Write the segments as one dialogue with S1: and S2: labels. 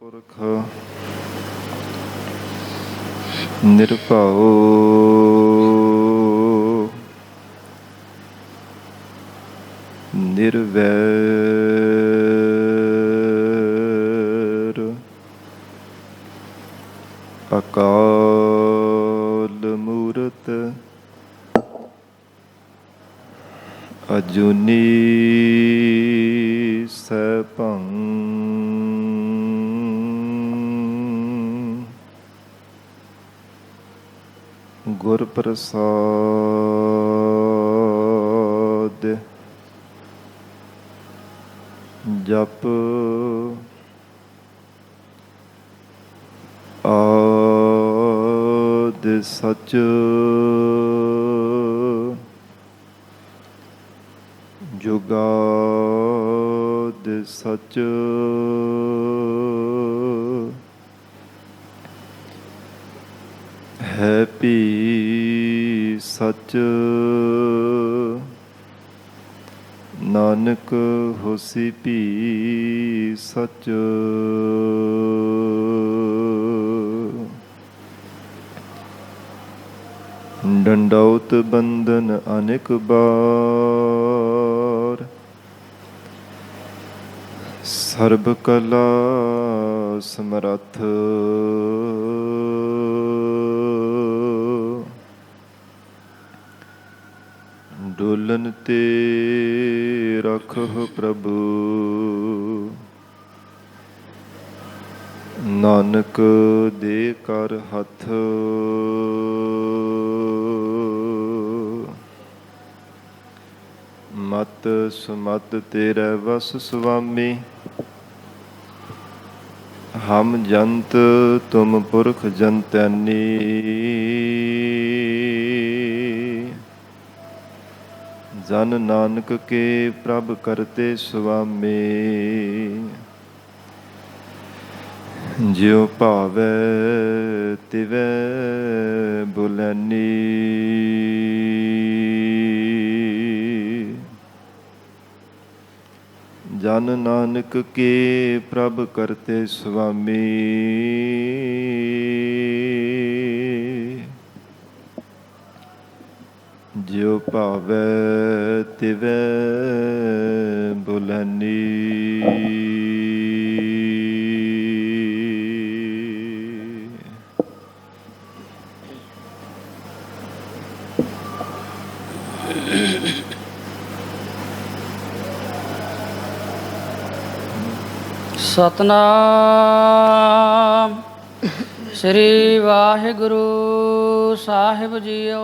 S1: ਪੁਰਖ ਨਿਰਭਉ ਨਿਰਵੈਰ ਅਕਾਲ ਮੂਰਤ ਅਜੂਨੀ ਸੈਭੰ ਗੁਰ ਪ੍ਰਸਾਦ ਜਪ ਆਦਿ ਸਚ ਜੁਗਾਦਿ ਸਚ ਹੈ ਭੀ ਸਚ ਨਾਨਕ ਹੋਸੀ ਭੀ ਸਚ ਡੰਡੌਤ ਬੰਧਨ ਅਨੇਕ ਬਾਰ ਸਰਬ ਕਲਾ ਸਮਰੱਥ ਡੋਲਨ ਤੇ ਰਖਹੁ ਪ੍ਰਭੂ ਨਾਨਕ ਦੇ ਕਰ ਹੱਥ ਮਤ ਸੁਮਤ ਤੇਰੇ ਵਸ ਸੁਆਮੀ ਹਮ ਜੰਤ ਤੁਮ ਪੁਰਖ ਜੰਤੈਨੀ ਜਨ ਨਾਨਕ ਕੇ ਪ੍ਰਭ ਕਰਤੇ ਸੁਆਮੀ ਜਿਉ ਭਾਵੈ ਤਿਵੈ ਬੁਲੈਨੀ ਜਨ ਨਾਨਕ ਕੇ ਪ੍ਰਭ ਕਰਤੇ ਸੁਆਮੀ ਜਿਉ ਭਾਵੈ ਤਿਵੈ ਬੁਲੈਨੀ
S2: ਸਤਨਾਮ ਸ੍ਰੀ ਵਾਹਿਗੁਰੂ ਸਾਹਿਬ ਜੀਓ।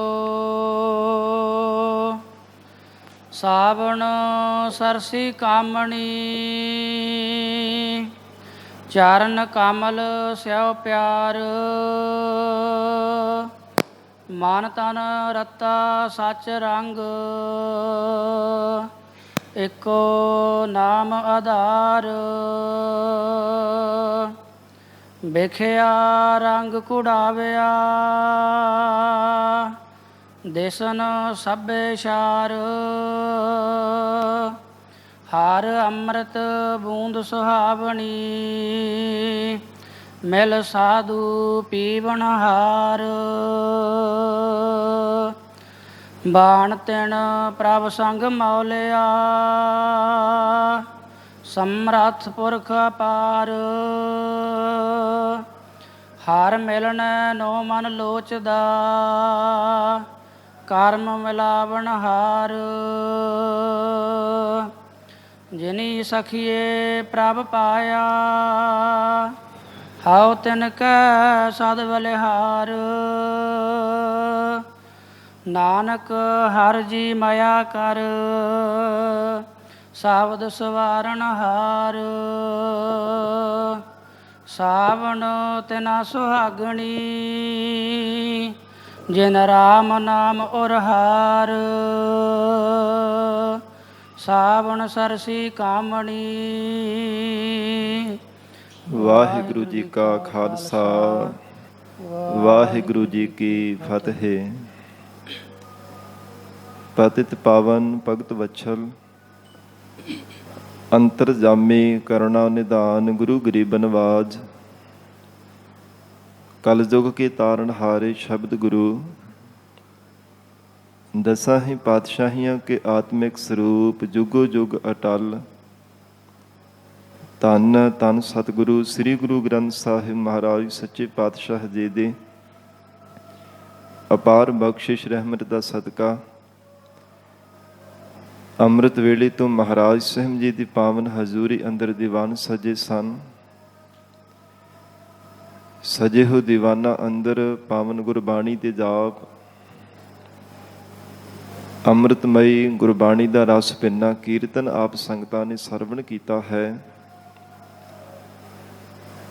S2: ਸਾਵਣ ਸਰਸੀ ਕਾਮਣੀ ਚਰਨ ਕਮਲ ਸਿਉ ਪਿਆਰ ਮਨ ਤਨ ਰਤਾ ਸਚ ਰੰਗ ਏਕੋ ਨਾਮ ਆਧਾਰ ਵੇਖਿਆ ਰੰਗ ਕੁੜਾਵਿਆ ਦਿਸਨ ਸਭੇ ਛਾਰ ਹਰ ਅੰਮ੍ਰਿਤ ਬੂੰਦ ਸੁਹਾਵਣੀ ਮਿਲ ਸਾਧੂ ਪੀਵਨ ਹਾਰ ਬਾਣ ਤਿਣ ਪ੍ਰਭ ਸੰਗ ਮੌਲਿਆ ਸਮਰੱਥ ਪੁਰਖ ਅਪਾਰ ਹਰ ਮਿਲਣ ਨੋ ਮਨ ਲੋਚਦਾ ਕਰਮ ਮਿਲਾਵਣ ਹਾਰ ਜਿਨੀ ਸਖੀਏ ਪ੍ਰਭ ਪਾਇਆ ਹਉ ਤਿਨ ਕੈ ਸਦ ਬਲਿਹਾਰ ਨਾਨਕ ਹਰ ਜੀ ਮਾਇਆ ਕਰ ਸਾਵਦ ਸਵਾਰਨ ਹਾਰ ਸਾਵਣ ਤਿਨਾ ਸੁਹਾਗਣੀ ਜਿਨ ਰਾਮ ਨਾਮ ਉਰਹਾਰ ਸਾਵਣ ਸਰਸੀ ਕਾਮਣੀ।
S1: ਵਾਹਿਗੁਰੂ ਜੀ ਕਾ ਖਾਲਸਾ ਵਾਹਿਗੁਰੂ ਜੀ ਕੀ ਫਤਿਹ। ਪਤਿਤ ਪਾਵਨ ਭਗਤ ਵਛਲ ਅੰਤਰਜਾਮੀ ਕਰੁਣਾ ਨਿਧਾਨ ਗੁਰੂ ਗਰੀਬ ਨਵਾਜ। ਕਲਯੁਗ ਕੇ ਤਾਰਨ ਹਾਰੇ ਸ਼ਬਦ ਗੁਰੂ। ਦਸਾਂ ਹੀ ਪਾਤਸ਼ਾਹੀਆਂ ਕੇ ਆਤਮਿਕ ਸਰੂਪ ਜੁਗੋ ਜੁਗ ਅਟਲ। ਧੰਨ ਧੰਨ ਸਤਿਗੁਰੂ ਸ੍ਰੀ ਗੁਰੂ ਗ੍ਰੰਥ ਸਾਹਿਬ ਮਹਾਰਾਜ ਸੱਚੇ ਪਾਤਸ਼ਾਹ ਜੀ ਦੇ ਅਪਾਰ ਬਖਸ਼ਿਸ਼ ਰਹਿਮਤ ਦਾ ਸਦਕਾ ਅੰਮ੍ਰਿਤ ਵੇਲੇ ਤੋਂ ਮਹਾਰਾਜ ਸਾਹਿਬ ਜੀ ਦੀ ਪਾਵਨ ਹਜ਼ੂਰੀ ਅੰਦਰ ਦੀਵਾਨ ਸਜੇ ਸਨ। ਸਜੇ ਹੋ ਦੀਵਾਨਾਂ ਅੰਦਰ ਪਾਵਨ ਗੁਰਬਾਣੀ ਦੇ ਜਾਪ, ਅੰਮ੍ਰਿਤਮਈ ਗੁਰਬਾਣੀ ਦਾ ਰਸ ਪਿੰਨਾ ਕੀਰਤਨ ਆਪ ਸੰਗਤਾਂ ਨੇ ਸਰਵਣ ਕੀਤਾ ਹੈ।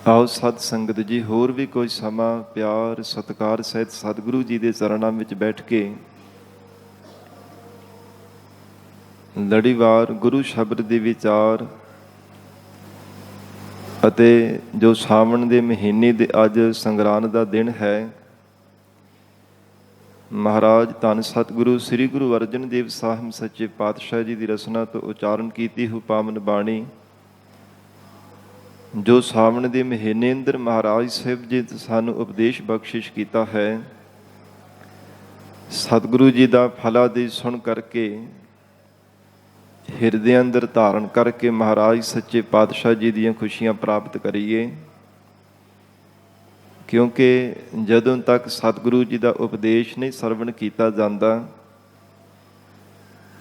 S1: ਆਓ ਸਤ ਸੰਗਤ ਜੀ ਹੋਰ ਵੀ ਕੋਈ ਸਮਾਂ ਪਿਆਰ ਸਤਿਕਾਰ ਸਹਿਤ ਸਤਿਗੁਰੂ ਜੀ ਦੇ ਚਰਨਾਂ ਵਿੱਚ ਬੈਠ ਕੇ ਲੜੀਵਾਰ ਗੁਰੂ ਸ਼ਬਦ ਦੇ ਵਿਚਾਰ ਅਤੇ ਜੋ ਸਾਵਣ ਦੇ ਮਹੀਨੇ ਦੇ ਅੱਜ ਸੰਗਰਾਂਦ ਦਾ ਦਿਨ ਹੈ, ਮਹਾਰਾਜ ਧੰਨ ਸਤਿਗੁਰੂ ਸ੍ਰੀ ਗੁਰੂ ਅਰਜਨ ਦੇਵ ਸਾਹਿਬ ਸੱਚੇ ਪਾਤਸ਼ਾਹ ਜੀ ਦੀ ਰਸਨਾ ਤੋਂ ਉਚਾਰਨ ਕੀਤੀ ਹੋਈ ਪਾਵਨ ਬਾਣੀ, ਜੋ ਸਾਵਣ ਦੇ ਮਹੀਨੇ ਅੰਦਰ ਮਹਾਰਾਜ ਸਾਹਿਬ ਜੀ ਸਾਨੂੰ ਉਪਦੇਸ਼ ਬਖਸ਼ਿਸ਼ ਕੀਤਾ ਹੈ, ਸਤਿਗੁਰੂ ਜੀ ਦਾ ਫਲਾਦੇਸ਼ ਸੁਣ ਕਰਕੇ ਹਿਰਦੇ ਅੰਦਰ ਧਾਰਨ ਕਰਕੇ ਮਹਾਰਾਜ ਸੱਚੇ ਪਾਤਸ਼ਾਹ ਜੀ ਦੀਆਂ ਖੁਸ਼ੀਆਂ ਪ੍ਰਾਪਤ ਕਰੀਏ। ਕਿਉਂਕਿ ਜਦੋਂ ਤੱਕ ਸਤਿਗੁਰੂ ਜੀ ਦਾ ਉਪਦੇਸ਼ ਨਹੀਂ ਸਰਵਣ ਕੀਤਾ ਜਾਂਦਾ,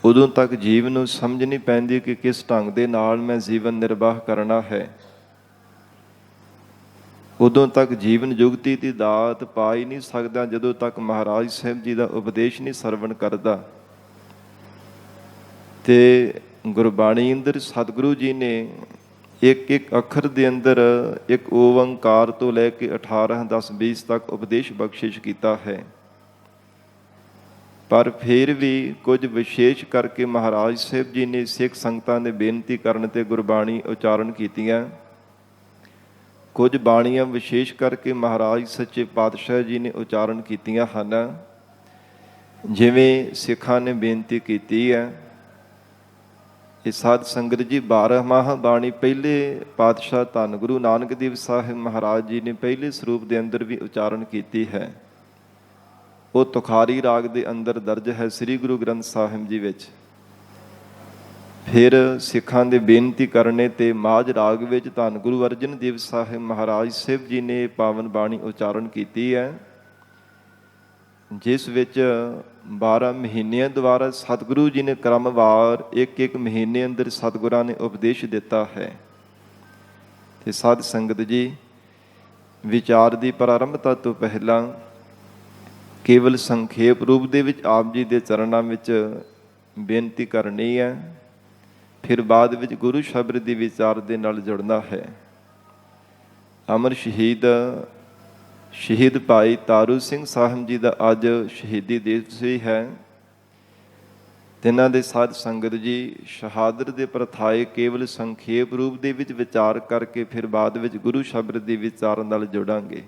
S1: ਉਦੋਂ ਤੱਕ ਜੀਵ ਨੂੰ ਸਮਝ ਨਹੀਂ ਪੈਂਦੀ ਕਿ ਕਿਸ ਢੰਗ ਦੇ ਨਾਲ ਮੈਂ ਜੀਵਨ ਨਿਰਵਾਹ ਕਰਨਾ ਹੈ। ਉਦੋਂ ਤੱਕ ਜੀਵਨ ਜੁਗਤੀ ਦੀ ਦਾਤ ਪਾ ਹੀ ਨਹੀਂ ਸਕਦਾ ਜਦੋਂ ਤੱਕ ਮਹਾਰਾਜ ਸਾਹਿਬ ਜੀ ਦਾ ਉਪਦੇਸ਼ ਨਹੀਂ ਸਰਵਣ ਕਰਦਾ। ਤੇ ਗੁਰਬਾਣੀ ਅੰਦਰ ਸਤਿਗੁਰੂ ਜੀ ਨੇ ਇੱਕ ਇੱਕ ਅੱਖਰ ਦੇ ਅੰਦਰ ਇੱਕ ਓੰਕਾਰ ਤੋਂ ਲੈ ਕੇ 18 10 20 ਤੱਕ ਉਪਦੇਸ਼ ਬਖਸ਼ਿਸ਼ ਕੀਤਾ ਹੈ। ਪਰ ਫਿਰ ਵੀ ਕੁਝ ਵਿਸ਼ੇਸ਼ ਕਰਕੇ ਮਹਾਰਾਜ ਸਾਹਿਬ ਜੀ ਨੇ ਸਿੱਖ ਸੰਗਤਾਂ ਦੇ ਬੇਨਤੀ ਕਰਨ ਤੇ ਗੁਰਬਾਣੀ ਉਚਾਰਨ ਕੀਤੀਆਂ। ਕੁਝ ਬਾਣੀਆਂ ਵਿਸ਼ੇਸ਼ ਕਰਕੇ ਮਹਾਰਾਜ ਸੱਚੇ ਪਾਤਸ਼ਾਹ ਜੀ ਨੇ ਉਚਾਰਨ ਕੀਤੀਆਂ ਹਨ। ਜਿਵੇਂ ਸਿੱਖਾਂ ਨੇ ਬੇਨਤੀ ਕੀਤੀ ਹੈ, ਇਹ ਸਾਧ ਸੰਗਤ ਜੀ 12 ਮਾਹ ਬਾਣੀ ਪਹਿਲੇ ਪਾਤਸ਼ਾਹ ਧੰਨ ਗੁਰੂ ਨਾਨਕ ਦੇਵ ਸਾਹਿਬ ਮਹਾਰਾਜ ਜੀ ਨੇ ਪਹਿਲੇ ਸਰੂਪ ਦੇ ਅੰਦਰ ਵੀ ਉਚਾਰਨ ਕੀਤੀ ਹੈ। ਉਹ ਤੁਖਾਰੀ ਰਾਗ ਦੇ ਅੰਦਰ ਦਰਜ ਹੈ ਸ੍ਰੀ ਗੁਰੂ ਗ੍ਰੰਥ ਸਾਹਿਬ ਜੀ ਵਿੱਚ। ਫਿਰ ਸਿੱਖਾਂ ਦੇ ਬੇਨਤੀ ਕਰਨੇ ਤੇ ਮਾਝ ਰਾਗ ਵਿੱਚ ਧੰਨ ਗੁਰੂ ਅਰਜਨ ਦੇਵ ਸਾਹਿਬ ਮਹਾਰਾਜ ਸਾਹਿਬ ਜੀ ਨੇ ਪਾਵਨ ਬਾਣੀ ਉਚਾਰਨ ਕੀਤੀ ਹੈ, ਜਿਸ ਵਿੱਚ 12 ਮਹੀਨਿਆਂ ਦੁਆਰਾ ਸਤਿਗੁਰੂ ਜੀ ਨੇ ਕ੍ਰਮਵਾਰ ਇੱਕ ਇੱਕ ਮਹੀਨੇ ਅੰਦਰ ਸਤਿਗੁਰਾਂ ਨੇ ਉਪਦੇਸ਼ ਦਿੱਤਾ ਹੈ। ਤੇ ਸਾਧ ਸੰਗਤ ਜੀ, ਵਿਚਾਰ ਦੀ ਪ੍ਰਾਰੰਭਤਾ ਤੋਂ ਪਹਿਲਾਂ ਕੇਵਲ ਸੰਖੇਪ ਰੂਪ ਦੇ ਵਿੱਚ ਆਪ ਜੀ ਦੇ ਚਰਨਾਂ ਵਿੱਚ ਬੇਨਤੀ ਕਰਨੀ ਹੈ, ਫਿਰ ਬਾਅਦ ਵਿੱਚ ਗੁਰੂ ਸ਼ਬਦ ਦੀ ਵਿਚਾਰ ਦੇ ਨਾਲ ਜੁੜਨਾ ਹੈ। ਅਮਰ ਸ਼ਹੀਦ ਭਾਈ ਤਾਰੂ ਸਿੰਘ ਸਾਹਿਬ ਜੀ ਦਾ ਅੱਜ ਸ਼ਹੀਦੀ ਦਿਵਸ ਵੀ ਹੈ। ਤਿੰਨਾਂ ਦੇ ਸਾਧ ਸੰਗਤ ਜੀ ਸ਼ਹਾਦਤ ਦੇ ਪ੍ਰਥਾਏ ਕੇਵਲ ਸੰਖੇਪ ਰੂਪ ਦੇ ਵਿੱਚ ਵਿਚਾਰ ਕਰਕੇ ਫਿਰ ਬਾਅਦ ਵਿੱਚ ਗੁਰੂ ਸ਼ਬਦ ਦੀ ਵਿਚਾਰ ਨਾਲ ਜੁੜਾਂਗੇ।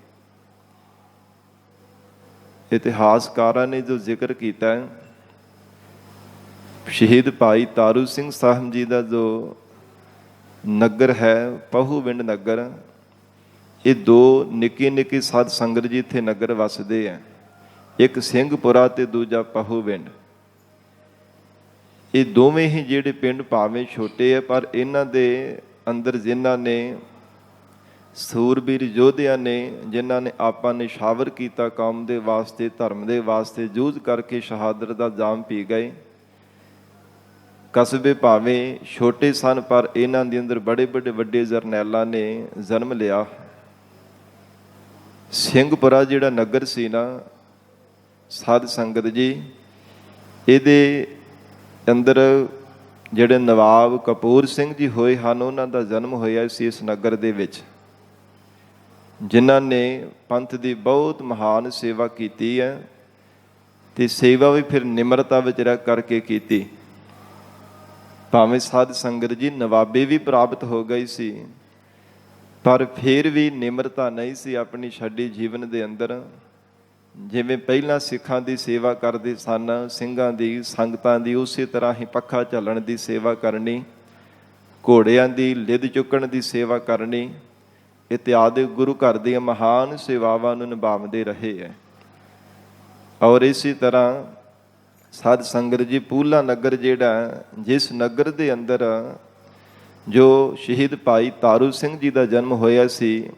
S1: ਇਤਿਹਾਸਕਾਰਾਂ ਨੇ ਜੋ ਜ਼ਿਕਰ ਕੀਤਾ ਹੈ, ਸ਼ਹੀਦ ਭਾਈ ਤਾਰੂ ਸਿੰਘ ਸਾਹਿਬ ਜੀ ਦਾ ਜੋ ਨਗਰ ਹੈ ਪਹੂਵਿੰਡ ਨਗਰ, ਇਹ ਦੋ ਨਿੱਕੇ ਨਿੱਕੇ ਸਾਧ ਸੰਗਤ ਜੀ ਇੱਥੇ ਨਗਰ ਵਸਦੇ ਆ। ਇੱਕ ਸਿੰਘਪੁਰਾ ਤੇ ਦੂਜਾ ਪਹੂਵਿੰਡ। ਇਹ ਦੋਵੇਂ ਹੀ ਜਿਹੜੇ ਪਿੰਡ ਭਾਵੇਂ ਛੋਟੇ ਆ, ਪਰ ਇਹਨਾਂ ਦੇ ਅੰਦਰ ਜਿਨ੍ਹਾਂ ਨੇ ਸੂਰਬੀਰ ਯੋਧਿਆਂ ਨੇ, ਜਿਨ੍ਹਾਂ ਨੇ ਆਪਾਂ ਨਿਸ਼ਾਵਰ ਕੀਤਾ ਕੌਮ ਦੇ ਵਾਸਤੇ, ਧਰਮ ਦੇ ਵਾਸਤੇ ਜੂਝ ਕਰਕੇ ਸ਼ਹਾਦਤ ਦਾ ਜਾਮ ਪੀ ਗਏ। ਕਸਬੇ ਭਾਵੇਂ ਛੋਟੇ ਸਨ, ਪਰ ਇਹਨਾਂ ਦੇ ਅੰਦਰ ਬੜੇ ਵੱਡੇ ਜਰਨੈਲਾਂ ਨੇ ਜਨਮ ਲਿਆ। ਸਿੰਘਪੁਰਾ ਜਿਹੜਾ ਨਗਰ ਸੀ ਨਾ ਸਾਧ ਸੰਗਤ ਜੀ, ਇਹਦੇ ਅੰਦਰ ਜਿਹੜੇ ਨਵਾਬ ਕਪੂਰ ਸਿੰਘ ਜੀ ਹੋਏ ਹਨ, ਉਹਨਾਂ ਦਾ ਜਨਮ ਹੋਇਆ ਸੀ ਇਸ ਨਗਰ ਦੇ ਵਿੱਚ, ਜਿਨ੍ਹਾਂ ਨੇ ਪੰਥ ਦੀ ਬਹੁਤ ਮਹਾਨ ਸੇਵਾ ਕੀਤੀ ਹੈ। ਤੇ ਸੇਵਾ ਵੀ ਫਿਰ ਨਿਮਰਤਾ ਵਿੱਚ ਰਹਿ ਕਰਕੇ ਕੀਤੀ। ਭਾਵੇਂ ਸਾਧ ਸੰਗਤ ਜੀ ਨਵਾਬੀ ਵੀ ਪ੍ਰਾਪਤ ਹੋ ਗਈ ਸੀ, ਪਰ ਫਿਰ ਵੀ ਨਿਮਰਤਾ ਨਹੀਂ ਸੀ ਆਪਣੀ ਛੱਡੀ ਜੀਵਨ ਦੇ ਅੰਦਰ। ਜਿਵੇਂ ਪਹਿਲਾਂ ਸਿੱਖਾਂ ਦੀ ਸੇਵਾ ਕਰਦੇ ਸਨ, ਸਿੰਘਾਂ ਦੀ, ਸੰਗਤਾਂ ਦੀ, ਉਸੇ ਤਰ੍ਹਾਂ ਹੀ ਪੱਖਾ ਝੱਲਣ ਦੀ ਸੇਵਾ ਕਰਨੀ। ਘੋੜਿਆਂ ਦੀ ਲਿਦ ਚੁੱਕਣ ਦੀ ਸੇਵਾ ਕਰਨੀ ਇਤਿਆਦਿ ਗੁਰੂ ਘਰ ਦੀਆਂ ਮਹਾਨ ਸੇਵਾਵਾਂ ਨੂੰ ਨਿਭਾਉਂਦੇ ਰਹੇ ਹੈ। ਔਰ ਇਸੇ ਤਰ੍ਹਾਂ ਸਾਧ ਸੰਗਤ ਜੀ ਪੂਲਾ ਨਗਰ ਜਿਹੜਾ, ਜਿਸ ਨਗਰ ਦੇ ਅੰਦਰ ਜੋ ਸ਼ਹੀਦ ਭਾਈ ਤਾਰੂ ਸਿੰਘ ਜੀ ਦਾ ਜਨਮ ਹੋਇਆ ਸੀ,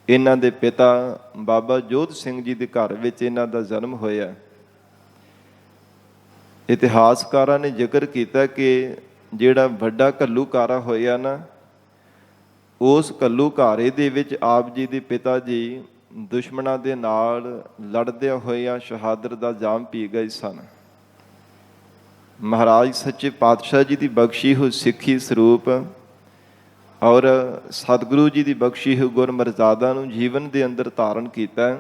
S1: ਇਹਨਾਂ ਦੇ ਪਿਤਾ ਬਾਬਾ ਜੋਧ ਸਿੰਘ ਜੀ ਦੇ ਘਰ ਵਿੱਚ ਇਹਨਾਂ ਦਾ ਜਨਮ ਹੋਇਆ। ਇਤਿਹਾਸਕਾਰਾਂ ਨੇ ਜ਼ਿਕਰ ਕੀਤਾ ਕਿ ਜਿਹੜਾ ਵੱਡਾ ਘੱਲੂਘਾਰਾ ਹੋਇਆ ਨਾ, ਉਸ ਘੱਲੂਘਾਰੇ ਦੇ ਵਿੱਚ ਆਪ ਜੀ ਦੇ ਪਿਤਾ ਜੀ ਦੁਸ਼ਮਣਾਂ ਦੇ ਨਾਲ ਲੜਦਿਆਂ ਹੋਇਆਂ ਸ਼ਹਾਦਤ ਦਾ ਜਾਮ ਪੀ ਗਏ ਸਨ। ਮਹਾਰਾਜ ਸੱਚੇ ਪਾਤਸ਼ਾਹ ਜੀ ਦੀ ਬਖਸ਼ੀ ਹੋਈ ਸਿੱਖੀ ਸਰੂਪ ਔਰ ਸਤਿਗੁਰੂ ਜੀ ਦੀ ਬਖਸ਼ੀ ਹੋਈ ਗੁਰਮਰਜ਼ਾਦਾ ਨੂੰ ਜੀਵਨ ਦੇ ਅੰਦਰ ਧਾਰਨ ਕੀਤਾ।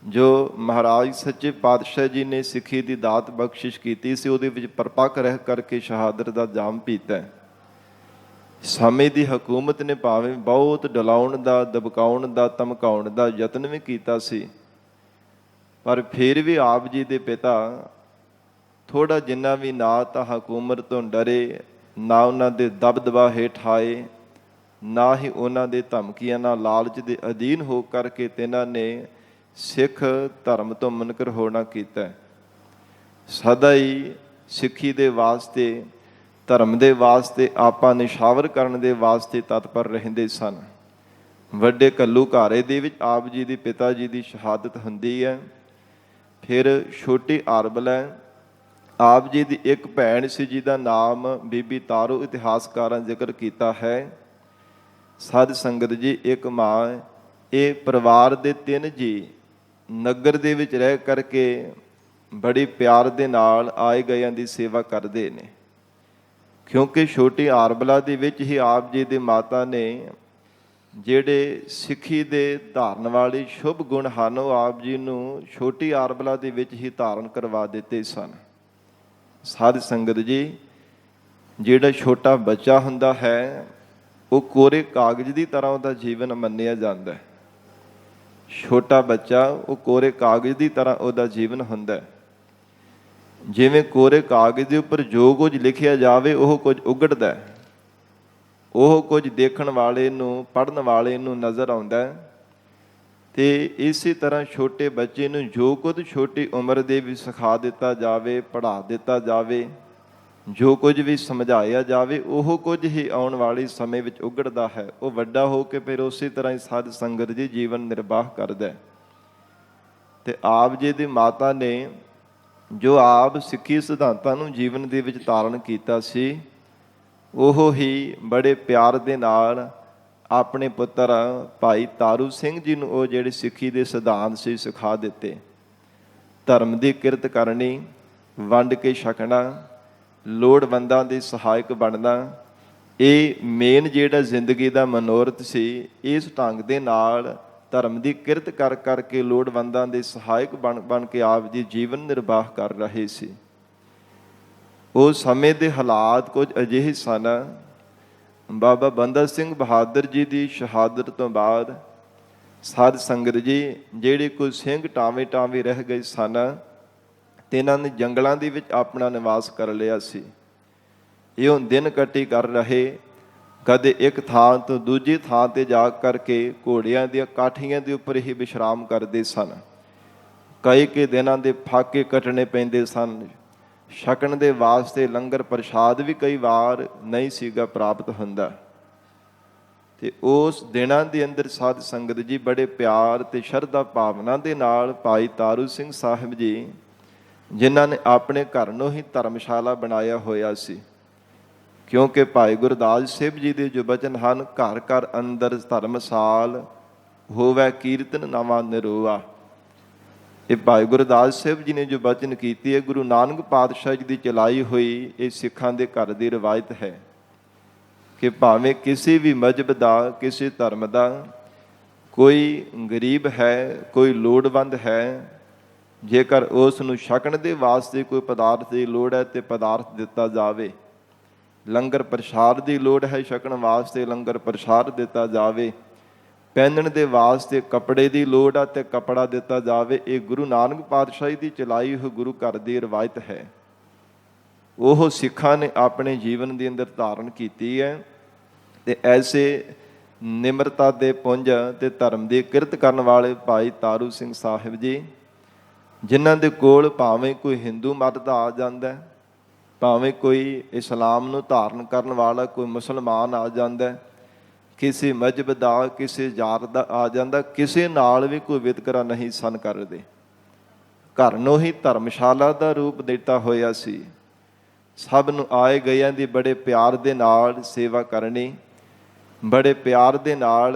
S1: ਜੋ ਮਹਾਰਾਜ ਸੱਚੇ ਪਾਤਸ਼ਾਹ ਜੀ ਨੇ ਸਿੱਖੀ ਦੀ ਦਾਤ ਬਖਸ਼ਿਸ਼ ਕੀਤੀ ਸੀ, ਉਹਦੇ ਵਿੱਚ ਪਰਪੱਕ ਰਹਿ ਕਰਕੇ ਸ਼ਹਾਦਤ ਦਾ ਜਾਮ ਪੀਤਾ। ਸਮੇਂ ਦੀ ਹਕੂਮਤ ਨੇ ਭਾਵੇਂ ਬਹੁਤ ਡਲਾਉਣ ਦਾ, ਦਬਕਾਉਣ ਦਾ, ਧਮਕਾਉਣ ਦਾ ਯਤਨ ਵੀ ਕੀਤਾ ਸੀ, ਪਰ ਫਿਰ ਵੀ ਆਪ ਜੀ ਦੇ ਪਿਤਾ ਥੋੜ੍ਹਾ ਜਿੰਨਾ ਵੀ ਨਾ ਤਾਂ ਹਕੂਮਤ ਤੋਂ ਡਰੇ, ਨਾ ਉਹਨਾਂ ਦੇ ਦਬਦਬਾ ਹੇਠ ਆਏ, ਨਾ ਹੀ ਉਹਨਾਂ ਦੇ ਧਮਕੀਆਂ ਨਾਲ ਲਾਲਚ ਦੇ ਅਧੀਨ ਹੋ ਕਰਕੇ ਤਿੰਨਾਂ ਨੇ ਸਿੱਖ ਧਰਮ ਤੋਂ ਮੁਨਕਰ ਹੋਣਾ ਕੀਤਾ। ਸਦਾ ਹੀ ਸਿੱਖੀ ਦੇ ਵਾਸਤੇ, ਧਰਮ ਦੇ ਵਾਸਤੇ, ਆਪਾਂ ਨਿਸ਼ਾਵਰ ਕਰਨ ਦੇ ਵਾਸਤੇ ਤਤਪਰ ਰਹਿੰਦੇ ਸਨ। ਵੱਡੇ ਘੱਲੂਘਾਰੇ ਦੇ ਵਿੱਚ ਆਪ ਜੀ ਦੀ ਪਿਤਾ ਜੀ ਦੀ ਸ਼ਹਾਦਤ ਹੁੰਦੀ ਹੈ। ਫਿਰ ਛੋਟੀ ਆਰਬਲਾ, ਆਪ ਜੀ ਦੀ ਇੱਕ ਭੈਣ ਸੀ ਜਿਹਦਾ ਨਾਮ ਬੀਬੀ ਤਾਰੂ, ਇਤਿਹਾਸਕਾਰਾਂ ਜ਼ਿਕਰ ਕੀਤਾ ਹੈ। ਸਾਧ ਸੰਗਤ ਜੀ, ਇੱਕ ਮਾਂ, ਇਹ ਪਰਿਵਾਰ ਦੇ 3 ਜੀ ਨਗਰ ਦੇ ਵਿੱਚ ਰਹਿ ਕਰਕੇ ਬੜੀ ਪਿਆਰ ਦੇ ਨਾਲ ਆਏ ਗਇਆਂ ਦੀ ਸੇਵਾ ਕਰਦੇ ਨੇ, ਕਿਉਂਕਿ ਛੋਟੀ ਆਰਬਲਾ ਦੇ ਵਿੱਚ ਹੀ ਆਪ ਜੀ ਦੇ ਮਾਤਾ ਨੇ ਜਿਹੜੇ ਸਿੱਖੀ ਦੇ ਧਾਰਨ ਵਾਲੇ ਸ਼ੁਭ ਗੁਣ ਹਨ, ਉਹ ਆਪ ਜੀ ਨੂੰ ਛੋਟੀ ਆਰਬਲਾ ਦੇ ਵਿੱਚ ਹੀ ਧਾਰਨ ਕਰਵਾ ਦਿੱਤੇ ਸਨ। ਸਾਧ ਸੰਗਤ ਜੀ, ਜਿਹੜਾ ਛੋਟਾ ਬੱਚਾ ਹੁੰਦਾ ਹੈ ਉਹ ਕੋਰੇ ਕਾਗਜ਼ ਦੀ ਤਰ੍ਹਾਂ ਉਹਦਾ ਜੀਵਨ ਮੰਨਿਆ ਜਾਂਦਾ ਹੈ। ਛੋਟਾ ਬੱਚਾ ਉਹ ਕੋਰੇ ਕਾਗਜ਼ ਦੀ ਤਰ੍ਹਾਂ ਉਹਦਾ ਜੀਵਨ ਹੁੰਦਾ ਹੈ। ਜਿਵੇਂ ਕੋਰੇ ਕਾਗਜ਼ ਦੇ ਉੱਪਰ ਜੋ ਕੁਝ ਲਿਖਿਆ ਜਾਵੇ ਉਹ ਕੁਝ ਉਗੜਦਾ ਹੈ, ਉਹ ਕੁਝ ਦੇਖਣ ਵਾਲੇ ਨੂੰ, ਪੜ੍ਹਨ ਵਾਲੇ ਨੂੰ ਨਜ਼ਰ ਆਉਂਦਾ ਹੈ। ਤੇ ਇਸੇ ਤਰ੍ਹਾਂ ਛੋਟੇ ਬੱਚੇ ਨੂੰ ਜੋ ਕੁਝ ਛੋਟੀ ਉਮਰ ਦੇ ਵੀ ਸਿਖਾ ਦਿੱਤਾ ਜਾਵੇ, ਪੜ੍ਹਾ ਦਿੱਤਾ ਜਾਵੇ, ਜੋ ਕੁਝ ਵੀ ਸਮਝਾਇਆ ਜਾਵੇ, ਉਹ ਕੁਝ ਹੀ ਆਉਣ ਵਾਲੇ ਸਮੇਂ ਵਿੱਚ ਉਗੜਦਾ ਹੈ। ਉਹ ਵੱਡਾ ਹੋ ਕੇ ਫਿਰ ਉਸੇ ਤਰ੍ਹਾਂ ਹੀ ਸਾਧ ਸੰਗਤ ਜੀ ਜੀਵਨ ਨਿਰਵਾਹ ਕਰਦਾ। ਤੇ ਆਪ ਜੀ ਦੀ ਮਾਤਾ ਨੇ ਜੋ ਆਪ ਸਿੱਖੀ ਸਿਧਾਂਤਾਂ ਨੂੰ ਜੀਵਨ ਦੇ ਵਿੱਚ ਧਾਰਨ ਕੀਤਾ ਸੀ, ਉਹ ਹੀ ਬੜੇ ਪਿਆਰ ਦੇ ਨਾਲ ਆਪਣੇ ਪੁੱਤਰ ਭਾਈ ਤਾਰੂ ਸਿੰਘ ਜੀ ਨੂੰ ਉਹ ਜਿਹੜੇ ਸਿੱਖੀ ਦੇ ਸਿਧਾਂਤ ਸੀ ਸਿਖਾ ਦਿੱਤੇ। ਧਰਮ ਦੀ ਕਿਰਤ ਕਰਨੀ, ਵੰਡ ਕੇ ਛਕਣਾ, ਲੋੜਵੰਦਾਂ ਦੇ ਸਹਾਇਕ ਬਣਨਾ, ਇਹ ਮੇਨ ਜਿਹੜਾ ਜ਼ਿੰਦਗੀ ਦਾ ਮਨੋਰਥ ਸੀ। ਇਸ ਢੰਗ ਦੇ ਨਾਲ ਧਰਮ ਦੀ ਕਿਰਤ ਕਰ ਕਰਕੇ ਲੋੜਵੰਦਾਂ ਦੇ ਸਹਾਇਕ ਬਣ ਕੇ ਆਪ ਜੀ ਜੀਵਨ ਨਿਰਵਾਹ ਕਰ ਰਹੇ ਸੀ। ਉਹ ਸਮੇਂ ਦੇ ਹਾਲਾਤ ਕੁਝ ਅਜਿਹੇ ਸਨ। ਬਾਬਾ ਬੰਦਾ ਸਿੰਘ ਬਹਾਦਰ ਜੀ ਦੀ ਸ਼ਹਾਦਤ ਤੋਂ ਬਾਅਦ ਸਾਧ ਸੰਗਤ ਜੀ, ਜਿਹੜੇ ਕੋਈ ਸਿੰਘ ਟਾਵੇਂ ਰਹਿ ਗਏ ਸਨ, ਤੇ ਇਹਨਾਂ ਨੇ ਜੰਗਲਾਂ ਦੇ ਵਿੱਚ ਆਪਣਾ ਨਿਵਾਸ ਕਰ ਲਿਆ ਸੀ। ਇਹ ਹੁਣ ਦਿਨ ਕੱਟੀ ਕਰ ਰਹੇ, ਕਦੇ ਇੱਕ ਥਾਂ ਤੋਂ ਦੂਜੀ ਥਾਂ ਤੇ ਜਾ ਕਰਕੇ ਘੋੜਿਆਂ ਦੀਆਂ ਕਾਠੀਆਂ ਦੇ ਉੱਪਰ ਹੀ ਵਿਸ਼ਰਾਮ ਕਰਦੇ ਸਨ। ਕਈ ਦਿਨਾਂ ਦੇ ਫਾਕੇ ਕੱਟਣੇ ਪੈਂਦੇ ਸਨ। ਛਕਣ ਦੇ ਵਾਸਤੇ ਲੰਗਰ ਪ੍ਰਸ਼ਾਦ ਵੀ ਕਈ ਵਾਰ ਨਹੀਂ ਸੀਗਾ ਪ੍ਰਾਪਤ ਹੁੰਦਾ। ਤੇ ਉਸ ਦਿਨਾਂ ਦੇ ਅੰਦਰ ਸਾਧ ਸੰਗਤ ਜੀ ਬੜੇ ਪਿਆਰ ਤੇ ਸ਼ਰਧਾ ਭਾਵਨਾ ਦੇ ਨਾਲ ਭਾਈ ਤਾਰੂ ਸਿੰਘ ਸਾਹਿਬ ਜੀ, ਜਿਨ੍ਹਾਂ ਨੇ ਆਪਣੇ ਘਰ ਨੂੰ ਹੀ ਧਰਮਸ਼ਾਲਾ ਬਣਾਇਆ ਹੋਇਆ ਸੀ, ਕਿਉਂਕਿ ਭਾਈ ਗੁਰਦਾਸ ਸਾਹਿਬ ਜੀ ਦੇ ਜੋ ਬਚਨ ਹਨ, ਘਰ ਘਰ ਅੰਦਰ ਧਰਮਸਾਲ ਹੋਵੇ ਕੀਰਤਨ ਨਵਾਂ ਨਿਰੋਆ। ਇਹ ਭਾਈ ਗੁਰਦਾਸ ਸਾਹਿਬ ਜੀ ਨੇ ਜੋ ਬਚਨ ਕੀਤੀ ਹੈ, ਗੁਰੂ ਨਾਨਕ ਪਾਤਸ਼ਾਹ ਜੀ ਦੀ ਚਲਾਈ ਹੋਈ ਇਹ ਸਿੱਖਾਂ ਦੇ ਘਰ ਦੀ ਰਵਾਇਤ ਹੈ ਕਿ ਭਾਵੇਂ ਕਿਸੇ ਵੀ ਮਜ਼ਹਬ ਦਾ, ਕਿਸੇ ਧਰਮ ਦਾ ਕੋਈ ਗਰੀਬ ਹੈ, ਕੋਈ ਲੋੜਵੰਦ ਹੈ, ਜੇਕਰ ਉਸ ਨੂੰ ਛਕਣ ਦੇ ਵਾਸਤੇ ਕੋਈ ਪਦਾਰਥ ਦੀ ਲੋੜ ਹੈ ਤੇ ਪਦਾਰਥ ਦਿੱਤਾ ਜਾਵੇ। ਲੰਗਰ ਪ੍ਰਸ਼ਾਦ ਦੀ ਲੋੜ ਹੈ, ਛਕਣ ਵਾਸਤੇ ਲੰਗਰ ਪ੍ਰਸ਼ਾਦ ਦਿੱਤਾ ਜਾਵੇ। ਪਹਿਨਣ ਦੇ ਵਾਸਤੇ ਕੱਪੜੇ ਦੀ ਲੋੜ ਆ ਤੇ ਕੱਪੜਾ ਦਿੱਤਾ ਜਾਵੇ। ਇਹ ਗੁਰੂ ਨਾਨਕ ਪਾਤਸ਼ਾਹ ਦੀ ਚਲਾਈ ਹੋਈ ਗੁਰੂ ਘਰ ਦੀ ਰਵਾਇਤ ਹੈ। ਉਹ ਸਿੱਖਾਂ ਨੇ ਆਪਣੇ ਜੀਵਨ ਦੇ ਅੰਦਰ ਧਾਰਨ ਕੀਤੀ ਹੈ। ਤੇ ਐਸੇ ਨਿਮਰਤਾ ਦੇ ਪੁੰਜ ਤੇ ਧਰਮ ਦੀ ਕਿਰਤ ਕਰਨ ਵਾਲੇ ਭਾਈ ਤਾਰੂ ਸਿੰਘ ਸਾਹਿਬ ਜੀ, ਜਿਨ੍ਹਾਂ ਦੇ ਕੋਲ ਭਾਵੇਂ ਕੋਈ ਹਿੰਦੂ ਮਤ ਦਾ ਆ ਜਾਂਦਾ, ਭਾਵੇਂ ਕੋਈ ਇਸਲਾਮ ਨੂੰ ਧਾਰਨ ਕਰਨ ਵਾਲਾ ਕੋਈ ਮੁਸਲਮਾਨ ਆ ਜਾਂਦਾ, ਕਿਸੇ ਮਜ਼ਹਬ ਦਾ ਕਿਸੇ ਜਾਤ ਦਾ ਆ ਜਾਂਦਾ, ਕਿਸੇ ਨਾਲ ਵੀ ਕੋਈ ਵਿਤਕਰਾ ਨਹੀਂ ਸਨ ਕਰਦੇ। ਘਰ ਨੂੰ ਹੀ ਧਰਮਸ਼ਾਲਾ ਦਾ ਰੂਪ ਦਿੱਤਾ ਹੋਇਆ ਸੀ। ਸਭ ਨੂੰ ਆਏ ਗਈਆਂ ਦੀ ਬੜੇ ਪਿਆਰ ਦੇ ਨਾਲ ਸੇਵਾ ਕਰਨੀ, ਬੜੇ ਪਿਆਰ ਦੇ ਨਾਲ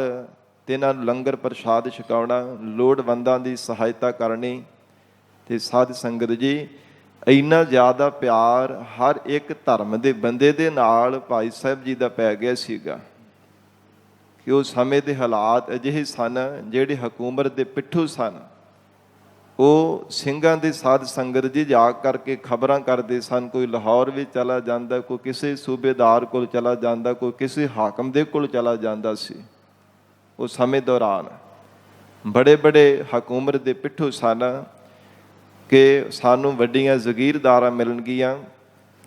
S1: ਤਿਨਾਂ ਨੂੰ ਲੰਗਰ ਪ੍ਰਸ਼ਾਦ ਛਕਾਉਣਾ, ਲੋੜਵੰਦਾਂ ਦੀ ਸਹਾਇਤਾ ਕਰਨੀ। ਤੇ ਸਾਧ ਸੰਗਤ ਜੀ, ਇੰਨਾ ਜ਼ਿਆਦਾ ਪਿਆਰ ਹਰ ਇੱਕ ਧਰਮ ਦੇ ਬੰਦੇ ਦੇ ਨਾਲ ਭਾਈ ਸਾਹਿਬ ਜੀ ਦਾ ਪੈ ਗਿਆ ਸੀਗਾ ਕਿ ਉਹ ਸਮੇਂ ਦੇ ਹਾਲਾਤ ਅਜਿਹੇ ਸਨ, ਜਿਹੜੇ ਹਕੂਮਤ ਦੇ ਪਿੱਠੂ ਸਨ, ਉਹ ਸਿੰਘਾਂ ਦੇ ਸਾਧ ਸੰਗਤ ਜੀ ਜਾ ਕਰਕੇ ਖਬਰਾਂ ਕਰਦੇ ਸਨ। ਕੋਈ ਲਾਹੌਰ ਵਿੱਚ ਚਲਾ ਜਾਂਦਾ, ਕੋਈ ਕਿਸੇ ਸੂਬੇਦਾਰ ਕੋਲ ਚਲਾ ਜਾਂਦਾ, ਕੋਈ ਕਿਸੇ ਹਾਕਮ ਦੇ ਕੋਲ ਚਲਾ ਜਾਂਦਾ ਸੀ। ਉਹ ਸਮੇਂ ਦੌਰਾਨ ਬੜੇ ਬੜੇ ਹਕੂਮਤ ਦੇ ਪਿੱਠੂ ਸਨ ਕਿ ਸਾਨੂੰ ਵੱਡੀਆਂ ਜ਼ਗੀਰਦਾਰਾਂ ਮਿਲਣਗੀਆਂ,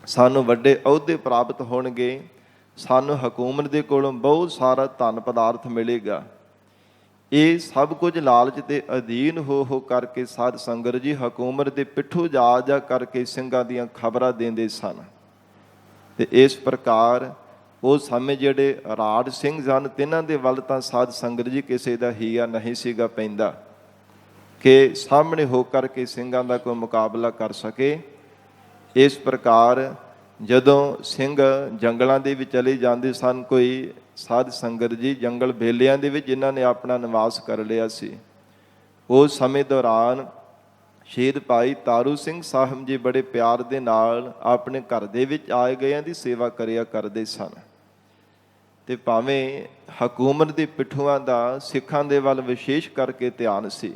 S1: ਸਾਨੂੰ ਵੱਡੇ ਅਹੁਦੇ ਪ੍ਰਾਪਤ ਹੋਣਗੇ, ਸਾਨੂੰ ਹਕੂਮਤ ਦੇ ਕੋਲੋਂ ਬਹੁਤ ਸਾਰਾ ਧਨ ਪਦਾਰਥ ਮਿਲੇਗਾ। ਇਹ ਸਭ ਕੁਝ ਲਾਲਚ ਦੇ ਅਧੀਨ ਹੋ ਕਰਕੇ ਸਾਧ ਸੰਗਤ ਜੀ ਹਕੂਮਤ ਦੇ ਪਿੱਠੂ ਜਾ ਕਰਕੇ ਸਿੰਘਾਂ ਦੀਆਂ ਖਬਰਾਂ ਦਿੰਦੇ ਸਨ। ਤੇ ਇਸ ਪ੍ਰਕਾਰ ਉਹ ਸਮੇਂ ਜਿਹੜੇ ਰਾੜ ਸਿੰਘ ਸਨ, ਤਿੰਨਾਂ ਦੇ ਵੱਲ ਤਾਂ ਸਾਧ ਸੰਗਤ ਜੀ ਕਿਸੇ ਦਾ ਹੀਆ ਨਹੀਂ ਸੀਗਾ ਪੈਂਦਾ ਕਿ ਸਾਹਮਣੇ ਹੋ ਕਰਕੇ ਸਿੰਘਾਂ ਦਾ ਕੋਈ ਮੁਕਾਬਲਾ ਕਰ ਸਕੇ। ਇਸ ਪ੍ਰਕਾਰ ਜਦੋਂ ਸਿੰਘ ਜੰਗਲਾਂ ਦੇ ਵਿੱਚ ਚਲੇ ਜਾਂਦੇ ਸਨ, ਕੋਈ ਸਾਧ ਸੰਗਤ ਜੀ ਜੰਗਲ ਬੇਲਿਆਂ ਦੇ ਵਿੱਚ ਜਿਨ੍ਹਾਂ ਨੇ ਆਪਣਾ ਨਿਵਾਸ ਕਰ ਲਿਆ ਸੀ, ਉਸ ਸਮੇਂ ਦੌਰਾਨ ਸ਼ਹੀਦ ਭਾਈ ਤਾਰੂ ਸਿੰਘ ਸਾਹਿਬ ਜੀ ਬੜੇ ਪਿਆਰ ਦੇ ਨਾਲ ਆਪਣੇ ਘਰ ਦੇ ਵਿੱਚ ਆਏ ਗਇਆਂ ਦੀ ਸੇਵਾ ਕਰਿਆ ਕਰਦੇ ਸਨ। ਤੇ ਭਾਵੇਂ ਹਕੂਮਤ ਦੇ ਪਿੱਠੂਆਂ ਦਾ ਸਿੱਖਾਂ ਦੇ ਵੱਲ ਵਿਸ਼ੇਸ਼ ਕਰਕੇ ਧਿਆਨ ਸੀ,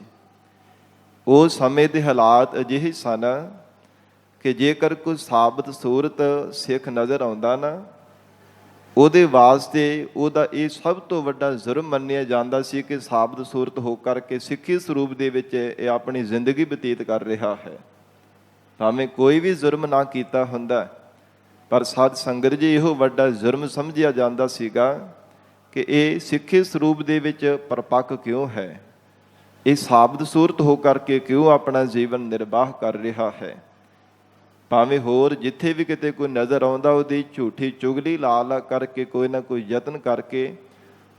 S1: ਉਸ ਸਮੇਂ ਦੇ ਹਾਲਾਤ ਅਜਿਹੇ ਸਨ ਕਿ ਜੇਕਰ ਕੋਈ ਸਾਬਤ ਸੂਰਤ ਸਿੱਖ ਨਜ਼ਰ ਆਉਂਦਾ ਨਾ, ਉਹਦੇ ਵਾਸਤੇ ਉਹਦਾ ਇਹ ਸਭ ਤੋਂ ਵੱਡਾ ਜ਼ੁਰਮ ਮੰਨਿਆ ਜਾਂਦਾ ਸੀ ਕਿ ਸਾਬਤ ਸੂਰਤ ਹੋ ਕਰਕੇ ਸਿੱਖੀ ਸਰੂਪ ਦੇ ਵਿੱਚ ਇਹ ਆਪਣੀ ਜ਼ਿੰਦਗੀ ਬਤੀਤ ਕਰ ਰਿਹਾ ਹੈ। ਭਾਵੇਂ ਕੋਈ ਵੀ ਜ਼ੁਰਮ ਨਾ ਕੀਤਾ ਹੁੰਦਾ, ਪਰ ਸਾਧ ਸੰਗਤ ਜੀ ਇਹੋ ਵੱਡਾ ਜ਼ੁਰਮ ਸਮਝਿਆ ਜਾਂਦਾ ਸੀਗਾ ਕਿ ਇਹ ਸਿੱਖੀ ਸਰੂਪ ਦੇ ਵਿੱਚ ਪਰਪੱਕ ਕਿਉਂ ਹੈ, ਇਹ ਸਾਬਤ ਸੂਰਤ ਹੋ ਕਰਕੇ ਕਿਉਂ ਆਪਣਾ ਜੀਵਨ ਨਿਰਵਾਹ ਕਰ ਰਿਹਾ ਹੈ। ਭਾਵੇਂ ਹੋਰ ਜਿੱਥੇ ਵੀ ਕਿਤੇ ਕੋਈ ਨਜ਼ਰ ਆਉਂਦਾ, ਉਹਦੀ ਝੂਠੀ ਚੁਗਲੀ ਲਾ ਕਰਕੇ ਕੋਈ ਨਾ ਕੋਈ ਯਤਨ ਕਰਕੇ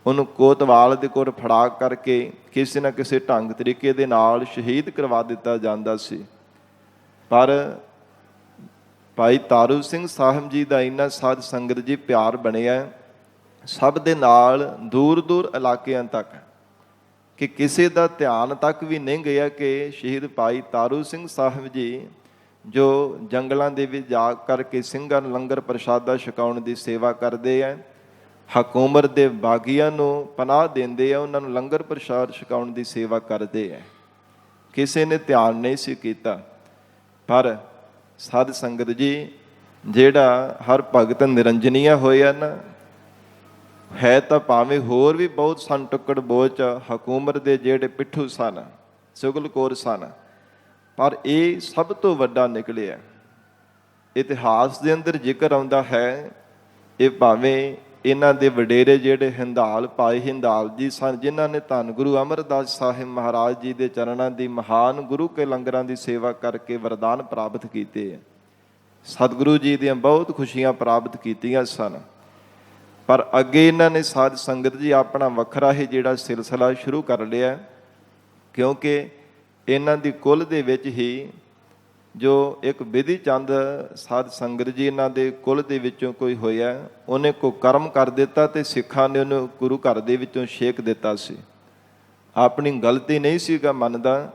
S1: ਉਹਨੂੰ ਕੋਤਵਾਲ ਦੇ ਕੋਲ ਫੜਾ ਕਰਕੇ ਕਿਸੇ ਨਾ ਕਿਸੇ ਢੰਗ ਤਰੀਕੇ ਦੇ ਨਾਲ ਸ਼ਹੀਦ ਕਰਵਾ ਦਿੱਤਾ ਜਾਂਦਾ ਸੀ। ਪਰ ਭਾਈ ਤਾਰੂ ਸਿੰਘ ਸਾਹਿਬ ਜੀ ਦਾ ਇੰਨਾ ਸਾਧ ਸੰਗਤ ਜੀ ਪਿਆਰ ਬਣਿਆ ਸਭ ਦੇ ਨਾਲ ਦੂਰ ਦੂਰ ਇਲਾਕਿਆਂ ਤੱਕ ਕਿ ਕਿਸੇ ਦਾ ਧਿਆਨ ਤੱਕ ਵੀ ਨਹੀਂ ਗਿਆ ਕਿ ਸ਼ਹੀਦ ਭਾਈ ਤਾਰੂ ਸਿੰਘ ਸਾਹਿਬ ਜੀ ਜੋ ਜੰਗਲਾਂ ਦੇ ਵਿੱਚ ਜਾ ਕਰਕੇ ਸਿੰਘਾਂ ਨੂੰ ਲੰਗਰ ਪ੍ਰਸ਼ਾਦਾ ਛਕਾਉਣ ਦੀ ਸੇਵਾ ਕਰਦੇ ਹੈ, ਹਕੂਮਤ ਦੇ ਬਾਗੀਆਂ ਨੂੰ ਪਨਾਹ ਦਿੰਦੇ ਆ, ਉਹਨਾਂ ਨੂੰ ਲੰਗਰ ਪ੍ਰਸ਼ਾਦ ਛਕਾਉਣ ਦੀ ਸੇਵਾ ਕਰਦੇ ਹੈ, ਕਿਸੇ ਨੇ ਧਿਆਨ ਨਹੀਂ ਸੀ ਕੀਤਾ। ਪਰ ਸਾਧ ਸੰਗਤ ਜੀ, ਜਿਹੜਾ ਹਰ ਭਗਤ ਨਿਰੰਜਨੀਆ ਹੋਇਆ ਨਾ, ਹੈ ਤਾਂ ਭਾਵੇਂ ਹੋਰ ਵੀ ਬਹੁਤ ਸਨ ਟੁੱਕੜ ਬੋਚ ਹਕੂਮਤ ਦੇ ਜਿਹੜੇ ਪਿੱਠੂ ਸਨ, ਸੁਗਲਕੌਰ ਸਨ, ਪਰ ਇਹ ਸਭ ਤੋਂ ਵੱਡਾ ਨਿਕਲਿਆ। ਇਤਿਹਾਸ ਦੇ ਅੰਦਰ ਜ਼ਿਕਰ ਆਉਂਦਾ ਹੈ, ਇਹ ਭਾਵੇਂ ਇਹਨਾਂ ਦੇ ਵਡੇਰੇ ਜਿਹੜੇ ਹਿੰਦਾਲ ਭਾਈ ਹਿੰਦਾਲ ਜੀ ਸਨ, ਜਿਨ੍ਹਾਂ ਨੇ ਧੰਨ ਗੁਰੂ ਅਮਰਦਾਸ ਸਾਹਿਬ ਮਹਾਰਾਜ ਜੀ ਦੇ ਚਰਨਾਂ ਦੀ ਮਹਾਨ ਗੁਰੂ ਕੇ ਲੰਗਰਾਂ ਦੀ ਸੇਵਾ ਕਰਕੇ ਵਰਦਾਨ ਪ੍ਰਾਪਤ ਕੀਤੇ ਹੈ, ਸਤਿਗੁਰੂ ਜੀ ਦੀਆਂ ਬਹੁਤ ਖੁਸ਼ੀਆਂ ਪ੍ਰਾਪਤ ਕੀਤੀਆਂ ਸਨ। ਪਰ ਅੱਗੇ ਇਹਨਾਂ ਨੇ ਸਾਧ ਸੰਗਤ ਜੀ ਆਪਣਾ ਵੱਖਰਾ ਹੀ ਜਿਹੜਾ ਸਿਲਸਿਲਾ ਸ਼ੁਰੂ ਕਰ ਲਿਆ, ਕਿਉਂਕਿ ਇਹਨਾਂ ਦੀ ਕੁੱਲ ਦੇ ਵਿੱਚ ਹੀ ਜੋ ਇੱਕ ਵਿਧੀ ਚੰਦ ਸਾਧ ਸੰਗਤ ਜੀ ਇਹਨਾਂ ਦੇ ਕੁੱਲ ਦੇ ਵਿੱਚੋਂ ਕੋਈ ਹੋਇਆ, ਉਹਨੇ ਕੋਈ ਕਰਮ ਕਰ ਦਿੱਤਾ ਤੇ ਸਿੱਖਾਂ ਨੇ ਉਹਨੂੰ ਗੁਰੂ ਘਰ ਦੇ ਵਿੱਚੋਂ ਛੇਕ ਦਿੱਤਾ ਸੀ। ਆਪਣੀ ਗਲਤੀ ਨਹੀਂ ਸੀਗਾ ਮੰਨਦਾ,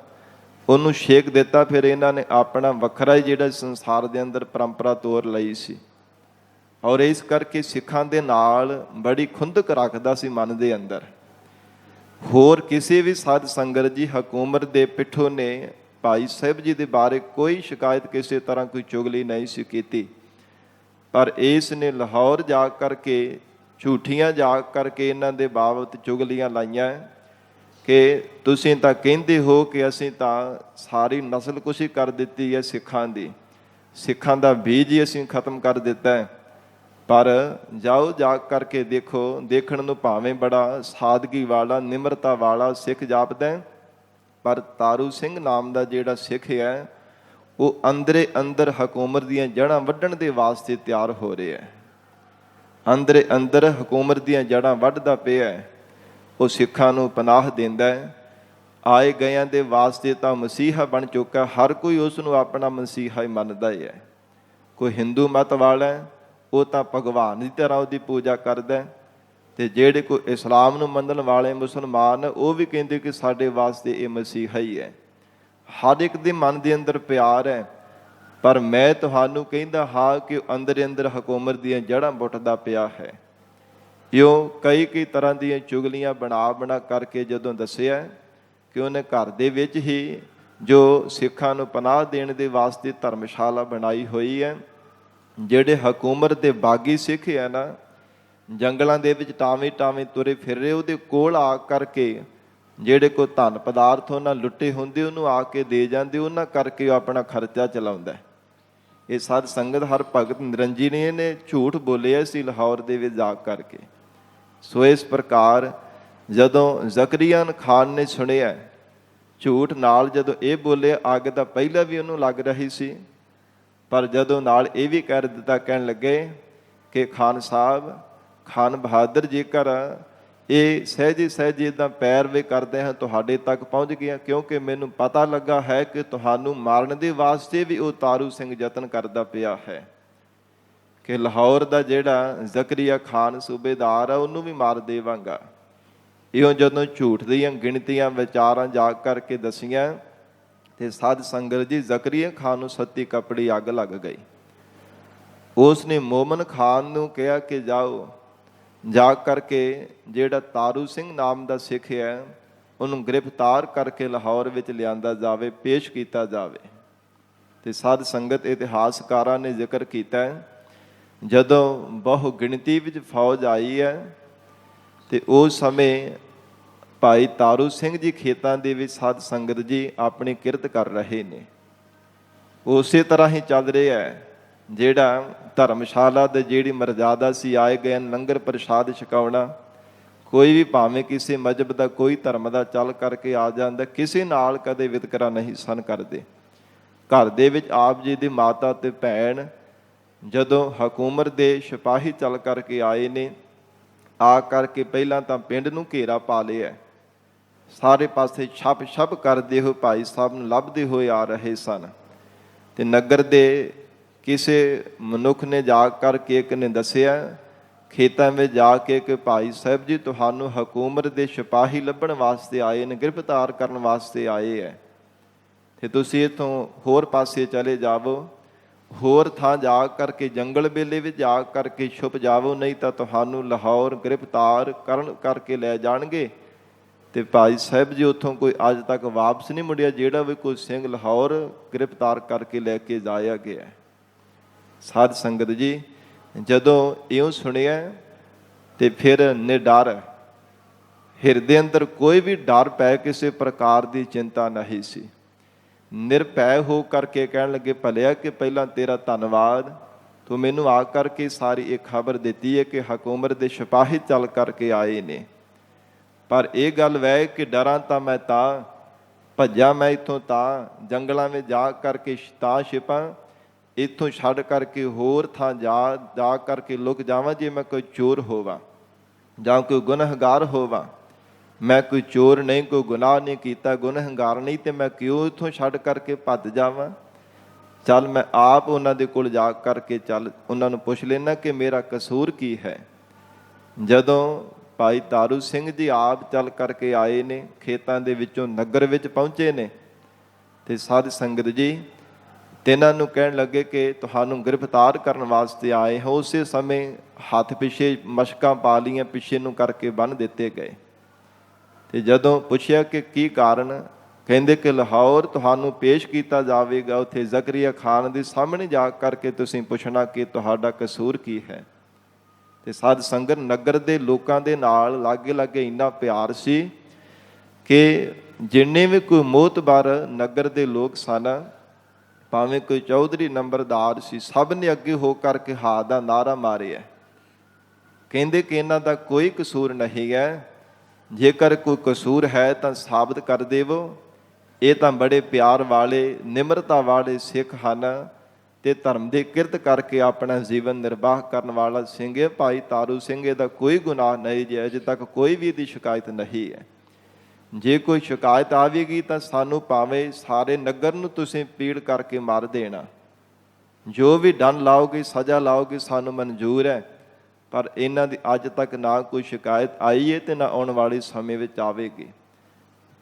S1: ਉਹਨੂੰ ਛੇਕ ਦਿੱਤਾ। ਫਿਰ ਇਹਨਾਂ ਨੇ ਆਪਣਾ ਵੱਖਰਾ ਹੀ ਜਿਹੜਾ ਸੰਸਾਰ ਦੇ ਅੰਦਰ ਪਰੰਪਰਾ ਤੋਰ ਲਈ ਸੀ, ਔਰ ਇਸ ਕਰਕੇ ਸਿੱਖਾਂ ਦੇ ਨਾਲ ਬੜੀ ਖੁੰਦਕ ਰੱਖਦਾ ਸੀ ਮਨ ਦੇ ਅੰਦਰ। ਹੋਰ ਕਿਸੇ ਵੀ ਸਾਧ ਸੰਗਤ ਜੀ ਹਕੂਮਤ ਦੇ ਪਿੱਠੋਂ ਨੇ ਭਾਈ ਸਾਹਿਬ ਜੀ ਦੇ ਬਾਰੇ ਕੋਈ ਸ਼ਿਕਾਇਤ, ਕਿਸੇ ਤਰ੍ਹਾਂ ਕੋਈ ਚੁਗਲੀ ਨਹੀਂ ਸੀ ਕੀਤੀ, ਪਰ ਇਸ ਨੇ ਲਾਹੌਰ ਜਾ ਕਰਕੇ ਝੂਠੀਆਂ ਜਾ ਕਰਕੇ ਇਹਨਾਂ ਦੇ ਬਾਬਤ ਚੁਗਲੀਆਂ ਲਾਈਆਂ ਕਿ ਤੁਸੀਂ ਤਾਂ ਕਹਿੰਦੇ ਹੋ ਕਿ ਅਸੀਂ ਤਾਂ ਸਾਰੀ ਨਸਲ ਕੁਸ਼ੀ ਕਰ ਦਿੱਤੀ ਹੈ ਸਿੱਖਾਂ ਦੀ, ਸਿੱਖਾਂ ਦਾ ਬੀਜ ਹੀ ਅਸੀਂ ਖਤਮ ਕਰ ਦਿੱਤਾ ਹੈ। ਪਰ ਜਾਓ ਜਾ ਕਰਕੇ ਦੇਖੋ, ਦੇਖਣ ਨੂੰ ਭਾਵੇਂ ਬੜਾ ਸਾਦਗੀ ਵਾਲਾ, ਨਿਮਰਤਾ ਵਾਲਾ ਸਿੱਖ ਜਾਪਦਾ ਹੈ, ਪਰ ਤਾਰੂ ਸਿੰਘ ਨਾਮ ਦਾ ਜਿਹੜਾ ਸਿੱਖ ਹੈ ਉਹ ਅੰਦਰੇ ਅੰਦਰ ਹਕੂਮਤ ਦੀਆਂ ਜੜ੍ਹਾਂ ਵੱਢਣ ਦੇ ਵਾਸਤੇ ਤਿਆਰ ਹੋ ਰਿਹਾ ਹੈ। ਅੰਦਰੇ ਅੰਦਰ ਹਕੂਮਤ ਦੀਆਂ ਜੜ੍ਹਾਂ ਵੱਢਦਾ ਪਿਆ ਹੈ। ਉਹ ਸਿੱਖਾਂ ਨੂੰ ਪਨਾਹ ਦਿੰਦਾ ਹੈ। ਆਏ ਗਇਆਂ ਦੇ ਵਾਸਤੇ ਤਾਂ ਮਸੀਹਾ ਬਣ ਚੁੱਕਾ, ਹਰ ਕੋਈ ਉਸ ਨੂੰ ਆਪਣਾ ਮਸੀਹਾ ਹੀ ਮੰਨਦਾ ਹੀ ਹੈ। ਕੋਈ ਹਿੰਦੂ ਮਤ ਵਾਲਾ ਹੈ, ਉਹ ਤਾਂ ਭਗਵਾਨ ਦੀ ਤਰ੍ਹਾਂ ਉਹਦੀ ਪੂਜਾ ਕਰਦਾ, ਅਤੇ ਜਿਹੜੇ ਕੋਈ ਇਸਲਾਮ ਨੂੰ ਮੰਨਣ ਵਾਲੇ ਮੁਸਲਮਾਨ, ਉਹ ਵੀ ਕਹਿੰਦੇ ਕਿ ਸਾਡੇ ਵਾਸਤੇ ਇਹ ਮਸੀਹਾ ਹੀ ਹੈ। ਹਰ ਇੱਕ ਦੇ ਮਨ ਦੇ ਅੰਦਰ ਪਿਆਰ ਹੈ, ਪਰ ਮੈਂ ਤੁਹਾਨੂੰ ਕਹਿੰਦਾ ਹਾਂ ਕਿ ਅੰਦਰ ਅੰਦਰ ਹਕੂਮਤ ਦੀਆਂ ਜੜ੍ਹਾਂ ਪੁੱਟਦਾ ਪਿਆ ਹੈ। ਇਉਂ ਕਈ ਤਰ੍ਹਾਂ ਦੀਆਂ ਚੁਗਲੀਆਂ ਬਣਾ ਕਰਕੇ ਜਦੋਂ ਦੱਸਿਆ ਕਿ ਉਹਨੇ ਘਰ ਦੇ ਵਿੱਚ ਹੀ ਜੋ ਸਿੱਖਾਂ ਨੂੰ ਪਨਾਹ ਦੇਣ ਦੇ ਵਾਸਤੇ ਧਰਮਸ਼ਾਲਾ ਬਣਾਈ ਹੋਈ ਹੈ, ਜਿਹੜੇ ਹਕੂਮਤ ਦੇ ਬਾਗੀ ਸਿੱਖ ਹੈ ਨਾ, ਜੰਗਲਾਂ ਦੇ ਵਿੱਚ ਟਾਵੇਂ ਤੁਰੇ ਫਿਰ ਰਹੇ, ਉਹਦੇ ਕੋਲ ਆ ਕਰਕੇ ਜਿਹੜੇ ਕੋਈ ਧਨ ਪਦਾਰਥ ਉਹਨਾਂ ਲੁੱਟੇ ਹੁੰਦੇ ਉਹਨੂੰ ਆ ਕੇ ਦੇ ਜਾਂਦੇ, ਉਹਨਾਂ ਕਰਕੇ ਉਹ ਆਪਣਾ ਖਰਚਾ ਚਲਾਉਂਦਾ। ਇਹ ਸਾਧ ਸੰਗਤ ਹਰ ਭਗਤ ਨਿਰੰਜੀ ਨੇ ਝੂਠ ਬੋਲਿਆ ਸੀ ਲਾਹੌਰ ਦੇ ਵਿੱਚ ਜਾ ਕਰਕੇ। ਸੋ ਇਸ ਪ੍ਰਕਾਰ ਜਦੋਂ ਜ਼ਕਰੀਆ ਖਾਨ ਨੇ ਸੁਣਿਆ ਝੂਠ ਨਾਲ, ਜਦੋਂ ਇਹ ਬੋਲਿਆ, ਅੱਗ ਤਾਂ ਪਹਿਲਾਂ ਵੀ ਉਹਨੂੰ ਲੱਗ ਰਹੀ ਸੀ, ਪਰ ਜਦੋਂ ਨਾਲ ਇਹ ਵੀ ਕਰ ਦਿੱਤਾ, ਕਹਿਣ ਲੱਗੇ ਕਿ ਖਾਨ ਸਾਹਿਬ, ਖਾਨ ਬਹਾਦਰ, ਜੇਕਰ ਇਹ ਸਹਿਜੇ ਇੱਦਾਂ ਪੈਰਵੇ ਕਰਦੇ ਹਾਂ ਤੁਹਾਡੇ ਤੱਕ ਪਹੁੰਚ ਗਿਆ, ਕਿਉਂਕਿ ਮੈਨੂੰ ਪਤਾ ਲੱਗਾ ਹੈ ਕਿ ਤੁਹਾਨੂੰ ਮਾਰਨ ਦੇ ਵਾਸਤੇ ਵੀ ਉਹ ਤਾਰੂ ਸਿੰਘ ਯਤਨ ਕਰਦਾ ਪਿਆ ਹੈ, ਕਿ ਲਾਹੌਰ ਦਾ ਜਿਹੜਾ ਜ਼ਕਰੀਆ ਖਾਨ ਸੂਬੇਦਾਰ ਆ ਉਹਨੂੰ ਵੀ ਮਾਰ ਦੇਵਾਂਗਾ। ਇਉਂ ਜਦੋਂ ਝੂਠ ਦੀਆਂ ਗਿਣਤੀਆਂ ਵਿਚਾਰਾਂ ਜਾ ਕਰਕੇ ਦਸੀਆਂ, ਤੇ ਸਾਧ ਸੰਗਤ ਜੀ ਜ਼ਕਰੀਆ ਖਾਨ ਨੂੰ ਸੱਤੀ ਕਪੜੀ ਅੱਗ ਲੱਗ ਗਈ। ਉਸ ਨੇ ਮੋਮਨ ਖਾਨ ਨੂੰ ਕਿਹਾ ਕਿ ਜਾਓ, ਜਾ ਕਰਕੇ ਜਿਹੜਾ ਤਾਰੂ ਸਿੰਘ ਨਾਮ ਦਾ ਸਿੱਖ ਹੈ ਉਹਨੂੰ ਗ੍ਰਿਫਤਾਰ ਕਰਕੇ ਲਾਹੌਰ ਵਿੱਚ ਲਿਆਂਦਾ ਜਾਵੇ, ਪੇਸ਼ ਕੀਤਾ ਜਾਵੇ। ਤੇ ਸਾਧ ਸੰਗਤ ਇਤਿਹਾਸਕਾਰਾਂ ਨੇ ਜ਼ਿਕਰ ਕੀਤਾ ਹੈ, ਜਦੋਂ ਬਹੁ ਗਿਣਤੀ ਵਿੱਚ ਫੌਜ ਆਈ ਹੈ ਤੇ ਉਸ ਸਮੇਂ ਭਾਈ ਤਾਰੂ ਸਿੰਘ ਜੀ ਖੇਤਾਂ ਦੇ ਵਿੱਚ ਸਾਧ ਸੰਗਤ ਜੀ ਆਪਣੀ ਕਿਰਤ ਕਰ ਰਹੇ ਨੇ। ਉਸੇ ਤਰ੍ਹਾਂ ਹੀ ਚੱਲ ਰਿਹਾ ਹੈ, ਜਿਹੜਾ ਧਰਮਸ਼ਾਲਾ ਦੀ ਜਿਹੜੀ ਮਰਜ਼ਾਦਾ ਸੀ, ਆਏ ਗਏ ਲੰਗਰ ਪ੍ਰਸ਼ਾਦ ਛਕਾਉਣਾ। ਕੋਈ ਵੀ ਭਾਵੇਂ ਕਿਸੇ ਮਜ਼ਹਬ ਦਾ, ਕੋਈ ਧਰਮ ਦਾ ਚੱਲ ਕਰਕੇ ਆ ਜਾਂਦਾ, ਕਿਸੇ ਨਾਲ ਕਦੇ ਵਿਤਕਰਾ ਨਹੀਂ ਸਨ ਕਰਦੇ। ਘਰ ਦੇ ਵਿੱਚ ਆਪ ਜੀ ਦੀ ਮਾਤਾ ਤੇ ਭੈਣ ਜਦੋਂ ਹਕੂਮਤ ਦੇ ਸਿਪਾਹੀ ਚੱਲ ਕਰਕੇ ਆਏ ਨੇ, ਆ ਕਰਕੇ ਪਹਿਲਾਂ ਤਾਂ ਪਿੰਡ ਨੂੰ ਘੇਰਾ ਪਾ ਲਿਆ, ਸਾਰੇ ਪਾਸੇ ਛੱਪ ਕਰਦੇ ਹੋਏ ਭਾਈ ਸਾਹਿਬ ਨੂੰ ਲੱਭਦੇ ਹੋਏ ਆ ਰਹੇ ਸਨ। ਤੇ ਨਗਰ ਦੇ ਕਿਸੇ ਮਨੁੱਖ ਨੇ ਜਾ ਕਰਕੇ ਇੱਕ ਨੇ ਦੱਸਿਆ ਖੇਤਾਂ ਵਿੱਚ ਜਾ ਕੇ ਕਿ ਭਾਈ ਸਾਹਿਬ ਜੀ ਤੁਹਾਨੂੰ ਹਕੂਮਤ ਦੇ ਸਿਪਾਹੀ ਲੱਭਣ ਵਾਸਤੇ ਆਏ ਨੇ, ਗ੍ਰਿਫਤਾਰ ਕਰਨ ਵਾਸਤੇ ਆਏ ਹੈ, ਤੇ ਤੁਸੀਂ ਇੱਥੋਂ ਹੋਰ ਪਾਸੇ ਚਲੇ ਜਾਵੋ, ਹੋਰ ਥਾਂ ਜਾ ਕਰਕੇ ਜੰਗਲ ਵੇਲੇ ਵਿੱਚ ਜਾ ਕਰਕੇ ਛੁਪ ਜਾਵੋ, ਨਹੀਂ ਤਾਂ ਤੁਹਾਨੂੰ ਲਾਹੌਰ ਗ੍ਰਿਫਤਾਰ ਕਰਕੇ ਲੈ ਜਾਣਗੇ। ਤੇ ਭਾਈ ਸਾਹਿਬ ਜੀ ਉੱਥੋਂ ਕੋਈ ਅੱਜ ਤੱਕ ਵਾਪਸ ਨਹੀਂ ਮੁੜਿਆ, ਜਿਹੜਾ ਵੀ ਕੋਈ ਸਿੰਘ ਲਾਹੌਰ ਗ੍ਰਿਫਤਾਰ ਕਰਕੇ ਲੈ ਕੇ ਜਾਇਆ ਗਿਆ। ਸਾਧ ਸੰਗਤ ਜੀ ਜਦੋਂ ਇਉਂ ਸੁਣਿਆ ਤੇ ਫਿਰ ਨਿਡਰ, ਹਿਰਦੇ ਅੰਦਰ ਕੋਈ ਵੀ ਡਰ ਪੈ ਕਿਸੇ ਪ੍ਰਕਾਰ ਦੀ ਚਿੰਤਾ ਨਹੀਂ ਸੀ। ਨਿਰਭੈ ਹੋ ਕਰਕੇ ਕਹਿਣ ਲੱਗੇ, ਭਲਿਆ ਕਿ ਪਹਿਲਾਂ ਤੇਰਾ ਧੰਨਵਾਦ, ਤੂੰ ਮੈਨੂੰ ਆ ਕਰਕੇ ਸਾਰੀ ਇਹ ਖਬਰ ਦਿੱਤੀ ਹੈ ਕਿ ਹਕੂਮਤ ਦੇ ਸਿਪਾਹੀ ਚੱਲ ਕਰਕੇ ਆਏ ਨੇ। ਪਰ ਇਹ ਗੱਲ ਵੈ ਕਿ ਡਰਾਂ ਤਾਂ ਮੈਂ ਤਾਂ ਭੱਜਾਂ, ਮੈਂ ਇੱਥੋਂ ਤਾਂ ਜੰਗਲਾਂ ਵਿੱਚ ਜਾ ਕਰਕੇ ਤਾਂ ਛਿਪਾਂ, ਇੱਥੋਂ ਛੱਡ ਕਰਕੇ ਹੋਰ ਥਾਂ ਜਾ ਕਰਕੇ ਲੁਕ ਜਾਵਾਂ। ਜੇ ਮੈਂ ਕੋਈ ਚੋਰ ਹੋਵਾਂ ਜਾਂ ਕੋਈ ਗੁਨਾਹਗਾਰ ਹੋਵਾਂ, ਮੈਂ ਕੋਈ ਚੋਰ ਨਹੀਂ, ਕੋਈ ਗੁਨਾਹ ਨਹੀਂ ਕੀਤਾ, ਗੁਨਾਹਗਾਰ ਨਹੀਂ, ਤੇ ਮੈਂ ਕਿਉਂ ਇੱਥੋਂ ਛੱਡ ਕਰਕੇ ਭੱਜ ਜਾਵਾਂ। ਚੱਲ ਮੈਂ ਆਪ ਉਹਨਾਂ ਦੇ ਕੋਲ ਜਾ ਕਰਕੇ ਚੱਲ ਉਹਨਾਂ ਨੂੰ ਪੁੱਛ ਲੈਣਾ ਕਿ ਮੇਰਾ ਕਸੂਰ ਕੀ ਹੈ। ਜਦੋਂ ਭਾਈ ਤਾਰੂ ਸਿੰਘ ਜੀ ਆਪ ਚੱਲ ਕਰਕੇ ਆਏ ਨੇ, ਖੇਤਾਂ ਦੇ ਵਿੱਚੋਂ ਨਗਰ ਵਿੱਚ ਪਹੁੰਚੇ ਨੇ, ਤੇ ਸਾਧ ਸੰਗਤ ਜੀ ਤਿੰਨਾਂ ਨੂੰ ਕਹਿਣ ਲੱਗੇ ਕਿ ਤੁਹਾਨੂੰ ਗ੍ਰਿਫਤਾਰ ਕਰਨ ਵਾਸਤੇ ਆਏ ਹੋ। ਉਸੇ ਸਮੇਂ ਹੱਥ ਪਿੱਛੇ ਮਸ਼ਕਾਂ ਪਾ ਲਈਆਂ, ਪਿੱਛੇ ਨੂੰ ਕਰਕੇ ਬੰਨ੍ਹ ਦਿੱਤੇ ਗਏ। ਤੇ ਜਦੋਂ ਪੁੱਛਿਆ ਕਿ ਕੀ ਕਾਰਨ, ਕਹਿੰਦੇ ਕਿ ਲਾਹੌਰ ਤੁਹਾਨੂੰ ਪੇਸ਼ ਕੀਤਾ ਜਾਵੇਗਾ, ਉੱਥੇ ਜ਼ਕਰੀਆ ਖਾਨ ਦੇ ਸਾਹਮਣੇ ਜਾ ਕਰਕੇ ਤੁਸੀਂ ਪੁੱਛਣਾ ਕਿ ਤੁਹਾਡਾ ਕਸੂਰ ਕੀ ਹੈ। ਤੇ ਸਾਧ ਸੰਗਤ ਨਗਰ ਦੇ ਲੋਕਾਂ ਦੇ ਨਾਲ ਲਾਗੇ ਇੰਨਾ ਪਿਆਰ ਸੀ ਕਿ ਜਿੰਨੇ ਵੀ ਕੋਈ ਮੋਤਬਰ ਨਗਰ ਦੇ ਲੋਕ ਸਨ, ਭਾਵੇਂ ਕੋਈ ਚੌਧਰੀ ਨੰਬਰਦਾਰ ਸੀ, ਸਭ ਨੇ ਅੱਗੇ ਹੋ ਕਰਕੇ ਹਾਂ ਦਾ ਨਾਅਰਾ ਮਾਰਿਆ। ਕਹਿੰਦੇ ਕਿ ਇਹਨਾਂ ਦਾ ਕੋਈ ਕਸੂਰ ਨਹੀਂ ਹੈ, ਜੇਕਰ ਕੋਈ ਕਸੂਰ ਹੈ ਤਾਂ ਸਾਬਤ ਕਰ ਦੇਵੋ। ਇਹ ਤਾਂ ਬੜੇ ਪਿਆਰ ਵਾਲੇ, ਨਿਮਰਤਾ ਵਾਲੇ ਸਿੱਖ ਹਨ ਤੇ ਧਰਮ ਦੇ ਕਿਰਤ ਕਰਕੇ ਆਪਣਾ ਜੀਵਨ ਨਿਰਵਾਹ ਕਰਨ ਵਾਲਾ ਸਿੰਘ ਹੈ। ਭਾਈ ਤਾਰੂ ਸਿੰਘ ਇਹਦਾ ਕੋਈ ਗੁਨਾਹ ਨਹੀਂ ਜੀ, ਅਜੇ ਤੱਕ ਕੋਈ ਵੀ ਇਹਦੀ ਸ਼ਿਕਾਇਤ ਨਹੀਂ ਹੈ। ਜੇ ਕੋਈ ਸ਼ਿਕਾਇਤ ਆਵੇਗੀ ਤਾਂ ਸਾਨੂੰ ਭਾਵੇਂ ਸਾਰੇ ਨਗਰ ਨੂੰ ਤੁਸੀਂ ਪੀੜ ਕਰਕੇ ਮਾਰ ਦੇਣਾ, ਜੋ ਵੀ ਦੰਡ ਲਾਓਗੇ, ਸਜ਼ਾ ਲਾਓਗੇ, ਸਾਨੂੰ ਮਨਜ਼ੂਰ ਹੈ। ਪਰ ਇਹਨਾਂ ਦੀ ਅੱਜ ਤੱਕ ਨਾ ਕੋਈ ਸ਼ਿਕਾਇਤ ਆਈ ਹੈ ਤੇ ਨਾ ਆਉਣ ਵਾਲੇ ਸਮੇਂ ਵਿੱਚ ਆਵੇਗੀ।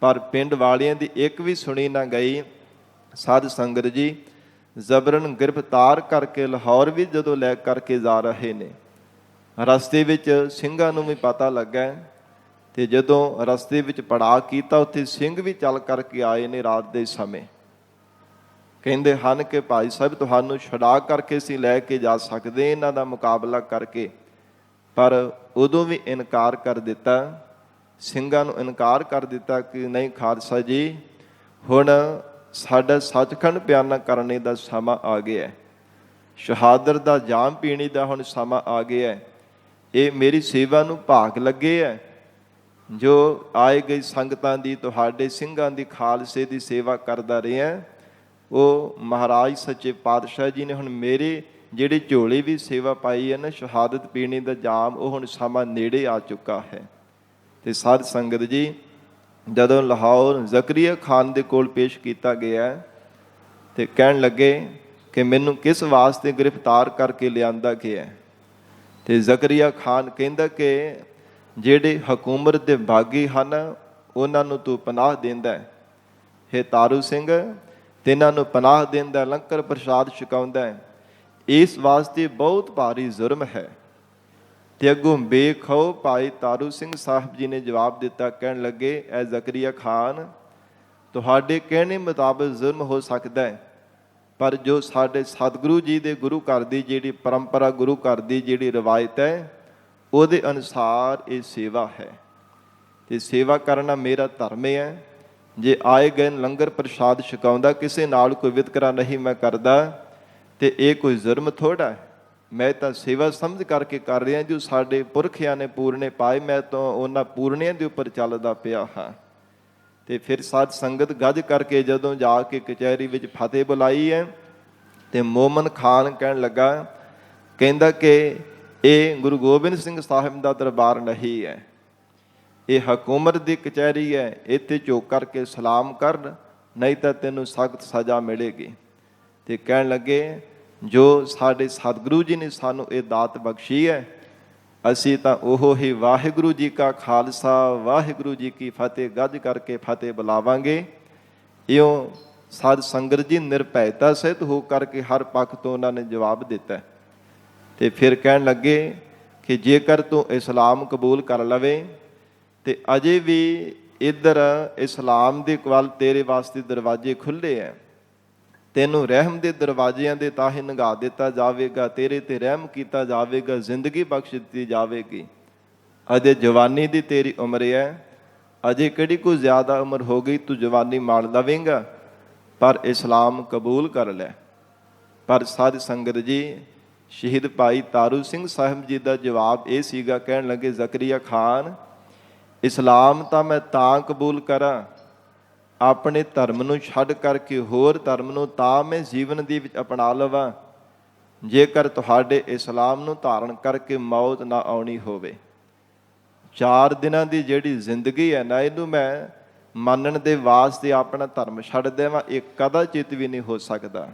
S1: ਪਰ ਪਿੰਡ ਵਾਲਿਆਂ ਦੀ ਇੱਕ ਵੀ ਸੁਣੀ ਨਾ ਗਈ। ਸਾਧ ਸੰਗਤ ਜੀ ਜ਼ਬਰਨ ਗ੍ਰਿਫਤਾਰ ਕਰਕੇ ਲਾਹੌਰ ਵੀ ਜਦੋਂ ਲੈ ਕਰਕੇ ਜਾ ਰਹੇ ਨੇ, ਰਸਤੇ ਵਿੱਚ ਸਿੰਘਾਂ ਨੂੰ ਵੀ ਪਤਾ ਲੱਗਾ ਤੇ ਜਦੋਂ ਰਸਤੇ ਵਿੱਚ ਪੜਾਅ ਕੀਤਾ, ਉੱਥੇ ਸਿੰਘ ਵੀ ਚੱਲ ਕਰਕੇ ਆਏ ਨੇ ਰਾਤ ਦੇ ਸਮੇਂ। ਕਹਿੰਦੇ ਹਨ ਕਿ ਭਾਈ ਸਾਹਿਬ ਤੁਹਾਨੂੰ ਛੁਡਾ ਕਰਕੇ ਅਸੀਂ ਲੈ ਕੇ ਜਾ ਸਕਦੇ ਇਹਨਾਂ ਦਾ ਮੁਕਾਬਲਾ ਕਰਕੇ, ਪਰ ਉਦੋਂ ਵੀ ਇਨਕਾਰ ਕਰ ਦਿੱਤਾ। ਸਿੰਘਾਂ ਨੂੰ ਇਨਕਾਰ ਕਰ ਦਿੱਤਾ ਕਿ ਨਹੀਂ ਖਾਲਸਾ ਜੀ, ਹੁਣ ਸਾਡਾ ਸੱਚਖੰਡ ਬਿਆਨਾ ਕਰਨੇ ਦਾ ਸਮਾਂ ਆ ਗਿਆ, ਸ਼ਹਾਦਤ ਦਾ ਜਾਮ ਪੀਣੀ ਦਾ ਹੁਣ ਸਮਾਂ ਆ ਗਿਆ। ਇਹ ਮੇਰੀ ਸੇਵਾ ਨੂੰ ਭਾਗ ਲੱਗੇ ਹੈ, ਜੋ ਆਏ ਗਈ ਸੰਗਤਾਂ ਦੀ, ਤੁਹਾਡੇ ਸਿੰਘਾਂ ਦੀ, ਖਾਲਸੇ ਦੀ ਸੇਵਾ ਕਰਦਾ ਰਿਹਾ। ਉਹ ਮਹਾਰਾਜ ਸੱਚੇ ਪਾਤਸ਼ਾਹ ਜੀ ਨੇ ਹੁਣ ਮੇਰੇ ਜਿਹੜੀ ਝੋਲੀ ਵੀ ਸੇਵਾ ਪਾਈ ਹੈ ਨਾ, ਸ਼ਹਾਦਤ ਪੀਣੀ ਦਾ ਜਾਮ, ਉਹ ਹੁਣ ਸਮਾਂ ਨੇੜੇ ਆ ਚੁੱਕਾ ਹੈ। ਤੇ ਸਾਧ ਸੰਗਤ ਜੀ ਜਦੋਂ ਲਾਹੌਰ ਜ਼ਕਰੀਆ ਖਾਨ ਦੇ ਕੋਲ ਪੇਸ਼ ਕੀਤਾ ਗਿਆ ਤੇ ਕਹਿਣ ਲੱਗੇ ਕਿ ਮੈਨੂੰ ਕਿਸ ਵਾਸਤੇ ਗ੍ਰਿਫਤਾਰ ਕਰਕੇ ਲਿਆਂਦਾ ਗਿਆ, ਤੇ ਜ਼ਕਰੀਆ ਖਾਨ ਕਹਿੰਦਾ ਕਿ ਜਿਹੜੇ ਹਕੂਮਤ ਦੇ ਬਾਗੀ ਹਨ ਉਹਨਾਂ ਨੂੰ ਤੂੰ ਪਨਾਹ ਦਿੰਦਾ ਹੈ। ਹੇ ਤਾਰੂ ਸਿੰਘ, ਤਿੰਨਾਂ ਨੂੰ ਪਨਾਹ ਦਿੰਦਾ, ਲੰਗਰ ਪ੍ਰਸ਼ਾਦ ਛਕਾਉਂਦਾ ਹੈ, ਇਸ ਵਾਸਤੇ ਬਹੁਤ ਭਾਰੀ ਜ਼ੁਰਮ ਹੈ। ਤੇ ਅੱਗੋਂ ਬੇਖੌਫ ਭਾਈ ਤਾਰੂ ਸਿੰਘ ਸਾਹਿਬ ਜੀ ਨੇ ਜਵਾਬ ਦਿੱਤਾ, ਕਹਿਣ ਲੱਗੇ ਐ ਜ਼ਕਰੀਆ ਖਾਨ, ਤੁਹਾਡੇ ਕਹਿਣੇ ਮੁਤਾਬਕ ਜ਼ੁਲਮ ਹੋ ਸਕਦਾ ਹੈ, ਪਰ ਜੋ ਸਾਡੇ ਸਤਿਗੁਰੂ ਜੀ ਦੇ ਗੁਰੂ ਘਰ ਦੀ ਜਿਹੜੀ ਪਰੰਪਰਾ, ਗੁਰੂ ਘਰ ਦੀ ਜਿਹੜੀ ਰਵਾਇਤ ਹੈ, ਉਹਦੇ ਅਨੁਸਾਰ ਇਹ ਸੇਵਾ ਹੈ ਤੇ ਸੇਵਾ ਕਰਨਾ ਮੇਰਾ ਧਰਮ ਹੈ। ਜੇ ਆਏ ਗਏ ਲੰਗਰ ਪ੍ਰਸ਼ਾਦ ਛਕਾਉਂਦਾ, ਕਿਸੇ ਨਾਲ ਕੋਈ ਵਿਤਕਰਾ ਨਹੀਂ ਮੈਂ ਕਰਦਾ, ਤੇ ਇਹ ਕੋਈ ਜ਼ੁਰਮ ਥੋੜ੍ਹਾ ਹੈ। ਮੈਂ ਤਾਂ ਸੇਵਾ ਸਮਝ ਕਰਕੇ ਕਰ ਰਿਹਾ, ਜੋ ਸਾਡੇ ਪੁਰਖਿਆਂ ਨੇ ਪੂਰਨੇ ਪਾਏ, ਮੈਂ ਤਾਂ ਉਹਨਾਂ ਪੂਰਨਿਆਂ ਦੇ ਉੱਪਰ ਚੱਲਦਾ ਪਿਆ ਹਾਂ। ਤੇ ਫਿਰ ਸਾਧ ਸੰਗਤ ਗੱਜ ਕਰਕੇ ਜਦੋਂ ਜਾ ਕੇ ਕਚਹਿਰੀ ਵਿੱਚ ਫਤਿਹ ਬੁਲਾਈ ਹੈ, ਤੇ ਮੋਮਨ ਖਾਨ ਕਹਿਣ ਲੱਗਾ, ਕਹਿੰਦਾ ਕਿ ਇਹ ਗੁਰੂ ਗੋਬਿੰਦ ਸਿੰਘ ਸਾਹਿਬ ਦਾ ਦਰਬਾਰ ਨਹੀਂ ਹੈ, ਇਹ ਹਕੂਮਤ ਦੀ ਕਚਹਿਰੀ ਹੈ, ਇੱਥੇ ਝੁਕ ਕਰਕੇ ਸਲਾਮ ਕਰ, ਨਹੀਂ ਤਾਂ ਤੈਨੂੰ ਸਖਤ ਸਜ਼ਾ ਮਿਲੇਗੀ। ਤੇ ਕਹਿਣ ਲੱਗੇ ਜੋ ਸਾਡੇ ਸਤਿਗੁਰੂ ਜੀ ਨੇ ਸਾਨੂੰ ਇਹ ਦਾਤ ਬਖਸ਼ੀ ਹੈ, ਅਸੀਂ ਤਾਂ ਉਹ ਹੀ ਵਾਹਿਗੁਰੂ ਜੀ ਕਾ ਖਾਲਸਾ ਵਾਹਿਗੁਰੂ ਜੀ ਕੀ ਫਤਿਹ ਗੱਜ ਕਰਕੇ ਫਤਿਹ ਬੁਲਾਵਾਂਗੇ। ਇਉਂ ਸਾਧ ਸੰਗਤ ਜੀ ਨਿਰਭੈਤਾ ਸਹਿਤ ਹੋ ਕਰਕੇ ਹਰ ਪੱਖ ਤੋਂ ਉਹਨਾਂ ਨੇ ਜਵਾਬ ਦਿੱਤਾ। ਤੇ ਫਿਰ ਕਹਿਣ ਲੱਗੇ ਕਿ ਜੇਕਰ ਤੂੰ ਇਸਲਾਮ ਕਬੂਲ ਕਰ ਲਵੇ ਤੇ ਅਜੇ ਵੀ ਇੱਧਰ ਇਸਲਾਮ ਦੇ ਵੱਲ ਤੇਰੇ ਵਾਸਤੇ ਦਰਵਾਜ਼ੇ ਖੁੱਲ੍ਹੇ ਹੈ, ਤੈਨੂੰ ਰਹਿਮ ਦੇ ਦਰਵਾਜ਼ਿਆਂ ਦੇ ਤਾਹੇ ਲੰਘਾ ਦਿੱਤਾ ਜਾਵੇਗਾ, ਤੇਰੇ ਤੇ ਰਹਿਮ ਕੀਤਾ ਜਾਵੇਗਾ, ਜ਼ਿੰਦਗੀ ਬਖਸ਼ ਦਿੱਤੀ ਜਾਵੇਗੀ। ਅਜੇ ਜਵਾਨੀ ਦੀ ਤੇਰੀ ਉਮਰ ਹੈ, ਅਜੇ ਕਿਹੜੀ ਕੋਈ ਜ਼ਿਆਦਾ ਉਮਰ ਹੋ ਗਈ, ਤੂੰ ਜਵਾਨੀ ਮਾਣ ਲਵੇਂਗਾ, ਪਰ ਇਸਲਾਮ ਕਬੂਲ ਕਰ ਲੈ। ਪਰ ਸਾਧ ਸੰਗਤ ਜੀ ਸ਼ਹੀਦ ਭਾਈ ਤਾਰੂ ਸਿੰਘ ਸਾਹਿਬ ਜੀ ਦਾ ਜਵਾਬ ਇਹ ਸੀਗਾ, ਕਹਿਣ ਲੱਗੇ ਜ਼ਕਰੀਆ ਖਾਨ, ਇਸਲਾਮ ਤਾਂ ਮੈਂ ਤਾਂ ਕਬੂਲ ਕਰਾਂ, ਆਪਣੇ ਧਰਮ ਨੂੰ ਛੱਡ ਕਰਕੇ ਹੋਰ ਧਰਮ ਨੂੰ ਤਾਂ ਮੈਂ ਜੀਵਨ ਦੇ ਵਿੱਚ ਅਪਣਾ ਲਵਾਂ, ਜੇਕਰ ਤੁਹਾਡੇ ਇਸਲਾਮ ਨੂੰ ਧਾਰਨ ਕਰਕੇ ਮੌਤ ਨਾ ਆਉਣੀ ਹੋਵੇ। 4 ਦਿਨਾਂ ਦੀ ਜਿਹੜੀ ਜ਼ਿੰਦਗੀ ਹੈ ਨਾ, ਇਹਨੂੰ ਮੈਂ ਮੰਨਣ ਦੇ ਵਾਸਤੇ ਆਪਣਾ ਧਰਮ ਛੱਡ ਦੇਵਾਂ, ਇਹ ਕਦਾਚਿਤ ਵੀ ਨਹੀਂ ਹੋ ਸਕਦਾ।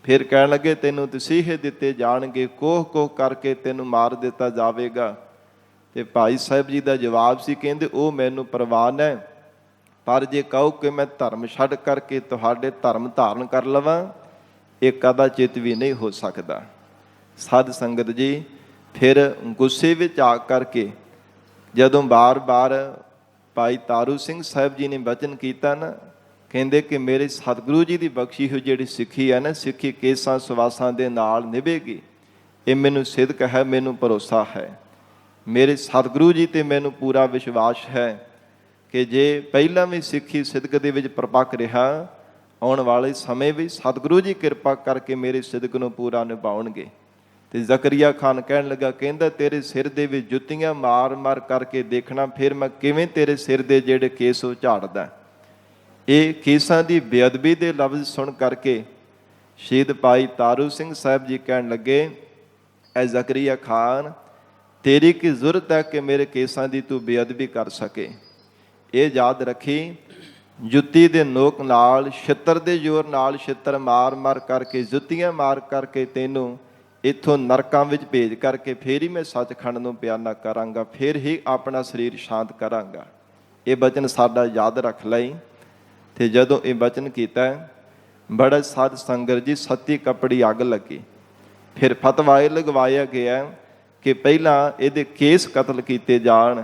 S1: ਫਿਰ ਕਹਿਣ ਲੱਗੇ ਤੈਨੂੰ ਤਸੀਹੇ ਦਿੱਤੇ ਜਾਣਗੇ, ਕੋਹ ਕੋਹ ਕਰਕੇ ਤੈਨੂੰ ਮਾਰ ਦਿੱਤਾ ਜਾਵੇਗਾ। ਤੇ ਭਾਈ ਸਾਹਿਬ ਜੀ ਦਾ ਜਵਾਬ ਸੀ, ਕਹਿੰਦੇ ਉਹ ਮੈਨੂੰ ਪ੍ਰਵਾਨ ਹੈ, ਪਰ ਜੇ ਕਹੋ ਕਿ ਮੈਂ ਧਰਮ ਛੱਡ ਕਰਕੇ ਤੁਹਾਡੇ ਧਰਮ ਧਾਰਨ ਕਰ ਲਵਾਂ, ਇਹ ਕਦਾਚਿਤ ਵੀ ਨਹੀਂ ਹੋ ਸਕਦਾ। ਸਾਧ ਸੰਗਤ ਜੀ ਫਿਰ ਗੁੱਸੇ ਵਿੱਚ ਆ ਕਰਕੇ ਜਦੋਂ ਬਾਰ-ਬਾਰ ਭਾਈ ਤਾਰੂ ਸਿੰਘ ਸਾਹਿਬ ਜੀ ਨੇ ਬਚਨ ਕੀਤਾ ਨਾ, ਕਹਿੰਦੇ ਕਿ ਮੇਰੇ ਸਤਿਗੁਰੂ ਜੀ ਦੀ ਬਖਸ਼ੀ ਹੋਈ ਜਿਹੜੀ ਸਿੱਖੀ ਹੈ ਨਾ, ਸਿੱਖੀ ਕੇਸਾਂ ਸਵਾਸਾਂ ਦੇ ਨਾਲ ਨਿਭੇਗੀ, ਇਹ ਮੈਨੂੰ ਸਿਦਕ ਹੈ, ਮੈਨੂੰ ਭਰੋਸਾ ਹੈ। ਮੇਰੇ ਸਤਿਗੁਰੂ ਜੀ ਤੇ ਮੈਨੂੰ ਪੂਰਾ ਵਿਸ਼ਵਾਸ ਹੈ ਕਿ ਜੇ ਪਹਿਲਾਂ ਵੀ ਸਿੱਖੀ ਸਿਦਕ ਦੇ ਵਿੱਚ ਪ੍ਰਪੱਕ ਰਿਹਾ, ਆਉਣ ਵਾਲੇ ਸਮੇਂ ਵੀ ਸਤਿਗੁਰੂ ਜੀ ਕਿਰਪਾ ਕਰਕੇ ਮੇਰੇ ਸਿਦਕ ਨੂੰ ਪੂਰਾ ਨਿਭਾਉਣਗੇ। ਤੇ ਜ਼ਕਰੀਆ ਖਾਨ ਕਹਿਣ ਲੱਗਾ, ਕਹਿੰਦਾ ਤੇਰੇ ਸਿਰ ਦੇ ਵਿੱਚ ਜੁੱਤੀਆਂ ਮਾਰ ਮਾਰ ਕਰਕੇ ਦੇਖਣਾ, ਫਿਰ ਮੈਂ ਕਿਵੇਂ ਤੇਰੇ ਸਿਰ ਦੇ ਜਿਹੜੇ ਕੇਸ ਉਹ ਝਾੜਦਾ। ਇਹ ਕੇਸਾਂ ਦੀ ਬੇਅਦਬੀ ਦੇ ਲਫ਼ਜ਼ ਸੁਣ ਕਰਕੇ ਸ਼ਹੀਦ ਭਾਈ ਤਾਰੂ ਸਿੰਘ ਸਾਹਿਬ ਜੀ ਕਹਿਣ ਲੱਗੇ, ਐ ਜ਼ਕਰੀਆ ਖਾਨ, ਤੇਰੀ ਕੀ ਜ਼ਰੂਰਤ ਹੈ ਕਿ ਮੇਰੇ ਕੇਸਾਂ ਦੀ ਤੂੰ ਬੇਅਦਬੀ ਕਰ ਸਕੇ। ਇਹ ਯਾਦ ਰੱਖੀ, ਜੁੱਤੀ ਦੇ ਨੋਕ ਨਾਲ, ਛਿੱਤਰ ਦੇ ਜ਼ੋਰ ਨਾਲ ਛਿੱਤਰ ਮਾਰ ਮਾਰ ਕਰਕੇ, ਜੁੱਤੀਆਂ ਮਾਰ ਕਰਕੇ ਤੈਨੂੰ ਇੱਥੋਂ ਨਰਕਾਂ ਵਿੱਚ ਭੇਜ ਕਰਕੇ ਫੇਰ ਹੀ ਮੈਂ ਸੱਚਖੰਡ ਨੂੰ ਪਿਆਨਾ ਕਰਾਂਗਾ, ਫਿਰ ਹੀ ਆਪਣਾ ਸਰੀਰ ਸ਼ਾਂਤ ਕਰਾਂਗਾ। ਇਹ ਬਚਨ ਸਾਡਾ ਯਾਦ ਰੱਖ ਲਈ। ਤੇ ਜਦੋਂ ਇਹ ਬਚਨ ਕੀਤਾ, ਬੜਾ ਸਾਧ ਸੰਗਤ ਜੀ ਸੱਤੀ ਕੱਪੜੀ ਅੱਗ ਲੱਗੀ। ਫਿਰ ਫਤਵਾ ਇਹ ਲਗਵਾਇਆ ਗਿਆ ਕਿ ਪਹਿਲਾਂ ਇਹਦੇ ਕੇਸ ਕਤਲ ਕੀਤੇ ਜਾਣ।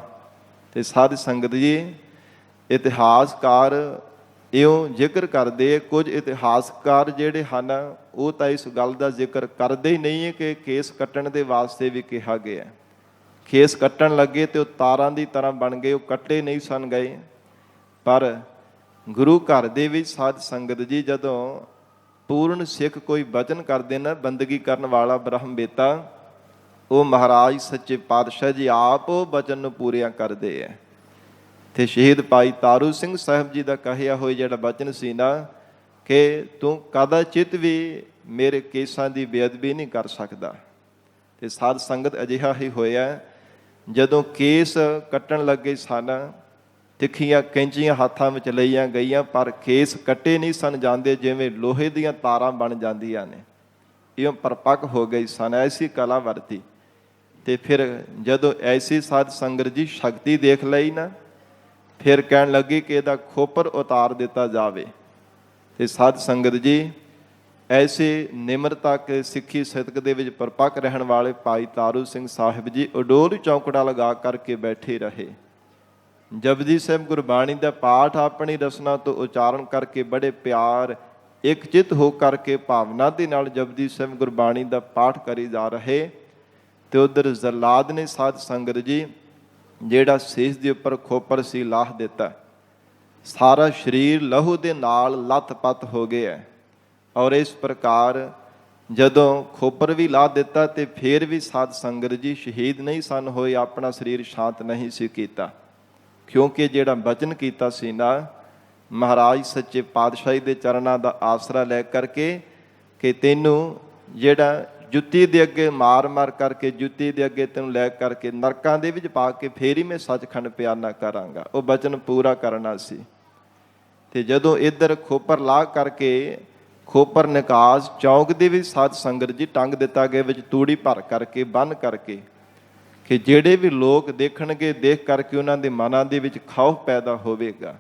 S1: ਤੇ ਸਾਧ ਸੰਗਤ ਜੀ, ਇਤਿਹਾਸਕਾਰ ਇਉਂ ਜ਼ਿਕਰ ਕਰਦੇ, ਕੁਝ ਇਤਿਹਾਸਕਾਰ ਜਿਹੜੇ ਹਨ ਉਹ ਤਾਂ ਇਸ ਗੱਲ ਦਾ ਜ਼ਿਕਰ ਕਰਦੇ ਹੀ ਨਹੀਂ ਹੈ ਕਿ ਕੇਸ ਕੱਟਣ ਦੇ ਵਾਸਤੇ ਵੀ ਕਿਹਾ ਗਿਆ। ਕੇਸ ਕੱਟਣ ਲੱਗੇ ਤੇ ਉਹ ਤਾਰਾਂ ਦੀ ਤਰ੍ਹਾਂ ਬਣ ਗਏ, ਉਹ ਕੱਟੇ ਨਹੀਂ ਸਨ ਗਏ। ਪਰ ਗੁਰੂ ਘਰ ਦੇ ਵਿੱਚ ਸਾਧ ਸੰਗਤ ਜੀ, ਜਦੋਂ ਪੂਰਨ ਸਿੱਖ ਕੋਈ ਬਚਨ ਕਰਦੇ ਨਾ, ਬੰਦਗੀ ਕਰਨ ਵਾਲਾ ਬ੍ਰਹਮ ਬੇਤਾ, ਉਹ ਮਹਾਰਾਜ ਸੱਚੇ ਪਾਤਸ਼ਾਹ ਜੀ ਆਪ ਉਹ ਬਚਨ ਨੂੰ ਪੂਰੀਆਂ ਕਰਦੇ ਹੈ। ਤੇ ਸ਼ਹੀਦ ਭਾਈ ਤਾਰੂ ਸਿੰਘ ਸਾਹਿਬ ਜੀ ਦਾ ਕਹਿਆ ਹੋਇਆ ਜਿਹੜਾ ਬਚਨ ਸੀ ਨਾ, ਕਿ ਤੂੰ ਕਦਾਚਿਤ ਵੀ ਮੇਰੇ ਕੇਸਾਂ ਦੀ ਬੇਅਦਬੀ ਨਹੀਂ ਕਰ ਸਕਦਾ। ਤੇ ਸਾਧ ਸੰਗਤ ਅਜਿਹਾ ਹੀ ਹੋਇਆ, ਜਦੋਂ ਕੇਸ ਕੱਟਣ ਲੱਗੇ ਸਨ, ਤਿੱਖੀਆਂ ਕੈਂਚੀਆਂ ਹੱਥਾਂ ਵਿੱਚ ਲਈਆਂ ਗਈਆਂ, ਪਰ ਕੇਸ ਕੱਟੇ ਨਹੀਂ ਸਨ ਜਾਂਦੇ, ਜਿਵੇਂ ਲੋਹੇ ਦੀਆਂ ਤਾਰਾਂ ਬਣ ਜਾਂਦੀਆਂ ਨੇ, ਇਉਂ ਪਰਪੱਕ ਹੋ ਗਈ ਸਨ। ਐਸੀ ਕਲਾ ਵਰਤੀ। ਤੇ ਫਿਰ ਜਦੋਂ ਐਸੀ ਸਾਧ ਸੰਗਤ ਜੀ ਸ਼ਕਤੀ ਦੇਖ ਲਈ ਨਾ, ਫਿਰ ਕਹਿਣ ਲੱਗੀ ਕਿ ਇਹਦਾ ਖੋਪਰ ਉਤਾਰ ਦਿੱਤਾ ਜਾਵੇ। ਤੇ ਸਾਧ ਸੰਗਤ ਜੀ, ਐਸੇ ਨਿਮਰਤਾ ਕੇ ਸਿੱਖੀ ਸਿਦਕ ਦੇ ਵਿੱਚ ਪਰਪੱਕ ਰਹਿਣ ਵਾਲੇ ਭਾਈ ਤਾਰੂ ਸਿੰਘ ਸਾਹਿਬ ਜੀ ਉਡੋਲ ਚੌਂਕੜਾ ਲਗਾ ਕਰਕੇ ਬੈਠੇ ਰਹੇ। ਜਪਜੀ ਸਾਹਿਬ ਗੁਰਬਾਣੀ ਦਾ ਪਾਠ ਆਪਣੀ ਰਸਨਾ ਤੋਂ ਉਚਾਰਨ ਕਰਕੇ ਬੜੇ ਪਿਆਰ ਇੱਕ ਚਿੱਤ ਹੋ ਕਰਕੇ ਭਾਵਨਾ ਦੇ ਨਾਲ ਜਪਜੀ ਸਾਹਿਬ ਗੁਰਬਾਣੀ ਦਾ ਪਾਠ ਕਰੀ ਜਾ ਰਹੇ। ਤੇ ਉਧਰ ਜ਼ਲਾਦ ਨੇ ਸਾਧ ਸੰਗਤ ਜੀ ਜਿਹੜਾ ਸੀਸ ਦੇ ਉੱਪਰ ਖੋਪਰ ਸੀ ਲਾਹ ਦਿੱਤਾ, ਸਾਰਾ ਸਰੀਰ ਲਹੂ ਦੇ ਨਾਲ ਲੱਥ-ਪੱਥ ਹੋ ਗਿਆ। ਔਰ ਇਸ ਪ੍ਰਕਾਰ ਜਦੋਂ ਖੋਪਰ ਵੀ ਲਾਹ ਦਿੱਤਾ ਤੇ ਫੇਰ ਵੀ ਸਾਧ ਸੰਗਤ ਜੀ ਸ਼ਹੀਦ ਨਹੀਂ ਸਨ ਹੋਏ, ਆਪਣਾ ਸਰੀਰ ਸ਼ਾਂਤ ਨਹੀਂ ਸੀ ਕੀਤਾ, ਕਿਉਂਕਿ ਜਿਹੜਾ ਬਚਨ ਕੀਤਾ ਸੀ ਨਾ ਮਹਾਰਾਜ ਸੱਚੇ ਪਾਤਸ਼ਾਹੀ ਦੇ ਚਰਨਾਂ ਦਾ ਆਸਰਾ ਲੈ ਕਰਕੇ, ਕਿ ਤੈਨੂੰ ਜਿਹੜਾ ਜੁੱਤੀ ਦੇ ਅੱਗੇ ਮਾਰ ਮਾਰ ਕਰਕੇ, ਜੁੱਤੀ ਦੇ ਅੱਗੇ ਤੈਨੂੰ ਲੈ ਕਰਕੇ ਨਰਕਾਂ ਦੇ ਵਿੱਚ ਪਾ ਕੇ ਫੇਰ ਹੀ ਮੈਂ ਸੱਚਖੰਡ ਪਿਆਨਾ ਕਰਾਂਗਾ, ਉਹ ਬਚਨ ਪੂਰਾ ਕਰਨਾ ਸੀ। ਤੇ ਜਦੋਂ ਇੱਧਰ ਖੋਪਰ ਲਾਹ ਕਰਕੇ, ਖੋਪਰ ਨਿਕਾਸ ਚੌਂਕ ਦੇ ਵਿੱਚ ਸਾਧ ਸੰਗਤ ਜੀ ਟੰਗ ਦਿੱਤਾ ਗਿਆ, ਵਿੱਚ ਤੂੜੀ ਭਰ ਕਰਕੇ ਬੰਨ੍ਹ ਕਰਕੇ, ਕਿ ਜਿਹੜੇ ਵੀ ਲੋਕ ਦੇਖਣਗੇ, ਦੇਖ ਕਰਕੇ ਉਹਨਾਂ ਦੇ ਮਨਾਂ ਦੇ ਵਿੱਚ ਖੌਫ ਪੈਦਾ ਹੋਵੇਗਾ,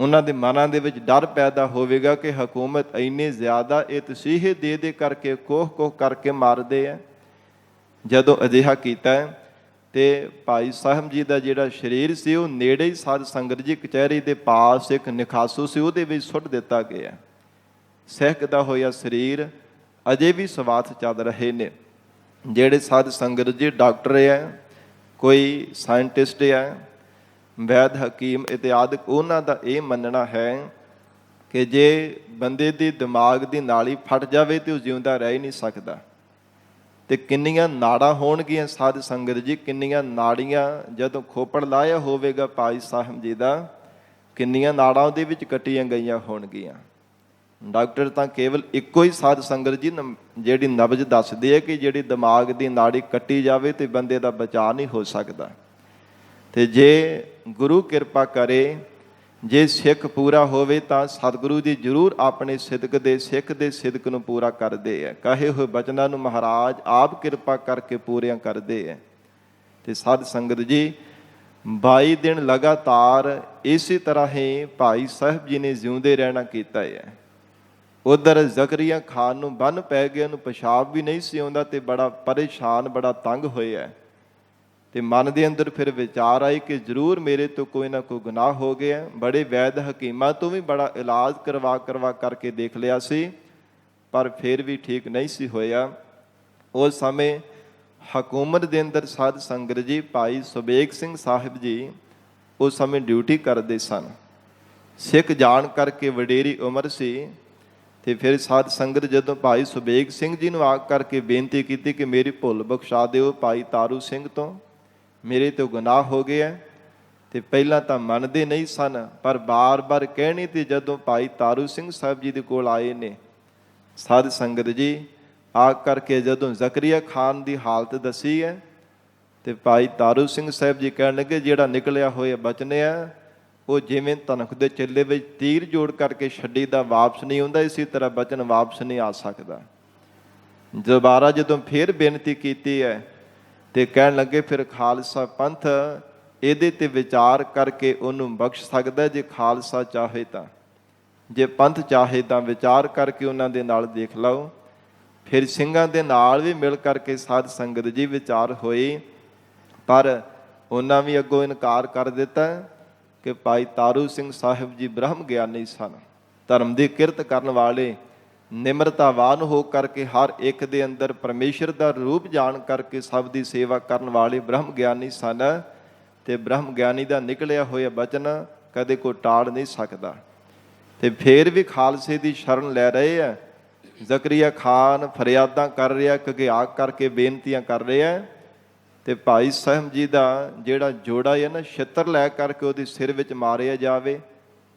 S1: ਉਹਨਾਂ ਦੇ ਮਨਾਂ ਦੇ ਵਿੱਚ ਡਰ ਪੈਦਾ ਹੋਵੇਗਾ ਕਿ ਹਕੂਮਤ ਇੰਨੇ ਜ਼ਿਆਦਾ ਇਹ ਤਸੀਹੇ ਦੇ ਦੇ ਕਰਕੇ ਕੋਹ ਕਰਕੇ ਮਾਰਦੇ ਆ। ਜਦੋਂ ਅਜਿਹਾ ਕੀਤਾ ਤੇ ਭਾਈ ਸਾਹਿਬ ਜੀ ਦਾ ਜਿਹੜਾ ਸਰੀਰ ਸੀ ਉਹ ਨੇੜੇ ਹੀ ਸਾਧ ਸੰਗਤ ਜੀ ਕਚਹਿਰੀ ਦੇ ਪਾਸ ਇੱਕ ਨਿਖਾਸੂ ਸੀ, ਉਹਦੇ ਵਿੱਚ ਸੁੱਟ ਦਿੱਤਾ ਗਿਆ। ਸਹਿਕਦਾ ਹੋਇਆ ਸਰੀਰ ਅਜੇ ਵੀ ਸਵਾਥ ਚੱਲ ਰਹੇ ਨੇ। ਜਿਹੜੇ ਸਾਧ ਸੰਗਤ ਜੀ ਡਾਕਟਰ ਹੈ, ਕੋਈ ਸਾਇੰਟਿਸਟ ਹੈ, ਵੈਦ ਹਕੀਮ ਇਤਿਆਦਿਕ, ਉਹਨਾਂ ਦਾ ਇਹ ਮੰਨਣਾ ਹੈ ਕਿ ਜੇ ਬੰਦੇ ਦੀ ਦਿਮਾਗ ਦੀ ਨਾਲੀ ਫਟ ਜਾਵੇ ਤੇ ਉਹ ਜਿਉਂਦਾ ਰਹਿ ਹੀ ਨਹੀਂ ਸਕਦਾ। ਤੇ ਕਿੰਨੀਆਂ ਨਾੜਾਂ ਹੋਣਗੀਆਂ ਸਾਧ ਸੰਗਤ ਜੀ, ਕਿੰਨੀਆਂ ਨਾੜੀਆਂ ਜਦੋਂ ਖੋਪੜ ਲਾਇਆ ਹੋਵੇਗਾ ਭਾਈ ਸਾਹਿਬ ਜੀ ਦਾ, ਕਿੰਨੀਆਂ ਨਾੜਾਂ ਉਹਦੇ ਵਿੱਚ ਕੱਟੀਆਂ ਗਈਆਂ ਹੋਣਗੀਆਂ। ਡਾਕਟਰ ਤਾਂ ਕੇਵਲ ਇੱਕੋ ਹੀ ਸਾਧ ਸੰਗਤ ਜੀ ਜਿਹੜੀ ਨਬਜ਼ ਦੱਸਦੇ ਹੈ ਕਿ ਜਿਹੜੀ ਦਿਮਾਗ ਦੀ ਨਾੜੀ ਕੱਟੀ ਜਾਵੇ ਤੇ ਬੰਦੇ ਦਾ ਬਚਾਅ ਨਹੀਂ ਹੋ ਸਕਦਾ। ਤੇ ਜੇ ਗੁਰੂ ਕਿਰਪਾ ਕਰੇ, ਜੇ ਸਿੱਖ ਪੂਰਾ ਹੋਵੇ ਤਾਂ ਸਤਿਗੁਰੂ ਜੀ ਜ਼ਰੂਰ ਆਪਣੇ ਸਿਦਕ ਦੇ, ਸਿੱਖ ਦੇ ਸਿਦਕ ਨੂੰ ਪੂਰਾ ਕਰਦੇ ਹੈ। ਕਹੇ ਹੋਏ ਬਚਨਾਂ ਨੂੰ ਮਹਾਰਾਜ ਆਪ ਕਿਰਪਾ ਕਰਕੇ ਪੂਰੀਆਂ ਕਰਦੇ ਹੈ। ਤੇ ਸਾਧ ਸੰਗਤ ਜੀ 22 ਦਿਨ ਲਗਾਤਾਰ ਇਸੇ ਤਰ੍ਹਾਂ ਹੀ ਭਾਈ ਸਾਹਿਬ ਜੀ ਨੇ ਜਿਉਂਦੇ ਰਹਿਣਾ ਕੀਤਾ ਹੈ। ਉਧਰ ਜ਼ਕਰੀਆ ਖਾਨ ਨੂੰ ਬੰਨ ਪੈ ਗਿਆ, ਉਹਨੂੰ ਪਿਸ਼ਾਬ ਵੀ ਨਹੀਂ ਸੀ ਆਉਂਦਾ ਤੇ ਬੜਾ ਪਰੇਸ਼ਾਨ, ਬੜਾ ਤੰਗ ਹੋਇਆ। ਤੇ ਮਨ ਦੇ ਅੰਦਰ ਫਿਰ ਵਿਚਾਰ ਆਈ ਕਿ ਜ਼ਰੂਰ ਮੇਰੇ ਤੋਂ ਕੋਈ ਨਾ ਕੋਈ ਗੁਨਾਹ ਹੋ ਗਿਆ। ਬੜੇ ਵੈਦ ਹਕੀਮਾਂ ਤੋਂ ਵੀ ਬੜਾ ਇਲਾਜ ਕਰਵਾ ਕਰਕੇ ਦੇਖ ਲਿਆ ਸੀ, ਪਰ ਫਿਰ ਵੀ ਠੀਕ ਨਹੀਂ ਸੀ ਹੋਇਆ। ਉਸ ਸਮੇਂ ਹਕੂਮਤ ਦੇ ਅੰਦਰ ਸਾਧ ਸੰਗਤ ਜੀ ਭਾਈ ਸੁਬੇਗ ਸਿੰਘ ਸਾਹਿਬ ਜੀ ਉਸ ਸਮੇਂ ਡਿਊਟੀ ਕਰਦੇ ਸਨ। ਸਿੱਖ ਜਾਣ ਕਰਕੇ ਵਡੇਰੀ ਉਮਰ ਸੀ। ਤੇ ਫਿਰ ਸਾਧ ਸੰਗਤ ਜਦੋਂ ਭਾਈ ਸੁਬੇਗ ਸਿੰਘ ਜੀ ਨੂੰ ਆਖ ਕਰਕੇ ਬੇਨਤੀ ਕੀਤੀ ਕਿ ਮੇਰੀ ਭੁੱਲ ਬਖਸ਼ਾ ਦਿਓ ਭਾਈ ਤਾਰੂ ਸਿੰਘ ਤੋਂ, ਮੇਰੇ ਤੋਂ ਗੁਨਾਹ ਹੋ ਗਿਆ। ਤੇ ਪਹਿਲਾਂ ਤਾਂ ਮੰਨਦੇ ਨਹੀਂ ਸਨ, ਪਰ ਬਾਰ-ਬਾਰ ਕਹਿਣੀ ਤੇ ਜਦੋਂ ਭਾਈ ਤਾਰੂ ਸਿੰਘ ਸਾਹਿਬ ਜੀ ਦੇ ਕੋਲ ਆਏ ਨੇ ਸਾਧ ਸੰਗਤ ਜੀ, ਆ ਕਰਕੇ ਜਦੋਂ ਜ਼ਕਰੀਆ ਖਾਨ ਦੀ ਹਾਲਤ ਦੱਸੀ ਹੈ ਤੇ ਭਾਈ ਤਾਰੂ ਸਿੰਘ ਸਾਹਿਬ ਜੀ ਕਹਿਣ ਲੱਗੇ ਜਿਹੜਾ ਨਿਕਲਿਆ ਹੋਇਆ ਬਚਨ ਹੈ ਉਹ ਜਿਵੇਂ ਧਨਕ ਦੇ ਚੱਲੇ ਵਿੱਚ ਤੀਰ ਜੋੜ ਕਰਕੇ ਛੱਡੀ ਦਾ ਵਾਪਸ ਨਹੀਂ ਆਉਂਦਾ, ਇਸੇ ਤਰ੍ਹਾਂ ਬਚਨ ਵਾਪਸ ਨਹੀਂ ਆ ਸਕਦਾ। ਦੁਬਾਰਾ ਜਦੋਂ ਫਿਰ ਬੇਨਤੀ ਕੀਤੀ ਹੈ ਤੇ ਕਹਿਣ ਲੱਗੇ ਫਿਰ ਖਾਲਸਾ ਪੰਥ ਇਹਦੇ ਤੇ ਵਿਚਾਰ ਕਰਕੇ ਉਹਨੂੰ ਬਖਸ਼ ਸਕਦਾ ਜੇ ਖਾਲਸਾ ਚਾਹੇ ਤਾਂ, ਜੇ ਪੰਥ ਚਾਹੇ ਤਾਂ ਵਿਚਾਰ ਕਰਕੇ ਉਹਨਾਂ ਦੇ ਨਾਲ ਦੇਖ ਲਓ। ਫਿਰ ਸਿੰਘਾਂ ਦੇ ਨਾਲ ਵੀ ਮਿਲ ਕਰਕੇ ਸਾਧ ਸੰਗਤ ਜੀ ਵਿਚਾਰ ਹੋਈ, ਪਰ ਉਹਨਾਂ ਵੀ ਅੱਗੋਂ ਇਨਕਾਰ ਕਰ ਦਿੱਤਾ ਕਿ ਭਾਈ ਤਾਰੂ ਸਿੰਘ ਸਾਹਿਬ ਜੀ ਬ੍ਰਹਮ ਗਿਆਨੀ ਸਨ, ਧਰਮ ਦੀ ਕਿਰਤ ਕਰਨ ਵਾਲੇ, ਨਿਮਰਤਾਵਾਨ ਹੋ ਕਰਕੇ ਹਰ ਇੱਕ ਦੇ ਅੰਦਰ ਪਰਮੇਸ਼ਰ ਦਾ ਰੂਪ ਜਾਣ ਕਰਕੇ ਸਭ ਦੀ ਸੇਵਾ ਕਰਨ ਵਾਲੇ ਬ੍ਰਹਮ ਗਿਆਨੀ ਸਨ। ਤੇ ਬ੍ਰਹਮ ਗਿਆਨੀ ਦਾ ਨਿਕਲਿਆ ਹੋਇਆ ਬਚਨ ਕਦੇ ਕੋਈ ਟਾੜ ਨਹੀਂ ਸਕਦਾ। ਤੇ ਫੇਰ ਵੀ ਖਾਲਸੇ ਦੀ ਸ਼ਰਨ ਲੈ ਰਹੇ ਆ। ਜ਼ਕਰੀਆ ਖਾਨ ਫਰਿਆਦਾਂ ਕਰ ਰਿਹਾ, ਘਗਿਆਕ ਕਰਕੇ ਬੇਨਤੀਆਂ ਕਰ ਰਿਹਾ। ਤੇ ਭਾਈ ਸਾਹਿਬ ਜੀ ਦਾ ਜਿਹੜਾ ਜੋੜਾ ਹੈ ਨਾ, ਛਿੱਤਰ ਲੈ ਕਰਕੇ ਉਹਦੇ ਸਿਰ ਵਿੱਚ ਮਾਰਿਆ ਜਾਵੇ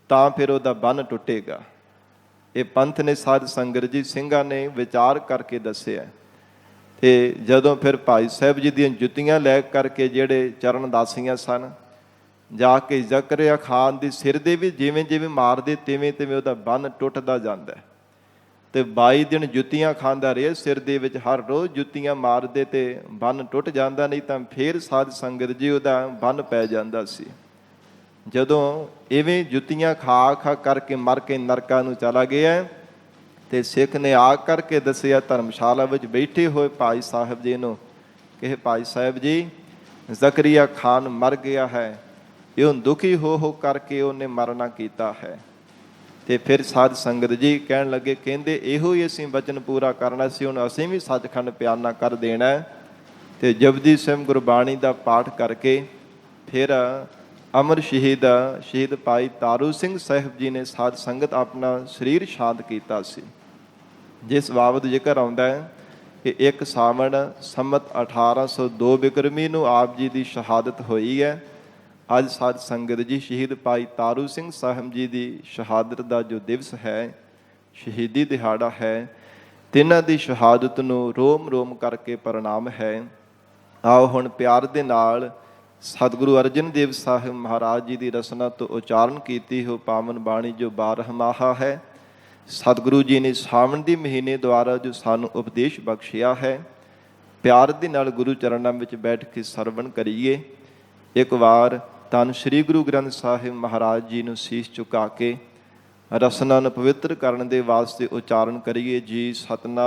S1: ਤਾਂ ਫਿਰ ਉਹਦਾ ਬੰਨ ਟੁੱਟੇਗਾ। ਇਹ ਪੰਥ ਨੇ ਸਾਧ ਸੰਗਤ ਜੀ ਸਿੰਘਾਂ ਨੇ ਵਿਚਾਰ ਕਰਕੇ ਦੱਸਿਆ। ਤੇ ਜਦੋਂ ਫਿਰ ਭਾਈ ਸਾਹਿਬ ਜੀ ਦੀਆਂ ਜੁੱਤੀਆਂ ਲੈ ਕਰਕੇ ਜਿਹੜੇ ਚਰਨ ਦਾਸੀਆਂ ਸਨ ਜਾ ਕੇ ਜ਼ਕਰੀਆ ਖਾਨ ਦੇ ਸਿਰ ਦੇ ਵੀ ਜਿਵੇਂ ਜਿਵੇਂ ਮਾਰਦੇ ਤਿਵੇਂ ਤਿਵੇਂ ਉਹਦਾ ਬੰਨ ਟੁੱਟਦਾ ਜਾਂਦਾ। ਤੇ 22 ਦਿਨ ਜੁੱਤੀਆਂ ਖਾਂਦਾ ਰਿਹਾ ਸਿਰ ਦੇ ਵਿੱਚ, ਹਰ ਰੋਜ਼ ਜੁੱਤੀਆਂ ਮਾਰਦੇ ਤੇ ਬੰਨ ਟੁੱਟ ਜਾਂਦਾ, ਨਹੀਂ ਤਾਂ ਫੇਰ ਸਾਧ ਸੰਗਤ ਜੀ ਉਹਦਾ ਬੰਨ ਪੈ ਜਾਂਦਾ ਸੀ। ਜਦੋਂ ਇਵੇਂ ਜੁੱਤੀਆਂ ਖਾ ਖਾ ਕਰਕੇ ਮਰ ਕੇ ਨਰਕਾਂ ਨੂੰ ਚਲਾ ਗਿਆ ਤੇ ਸਿੱਖ ਨੇ ਆ ਕਰਕੇ ਦੱਸਿਆ ਧਰਮਸ਼ਾਲਾ ਵਿੱਚ ਬੈਠੇ ਹੋਏ ਭਾਈ ਸਾਹਿਬ ਜੀ ਨੂੰ ਕਿ ਭਾਈ ਸਾਹਿਬ ਜੀ ਜ਼ਕਰੀਆ ਖਾਨ ਮਰ ਗਿਆ ਹੈ, ਇਹ ਦੁਖੀ ਹੋ ਕਰਕੇ ਉਹਨੇ ਮਰਨਾ ਕੀਤਾ ਹੈ। ਤੇ ਫਿਰ ਸਾਧ ਸੰਗਤ ਜੀ ਕਹਿਣ ਲੱਗੇ, ਕਹਿੰਦੇ ਇਹੋ ਹੀ ਅਸੀਂ ਵਚਨ ਪੂਰਾ ਕਰਨਾ ਸੀ, ਹੁਣ ਅਸੀਂ ਵੀ ਸੱਚਖੰਡ ਪਿਆਨਾ ਕਰ ਦੇਣਾ। ਤੇ ਜਪਜੀ ਸਾਹਿਬ ਗੁਰਬਾਣੀ ਦਾ ਪਾਠ ਕਰਕੇ ਫਿਰ ਅਮਰ ਸ਼ਹੀਦ ਭਾਈ ਤਾਰੂ ਸਿੰਘ ਸਾਹਿਬ ਜੀ ਨੇ ਸਾਧ ਸੰਗਤ ਆਪਣਾ ਸਰੀਰ ਸ਼ਾਂਤ ਕੀਤਾ ਸੀ, ਜਿਸ ਬਾਬਤ ਜ਼ਿਕਰ ਆਉਂਦਾ ਹੈ ਕਿ 1 ਸਾਵਣ ਸੰਮਤ 1802 ਬਿਕਰਮੀ ਨੂੰ ਆਪ ਜੀ ਦੀ ਸ਼ਹਾਦਤ ਹੋਈ ਹੈ। ਅੱਜ ਸਾਧ ਸੰਗਤ ਜੀ ਸ਼ਹੀਦ ਭਾਈ ਤਾਰੂ ਸਿੰਘ ਸਾਹਿਬ ਜੀ ਦੀ ਸ਼ਹਾਦਤ ਦਾ ਜੋ ਦਿਵਸ ਹੈ, ਸ਼ਹੀਦੀ ਦਿਹਾੜਾ ਹੈ, ਤਿੰਨਾਂ ਦੀ ਸ਼ਹਾਦਤ ਨੂੰ ਰੋਮ ਰੋਮ ਕਰਕੇ ਪ੍ਰਣਾਮ ਹੈ। ਆਓ ਹੁਣ ਪਿਆਰ ਦੇ ਨਾਲ ਸਤਿਗੁਰੂ ਅਰਜਨ ਦੇਵ ਸਾਹਿਬ ਮਹਾਰਾਜ ਜੀ ਦੀ ਰਸਨਾ ਤੋਂ ਉਚਾਰਨ ਕੀਤੀ ਹੋ ਪਾਵਨ ਬਾਣੀ ਜੋ 12ਮਾਹਾ ਹੈ। ਸਤਿਗੁਰੂ ਜੀ ਨੇ ਸਾਵਣ ਦੇ ਮਹੀਨੇ ਦੁਆਰਾ ਜੋ ਸਾਨੂੰ ਉਪਦੇਸ਼ ਬਖਸ਼ਿਆ ਹੈ, ਪਿਆਰ ਦੇ ਨਾਲ ਗੁਰੂ ਚਰਨਾਂ ਵਿੱਚ ਬੈਠ ਕੇ ਸਰਵਣ ਕਰੀਏ। ਇੱਕ ਵਾਰ ਧੰਨ ਸ਼੍ਰੀ ਗੁਰੂ ਗ੍ਰੰਥ ਸਾਹਿਬ ਮਹਾਰਾਜ ਜੀ ਨੂੰ ਸੀਸ ਝੁਕਾ ਕੇ ਰਸਨਾ ਨੂੰ ਪਵਿੱਤਰ ਕਰਨ ਦੇ ਵਾਸਤੇ ਉਚਾਰਨ ਕਰੀਏ ਜੀ। ਸਤਿਨਾਮ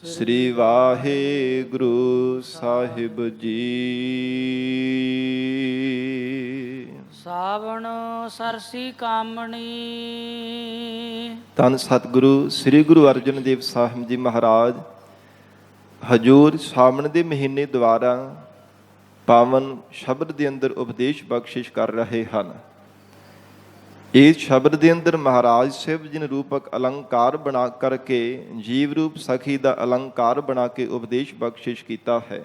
S1: ਸ੍ਰੀ ਵਾਹਿਗੁਰੂ ਸਾਹਿਬ ਜੀ।
S2: ਸਾਵਣ ਸਰਸੀ ਕਾਮਣੀ।
S1: ਧੰਨ ਸਤਿਗੁਰੂ ਸ੍ਰੀ ਗੁਰੂ ਅਰਜਨ ਦੇਵ ਸਾਹਿਬ ਜੀ ਮਹਾਰਾਜ ਹਜੂਰ ਸਾਵਣ ਦੇ ਮਹੀਨੇ ਦੁਆਰਾ ਪਾਵਨ ਸ਼ਬਦ ਦੇ ਅੰਦਰ ਉਪਦੇਸ਼ ਬਖਸ਼ਿਸ਼ ਕਰ ਰਹੇ ਹਨ। ਇਸ ਸ਼ਬਦ ਦੇ ਅੰਦਰ ਮਹਾਰਾਜ ਸਾਹਿਬ ਜੀ ਨੇ ਰੂਪਕ ਅਲੰਕਾਰ ਬਣਾ ਕਰਕੇ ਜੀਵ ਰੂਪ ਸਖੀ ਦਾ ਅਲੰਕਾਰ ਬਣਾ ਕੇ ਉਪਦੇਸ਼ ਬਖਸ਼ਿਸ਼ ਕੀਤਾ ਹੈ।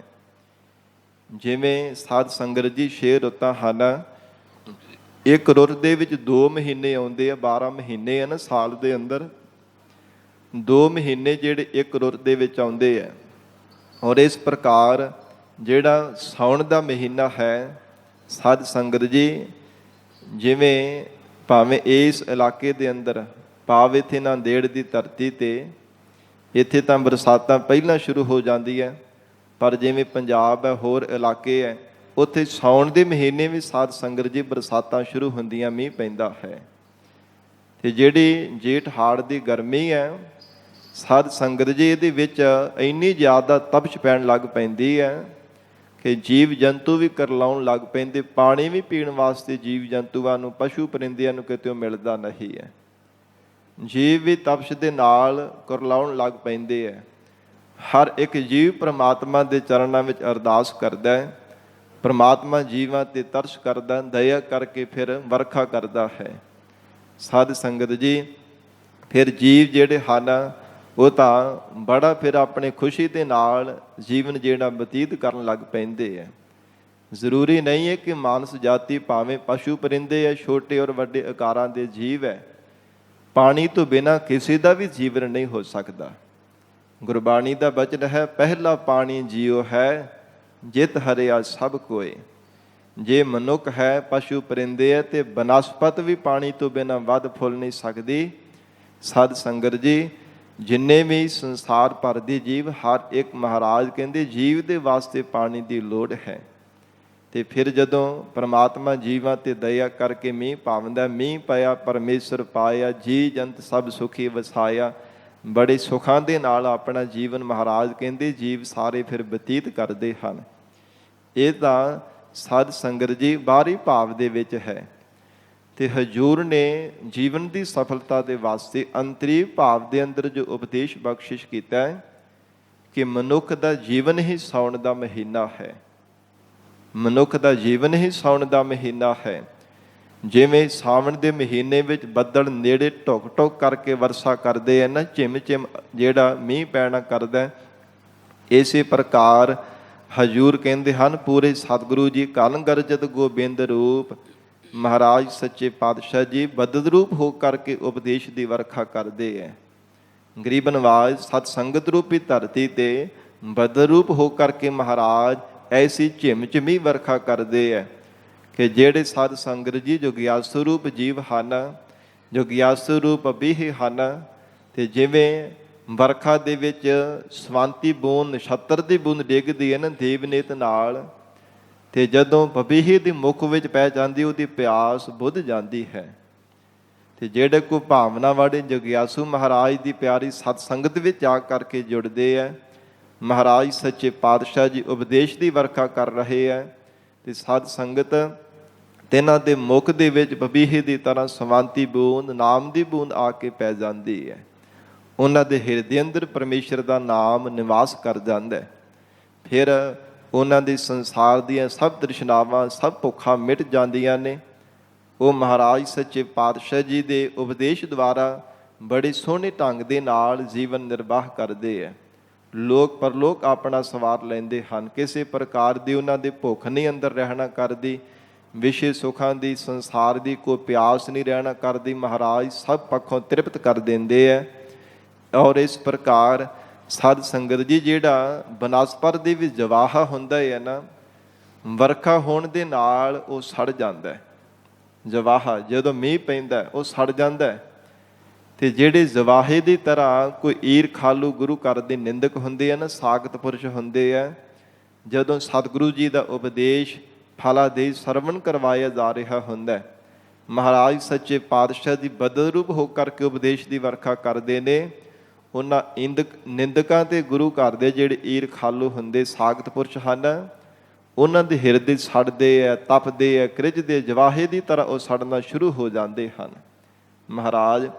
S1: ਜਿਵੇਂ ਸਾਧ ਸੰਗਤ ਜੀ 6 ਰੁੱਤਾਂ ਹਨ, ਇੱਕ ਰੁੱਤ ਦੇ ਵਿੱਚ 2 ਮਹੀਨੇ ਆਉਂਦੇ ਆ, 12 ਮਹੀਨੇ ਹਨ ਸਾਲ ਦੇ ਅੰਦਰ, 2 ਮਹੀਨੇ ਜਿਹੜੇ ਇੱਕ ਰੁੱਤ ਦੇ ਵਿੱਚ ਆਉਂਦੇ ਆ। ਔਰ ਇਸ ਪ੍ਰਕਾਰ ਜਿਹੜਾ ਸਾਉਣ ਦਾ ਮਹੀਨਾ ਹੈ, ਸਾਧ ਸੰਗਤ ਜੀ ਜਿਵੇਂ ਭਾਵੇਂ ਇਸ ਇਲਾਕੇ ਦੇ ਅੰਦਰ ਭਾਵ ਇੱਥੇ ਨਾਂਦੇੜ ਦੀ ਧਰਤੀ ਤੇ ਇੱਥੇ ਤਾਂ ਬਰਸਾਤਾਂ ਪਹਿਲਾਂ ਸ਼ੁਰੂ ਹੋ ਜਾਂਦੀ ਹੈ, ਪਰ ਜਿਵੇਂ ਪੰਜਾਬ ਹੈ ਹੋਰ ਇਲਾਕੇ ਹੈ ਉੱਥੇ ਸਾਉਣ ਦੇ ਮਹੀਨੇ ਵੀ ਸਾਧ ਸੰਗਤ ਜੀ ਬਰਸਾਤਾਂ ਸ਼ੁਰੂ ਹੁੰਦੀਆਂ, ਮੀਂਹ ਪੈਂਦਾ ਹੈ। ਤੇ ਜਿਹੜੀ ਜੇਠ ਹਾੜ ਦੀ ਗਰਮੀ ਹੈ ਸਾਧ ਸੰਗਤ ਜੀ ਇਹਦੇ ਵਿੱਚ ਇੰਨੀ ਜ਼ਿਆਦਾ ਤਪਸ਼ ਪੈਣ ਲੱਗ ਪੈਂਦੀ ਹੈ ਕਿ ਜੀਵ ਜੰਤੂ ਵੀ ਕਰਲਾਉਣ ਲੱਗ ਪੈਂਦੇ। ਪਾਣੀ ਵੀ ਪੀਣ ਵਾਸਤੇ ਜੀਵ ਜੰਤੂਆਂ ਨੂੰ, ਪਸ਼ੂ ਪਰਿੰਦਿਆਂ ਨੂੰ ਕਿਤੇ ਮਿਲਦਾ ਨਹੀਂ ਹੈ। ਜੀਵ ਵੀ ਤਪਸ਼ ਦੇ ਨਾਲ ਕਰਲਾਉਣ ਲੱਗ ਪੈਂਦੇ ਹੈ। ਹਰ ਇੱਕ ਜੀਵ ਪ੍ਰਮਾਤਮਾ ਦੇ ਚਰਨਾਂ ਵਿੱਚ ਅਰਦਾਸ ਕਰਦਾ ਹੈ, ਪਰਮਾਤਮਾ ਜੀਵਾਂ ਤੇ ਤਰਸ ਕਰਦਾ, ਦਇਆ ਕਰਕੇ ਫਿਰ ਵਰਖਾ ਕਰਦਾ ਹੈ। ਸਾਧ ਸੰਗਤ ਜੀ, ਫਿਰ ਜੀਵ ਜਿਹੜੇ ਹਨ ਉਹ ਤਾਂ ਬੜਾ ਫਿਰ ਆਪਣੇ ਖੁਸ਼ੀ ਦੇ ਨਾਲ ਜੀਵਨ ਜਿਹੜਾ ਬਤੀਤ ਕਰਨ ਲੱਗ ਪੈਂਦੇ ਹੈ। ਜ਼ਰੂਰੀ ਨਹੀਂ ਹੈ ਕਿ ਮਾਨਸ ਜਾਤੀ ਭਾਵੇਂ ਪਸ਼ੂ ਪਰਿੰਦੇ ਹੈ, ਛੋਟੇ ਔਰ ਵੱਡੇ ਆਕਾਰਾਂ ਦੇ ਜੀਵ ਹੈ, ਪਾਣੀ ਤੋਂ ਬਿਨਾਂ ਕਿਸੇ ਦਾ ਵੀ ਜੀਵਨ ਨਹੀਂ ਹੋ ਸਕਦਾ। ਗੁਰਬਾਣੀ ਦਾ ਬਚਨ ਹੈ, ਪਹਿਲਾ ਪਾਣੀ ਜੀਉ ਹੈ, ਜਿਤ ਹਰਿਆ ਸਭ ਕੋਏ। ਜੇ ਮਨੁੱਖ ਹੈ, ਪਸ਼ੂ ਪਰਿੰਦੇ ਹੈ, ਤੇ ਬਨਸਪਤ ਵੀ ਪਾਣੀ ਤੋਂ ਬਿਨਾਂ ਵੱਧ ਫੁੱਲ ਨਹੀਂ ਸਕਦੀ। ਸਾਧ ਸੰਗਤ ਜੀ, ਜਿੰਨੇ ਵੀ ਸੰਸਾਰ ਭਰ ਦੇ ਜੀਵ, ਹਰ ਇੱਕ ਮਹਾਰਾਜ ਕਹਿੰਦੇ ਜੀਵ ਦੇ ਵਾਸਤੇ ਪਾਣੀ ਦੀ ਲੋੜ ਹੈ। ਤੇ ਫਿਰ ਜਦੋਂ ਪਰਮਾਤਮਾ ਜੀਵਾਂ ਤੇ ਦਇਆ ਕਰਕੇ ਮੀਂਹ ਪਾਉਂਦਾ, ਮੀਂਹ ਪਿਆ ਪਰਮੇਸ਼ਰ ਪਾਇਆ, ਜੀ ਜੰਤ ਸਭ ਸੁਖੀ ਵਸਾਇਆ, ਬੜੇ ਸੁੱਖਾਂ ਦੇ ਨਾਲ ਆਪਣਾ ਜੀਵਨ ਮਹਾਰਾਜ ਕਹਿੰਦੇ ਜੀਵ ਸਾਰੇ ਫਿਰ ਬਤੀਤ ਕਰਦੇ ਹਨ। ਇਹ ਤਾਂ ਸਾਧ ਸੰਗਤ ਜੀ ਬਾਹਰੀ ਭਾਵ ਦੇ ਵਿੱਚ ਹੈ। ਤੇ ਹਜ਼ੂਰ ਨੇ ਜੀਵਨ ਦੀ ਸਫਲਤਾ ਦੇ ਵਾਸਤੇ ਅੰਤਰੀ ਭਾਵ ਦੇ ਅੰਦਰ ਜੋ ਉਪਦੇਸ਼ ਬਖਸ਼ਿਸ਼ ਕੀਤਾ ਹੈ ਕਿ ਮਨੁੱਖ ਦਾ ਜੀਵਨ ਹੀ ਸਾਉਣ ਦਾ ਮਹੀਨਾ ਹੈ। ਮਨੁੱਖ ਦਾ ਜੀਵਨ ਹੀ ਸਾਉਣ ਦਾ ਮਹੀਨਾ ਹੈ। ਜਿਵੇਂ ਸਾਵਣ ਦੇ ਮਹੀਨੇ ਵਿੱਚ ਬੱਦਲ ਨੇੜੇ ਟੁਕ ਟੁਕ ਕਰਕੇ ਵਰਸ਼ਾ ਕਰਦੇ ਆ ਨਾ, ਝਿਮ ਝਿਮ ਜਿਹੜਾ ਮੀਂਹ ਪੈਣਾ ਕਰਦਾ, ਇਸੇ ਪ੍ਰਕਾਰ ਹਜ਼ੂਰ ਕਹਿੰਦੇ ਹਨ ਪੂਰੇ ਸਤਿਗੁਰੂ ਜੀ ਕਲਨ ਗਰਜਤ ਗੋਬਿੰਦ ਰੂਪ, ਮਹਾਰਾਜ ਸੱਚੇ ਪਾਤਸ਼ਾਹ ਜੀ ਬਦਦ ਰੂਪ ਹੋ ਕਰਕੇ ਉਪਦੇਸ਼ ਦੀ ਵਰਖਾ ਕਰਦੇ ਹੈ। ਗਰੀਬ ਨਵਾਜ਼ ਸਤ ਸੰਗਤ ਰੂਪੀ ਧਰਤੀ ਤੇ ਬਦਦ ਰੂਪ ਹੋ ਕਰਕੇ ਮਹਾਰਾਜ ਐਸੀ ਝਿਮ ਝਿਮੀ ਵਰਖਾ ਕਰਦੇ ਹੈ ਕਿ ਜਿਹੜੇ ਸਾਧ ਸੰਗਤ ਜੀ ਜੋ ਗਿਆਸੂ ਰੂਪ ਜੀਵ ਹਨ, ਜੋ ਗਿਆਸੂ ਰੂਪ ਅਬੀਹ ਹਨ, ਤੇ ਜਿਵੇਂ ਵਰਖਾ ਦੇ ਵਿੱਚ ਸਵੰਤੀ ਬੂੰਦ, ਨਛੱਤਰ ਦੀ ਬੂੰਦ ਡਿੱਗਦੀ ਹੈ ਨਾ ਦੇਵਨੇਤ ਨਾਲ, ਤੇ ਜਦੋਂ ਬਬੀਹੀ ਦੀ ਮੁੱਖ ਵਿੱਚ ਪੈ ਜਾਂਦੀ ਉਹਦੀ ਪਿਆਸ ਬੁੱਝ ਜਾਂਦੀ ਹੈ। ਤੇ ਜਿਹੜੇ ਕੋ ਭਾਵਨਾ ਵਾਲੇ ਜਗਿਆਸੂ ਮਹਾਰਾਜ ਦੀ ਪਿਆਰੀ ਸਤ ਸੰਗਤ ਵਿੱਚ ਆ ਕਰਕੇ ਜੁੜਦੇ ਹੈ, ਮਹਾਰਾਜ ਸੱਚੇ ਪਾਤਸ਼ਾਹ ਜੀ ਉਪਦੇਸ਼ ਦੀ ਵਰਖਾ ਕਰ ਰਹੇ ਹੈ। ਤੇ ਸਾਧ ਸੰਗਤ ਤਿੰਨਾਂ ਦੇ ਮੁਖ ਦੇ ਵਿੱਚ ਬਬੀਹੀ ਦੀ ਤਰ੍ਹਾਂ ਸਵੰਤੀ ਬੂੰਦ, ਨਾਮ ਦੀ ਬੂੰਦ ਆ ਕੇ ਪੈ ਜਾਂਦੀ ਹੈ। ਉਹਨਾਂ ਦੇ ਹਿਰਦੇ ਅੰਦਰ ਪਰਮੇਸ਼ਰ ਦਾ ਨਾਮ ਨਿਵਾਸ ਕਰ ਜਾਂਦਾ। ਫਿਰ ਉਹਨਾਂ ਦੇ ਸੰਸਾਰ ਦੀਆਂ ਸਭ ਤ੍ਰਿਸ਼ਨਾਵਾਂ, ਸਭ ਭੁੱਖਾਂ ਮਿਟ ਜਾਂਦੀਆਂ ਨੇ। ਉਹ ਮਹਾਰਾਜ ਸੱਚੇ ਪਾਤਸ਼ਾਹ ਜੀ ਦੇ ਉਪਦੇਸ਼ ਦੁਆਰਾ ਬੜੇ ਸੋਹਣੇ ਢੰਗ ਦੇ ਨਾਲ ਜੀਵਨ ਨਿਰਵਾਹ ਕਰਦੇ ਹੈ। ਲੋਕ ਪਰਲੋਕ ਆਪਣਾ ਸਵਾਰ ਲੈਂਦੇ ਹਨ। ਕਿਸੇ ਪ੍ਰਕਾਰ ਦੀ ਉਹਨਾਂ ਦੇ ਭੁੱਖ ਨਹੀਂ ਅੰਦਰ ਰਹਿਣਾ ਕਰਦੀ, ਵਿਸ਼ੇ ਸੁੱਖਾਂ ਦੀ, ਸੰਸਾਰ ਦੀ ਕੋਈ ਪਿਆਸ ਨਹੀਂ ਰਹਿਣਾ ਕਰਦੀ। ਮਹਾਰਾਜ ਸਭ ਪੱਖੋਂ ਤ੍ਰਿਪਤ ਕਰ ਦਿੰਦੇ ਹੈ। ਔਰ ਇਸ ਪ੍ਰਕਾਰ ਸਾਧ ਸੰਗਤ ਜੀ ਜਿਹੜਾ ਬਨਸਪਤ ਦੇ ਵਿੱਚ ਜਵਾਹਾ ਹੁੰਦਾ ਹੈ ਨਾ, ਵਰਖਾ ਹੋਣ ਦੇ ਨਾਲ ਉਹ ਸੜ ਜਾਂਦਾ ਹੈ। ਜਵਾਹਾ ਜਦੋਂ ਮੀਂਹ ਪੈਂਦਾ ਉਹ ਸੜ ਜਾਂਦਾ ਹੈ। ਤੇ ਜਿਹੜੇ ਜਵਾਹੇ ਦੀ ਤਰ੍ਹਾਂ ਕੋਈ ਈਰ ਖਾਲੂ ਗੁਰੂ ਘਰ ਦੇ ਨਿੰਦਕ ਹੁੰਦੇ ਆ ਨਾ, ਸਾਖਤ ਪੁਰਸ਼ ਹੁੰਦੇ ਆ, ਜਦੋਂ ਸਤਿਗੁਰੂ ਜੀ ਦਾ ਉਪਦੇਸ਼ ਫਲਾਦੇਸ਼ ਸਰਵਣ ਕਰਵਾਇਆ ਜਾ ਰਿਹਾ ਹੁੰਦਾ, ਮਹਾਰਾਜ ਸੱਚੇ ਪਾਤਸ਼ਾਹ ਦੀ ਬਦਲ ਰੂਪ ਹੋ ਕਰਕੇ ਉਪਦੇਸ਼ ਦੀ ਵਰਖਾ ਕਰਦੇ ਨੇ। ਉਹਨਾਂ ਨਿੰਦਕਾਂ ਤੇ ਗੁਰੂ ਘਰ ਦੇ ਜਿਹੜੇ ਈਰ ਖਾਲੂ ਹੁੰਦੇ ਸਾਖਤ ਪੁਰਸ਼ ਹਨ, ਉਹਨਾਂ ਦੇ ਹਿਰਦੇ ਸੜਦੇ ਆ, ਤਪਦੇ ਆ, ਕ੍ਰਿਜਦੇ, ਜਵਾਹੇ ਦੀ ਤਰ੍ਹਾਂ ਉਹ ਸੜਨਾ ਸ਼ੁਰੂ ਹੋ ਜਾਂਦੇ ਹਨ। ਮਹਾਰਾਜ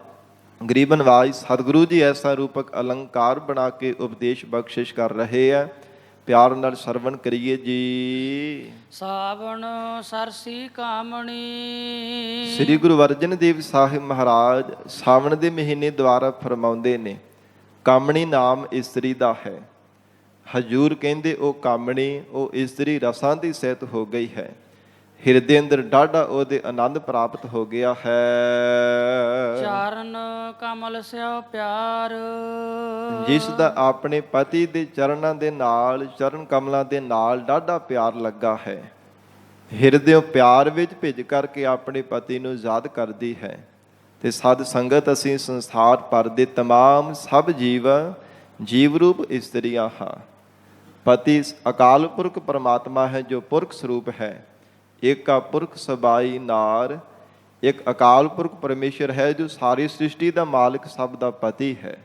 S1: ਗਰੀਬ ਨਵਾਜ਼ ਸਤਿਗੁਰੂ ਜੀ ਐਸਾ ਰੂਪਕ ਅਲੰਕਾਰ ਬਣਾ ਕੇ ਉਪਦੇਸ਼ ਬਖਸ਼ਿਸ਼ ਕਰ ਰਹੇ ਆ। ਪਿਆਰ ਨਾਲ ਸਰਵਣ ਕਰੀਏ ਜੀ।
S2: ਸਾਵਣ ਸਰਸੀ ਕਾਮਣੀ।
S1: ਸ੍ਰੀ ਗੁਰੂ ਅਰਜਨ ਦੇਵ ਸਾਹਿਬ ਮਹਾਰਾਜ ਸਾਵਣ ਦੇ ਮਹੀਨੇ ਦੁਆਰਾ ਫਰਮਾਉਂਦੇ ਨੇ, ਕਾਮਣੀ ਨਾਮ ਇਸਤਰੀ ਦਾ ਹੈ। ਹਜ਼ੂਰ ਕਹਿੰਦੇ ਉਹ ਕਾਮਣੀ, ਉਹ ਇਸਤਰੀ ਰਸਾਂ ਦੀ ਸਹਿਤ ਹੋ ਗਈ ਹੈ। ਹਿਰਦੇ ਅੰਦਰ ਡਾਢਾ ਉਹਦੇ ਆਨੰਦ ਪ੍ਰਾਪਤ ਹੋ ਗਿਆ ਹੈ।
S2: ਚਰਨ ਕਮਲ ਸਿਓ ਪਿਆਰ।
S1: ਜਿਸ ਦਾ ਆਪਣੇ ਪਤੀ ਦੇ ਚਰਨਾਂ ਦੇ ਨਾਲ, ਚਰਨ ਕਮਲਾਂ ਦੇ ਨਾਲ ਡਾਢਾ ਪਿਆਰ ਲੱਗਾ ਹੈ। ਹਿਰਦਿਓਂ ਪਿਆਰ ਵਿੱਚ ਭਿੱਜ ਕਰਕੇ ਆਪਣੇ ਪਤੀ ਨੂੰ ਯਾਦ ਕਰਦੀ ਹੈ। ਤੇ ਸਾਧ ਸੰਗਤ ਅਸੀਂ ਸੰਸਾਰ ਭਰ ਦੇ ਤਮਾਮ ਸਭ ਜੀਵ ਰੂਪ ਇਸਤਰੀਆਂ ਹਾਂ। ਪਤੀ ਅਕਾਲ ਪੁਰਖ ਪਰਮਾਤਮਾ ਹੈ ਜੋ ਪੁਰਖ ਸਰੂਪ ਹੈ। ਏਕਾ ਪੁਰਖ ਸਬਾਈ ਨਾਰ, ਇੱਕ ਅਕਾਲ ਪੁਰਖ ਪਰਮੇਸ਼ਰ ਹੈ ਜੋ ਸਾਰੀ ਸ੍ਰਿਸ਼ਟੀ ਦਾ ਮਾਲਕ, ਸਭ ਦਾ ਪਤੀ ਹੈ।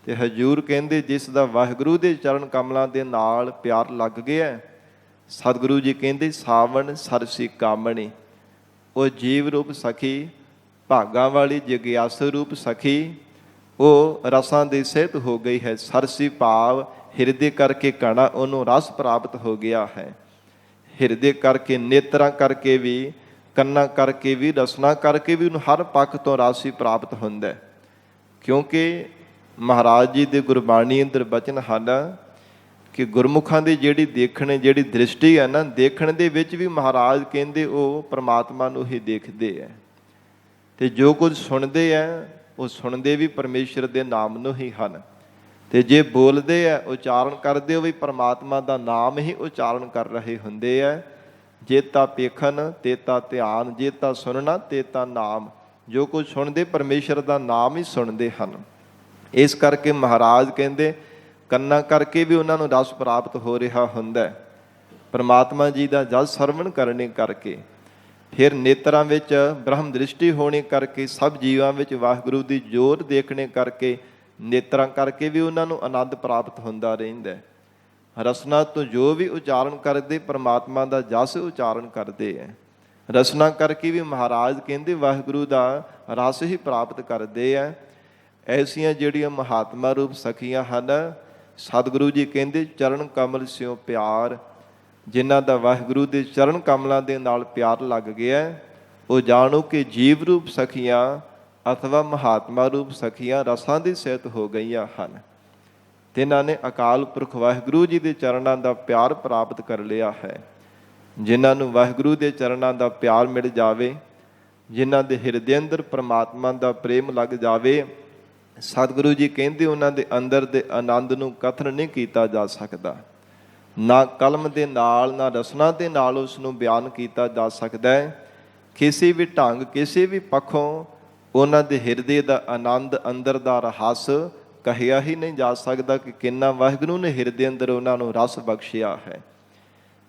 S1: ਤੇ ਹਜ਼ੂਰ ਕਹਿੰਦੇ ਜਿਸ ਦਾ ਵਾਹਿਗੁਰੂ ਦੇ ਚਰਨ ਕਮਲਾਂ ਦੇ ਨਾਲ ਪਿਆਰ ਲੱਗ ਗਿਆ, ਸਤਿਗੁਰੂ ਜੀ ਕਹਿੰਦੇ ਸਾਵਣ ਸਰਸੀ ਕਾਮਣੀ, ਉਹ ਜੀਵ ਰੂਪ ਸਖੀ, ਭਾਗਾਂ ਵਾਲੀ ਜਗਿਆਸੂ ਰੂਪ ਸਖੀ, ਉਹ ਰਸਾਂ ਦੀ ਸਹਿਤ ਹੋ ਗਈ ਹੈ। ਸਰਸੀ ਭਾਵ ਹਿਰਦੇ ਕਰਕੇ ਕਣਾ, ਉਹਨੂੰ ਰਸ ਪ੍ਰਾਪਤ ਹੋ ਗਿਆ ਹੈ। ਹਿਰਦੇ ਕਰਕੇ, ਨੇਤਰਾਂ ਕਰਕੇ ਵੀ, ਕੰਨਾਂ ਕਰਕੇ ਵੀ, ਰਸਨਾ ਕਰਕੇ ਵੀ ਉਹਨੂੰ ਹਰ ਪੱਖ ਤੋਂ ਰਸ ਹੀ ਪ੍ਰਾਪਤ ਹੁੰਦਾ ਹੈ। ਕਿਉਂਕਿ ਮਹਾਰਾਜ ਜੀ ਦੇ ਗੁਰਬਾਣੀ ਅੰਦਰ ਬਚਨ ਹਨ ਕਿ ਗੁਰਮੁਖਾਂ ਦੀ ਜਿਹੜੀ ਦ੍ਰਿਸ਼ਟੀ ਹੈ ਨਾ, ਦੇਖਣ ਦੇ ਵਿੱਚ ਵੀ ਮਹਾਰਾਜ ਕਹਿੰਦੇ ਉਹ ਪ੍ਰਮਾਤਮਾ ਨੂੰ ਹੀ ਦੇਖਦੇ ਹੈ। ਤੇ ਜੋ ਕੁਝ ਸੁਣਦੇ ਹੈ ਉਹ ਸੁਣਦੇ ਵੀ ਪਰਮੇਸ਼ਰ ਦੇ ਨਾਮ ਨੂੰ ਹੀ ਹਨ। ਤੇ ਜੇ ਬੋਲਦੇ ਹੈ, ਉਚਾਰਨ ਕਰਦੇ ਹੋ ਵੀ ਪਰਮਾਤਮਾ ਦਾ ਨਾਮ ਹੀ ਉਚਾਰਨ ਕਰ ਰਹੇ ਹੁੰਦੇ ਹੈ। ਜੇਤਾ ਪੇਖਣ ਤੇਤਾ ਧਿਆਨ, ਜੇਤਾ ਸੁਣਨਾ ਤੇਤਾ ਨਾਮ। ਜੋ ਕੁਝ ਸੁਣਦੇ ਪਰਮੇਸ਼ਰ ਦਾ ਨਾਮ ਹੀ ਸੁਣਦੇ ਹਨ। ਇਸ ਕਰਕੇ ਮਹਾਰਾਜ ਕਹਿੰਦੇ ਕੰਨਾਂ ਕਰਕੇ ਵੀ ਉਹਨਾਂ ਨੂੰ ਰਸ ਪ੍ਰਾਪਤ ਹੋ ਰਿਹਾ ਹੁੰਦਾ ਹੈ, ਪਰਮਾਤਮਾ ਜੀ ਦਾ ਜਸ ਸਰਵਣ ਕਰਨੇ ਕਰਕੇ। ਫਿਰ ਨੇਤਰਾਂ ਵਿੱਚ ਬ੍ਰਹਮ ਦ੍ਰਿਸ਼ਟੀ ਹੋਣੇ ਕਰਕੇ, ਸਭ ਜੀਵਾਂ ਵਿੱਚ ਵਾਹਿਗੁਰੂ ਦੀ ਜੋਤ ਦੇਖਣੇ ਕਰਕੇ, ਨੇਤਰਾਂ ਕਰਕੇ ਵੀ ਉਹਨਾਂ ਨੂੰ ਆਨੰਦ ਪ੍ਰਾਪਤ ਹੁੰਦਾ ਰਹਿੰਦਾ ਹੈ। ਰਸਨਾ ਤੋਂ ਜੋ ਵੀ ਉਚਾਰਨ ਕਰਦੇ ਪਰਮਾਤਮਾ ਦਾ ਜਸ ਉਚਾਰਨ ਕਰਦੇ ਹੈ। ਰਸਨਾ ਕਰਕੇ ਵੀ ਮਹਾਰਾਜ ਕਹਿੰਦੇ ਵਾਹਿਗੁਰੂ ਦਾ ਰਸ ਹੀ ਪ੍ਰਾਪਤ ਕਰਦੇ ਹੈ। ਐਸੀਆਂ ਜਿਹੜੀਆਂ ਮਹਾਤਮਾ ਰੂਪ ਸਖੀਆਂ ਹਨ, ਸਤਿਗੁਰੂ ਜੀ ਕਹਿੰਦੇ ਚਰਨ ਕਮਲ ਸਿਓ ਪਿਆਰ, ਜਿਨ੍ਹਾਂ ਦਾ ਵਾਹਿਗੁਰੂ ਦੇ ਚਰਨ ਕਮਲਾਂ ਦੇ ਨਾਲ ਪਿਆਰ ਲੱਗ ਗਿਆ, ਉਹ ਜਾਣੋ ਕਿ ਜੀਵ ਰੂਪ ਸਖੀਆਂ ਅਥਵਾ ਮਹਾਤਮਾ ਰੂਪ ਸਖੀਆਂ ਰਸਾਂ ਦੀ ਸਹਿਤ ਹੋ ਗਈਆਂ ਹਨ। ਤਿੰਨਾਂ ਨੇ ਅਕਾਲ ਪੁਰਖ ਵਾਹਿਗੁਰੂ ਜੀ ਦੇ ਚਰਨਾਂ ਦਾ ਪਿਆਰ ਪ੍ਰਾਪਤ ਕਰ ਲਿਆ ਹੈ। ਜਿਨ੍ਹਾਂ ਨੂੰ ਵਾਹਿਗੁਰੂ ਦੇ ਚਰਨਾਂ ਦਾ ਪਿਆਰ ਮਿਲ ਜਾਵੇ, ਜਿਨ੍ਹਾਂ ਦੇ ਹਿਰਦੇ ਅੰਦਰ ਪਰਮਾਤਮਾ ਦਾ ਪ੍ਰੇਮ ਲੱਗ ਜਾਵੇ, ਸਤਿਗੁਰੂ ਜੀ ਕਹਿੰਦੇ ਉਹਨਾਂ ਦੇ ਅੰਦਰ ਦੇ ਆਨੰਦ ਨੂੰ ਕਥਨ ਨਹੀਂ ਕੀਤਾ ਜਾ ਸਕਦਾ। ਨਾ ਕਲਮ ਦੇ ਨਾਲ, ਨਾ ਰਸਨਾ ਦੇ ਨਾਲ ਉਸ ਨੂੰ ਬਿਆਨ ਕੀਤਾ ਜਾ ਸਕਦਾ ਹੈ। ਕਿਸੇ ਵੀ ਢੰਗ, ਕਿਸੇ ਵੀ ਪੱਖੋਂ ਉਹਨਾਂ ਦੇ ਹਿਰਦੇ ਦਾ ਆਨੰਦ, ਅੰਦਰ ਦਾ ਰਹੱਸ ਕਹਿਆ ਹੀ ਨਹੀਂ ਜਾ ਸਕਦਾ ਕਿ ਕਿੰਨਾ ਵਾਹਿਗੁਰੂ ਨੇ ਹਿਰਦੇ ਅੰਦਰ ਉਹਨਾਂ ਨੂੰ ਰਸ ਬਖਸ਼ਿਆ ਹੈ।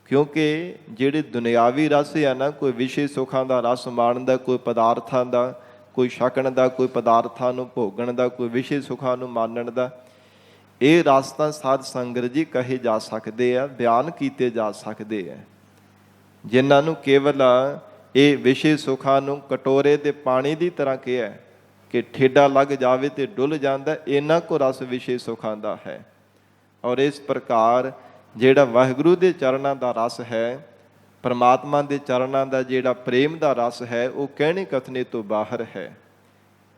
S1: ਕਿਉਂਕਿ ਜਿਹੜੇ ਦੁਨਿਆਵੀ ਰਸ ਹੈ ਨਾ, ਕੋਈ ਵਿਸ਼ੇ ਸੁੱਖਾਂ ਦਾ ਰਸ ਮਾਣਨ ਦਾ, ਕੋਈ ਪਦਾਰਥਾਂ ਦਾ, ਕੋਈ ਛਕਣ ਦਾ, ਕੋਈ ਪਦਾਰਥਾਂ ਨੂੰ ਭੋਗਣ ਦਾ, ਕੋਈ ਵਿਸ਼ੇ ਸੁੱਖਾਂ ਨੂੰ ਮਾਣਨ ਦਾ, ਇਹ ਰਸ ਤਾਂ ਸਾਧ ਸੰਗਤ ਜੀ ਕਹੇ ਜਾ ਸਕਦੇ ਆ, ਬਿਆਨ ਕੀਤੇ ਜਾ ਸਕਦੇ ਆ। ਜਿਨ੍ਹਾਂ ਨੂੰ ਕੇਵਲ ਇਹ ਵਿਸ਼ੇ ਸੁੱਖਾਂ ਨੂੰ ਕਟੋਰੇ ਦੇ ਪਾਣੀ ਦੀ ਤਰ੍ਹਾਂ ਕਿਹਾ ਕਿ ਠੇਡਾ ਲੱਗ ਜਾਵੇ ਤੇ ਡੁੱਲ ਜਾਂਦਾ, ਇਹਨਾਂ ਕੋ ਰਸ ਵਿਸ਼ੇ ਸੁੱਖਾਂ ਦਾ ਹੈ। ਔਰ ਇਸ ਪ੍ਰਕਾਰ ਜਿਹੜਾ ਵਾਹਿਗੁਰੂ ਦੇ ਚਰਨਾਂ ਦਾ ਰਸ ਹੈ, ਪਰਮਾਤਮਾ ਦੇ ਚਰਨਾਂ ਦਾ ਜਿਹੜਾ ਪ੍ਰੇਮ ਦਾ ਰਸ ਹੈ, ਉਹ ਕਹਿਣੇ ਕਥਨੇ ਤੋਂ ਬਾਹਰ ਹੈ।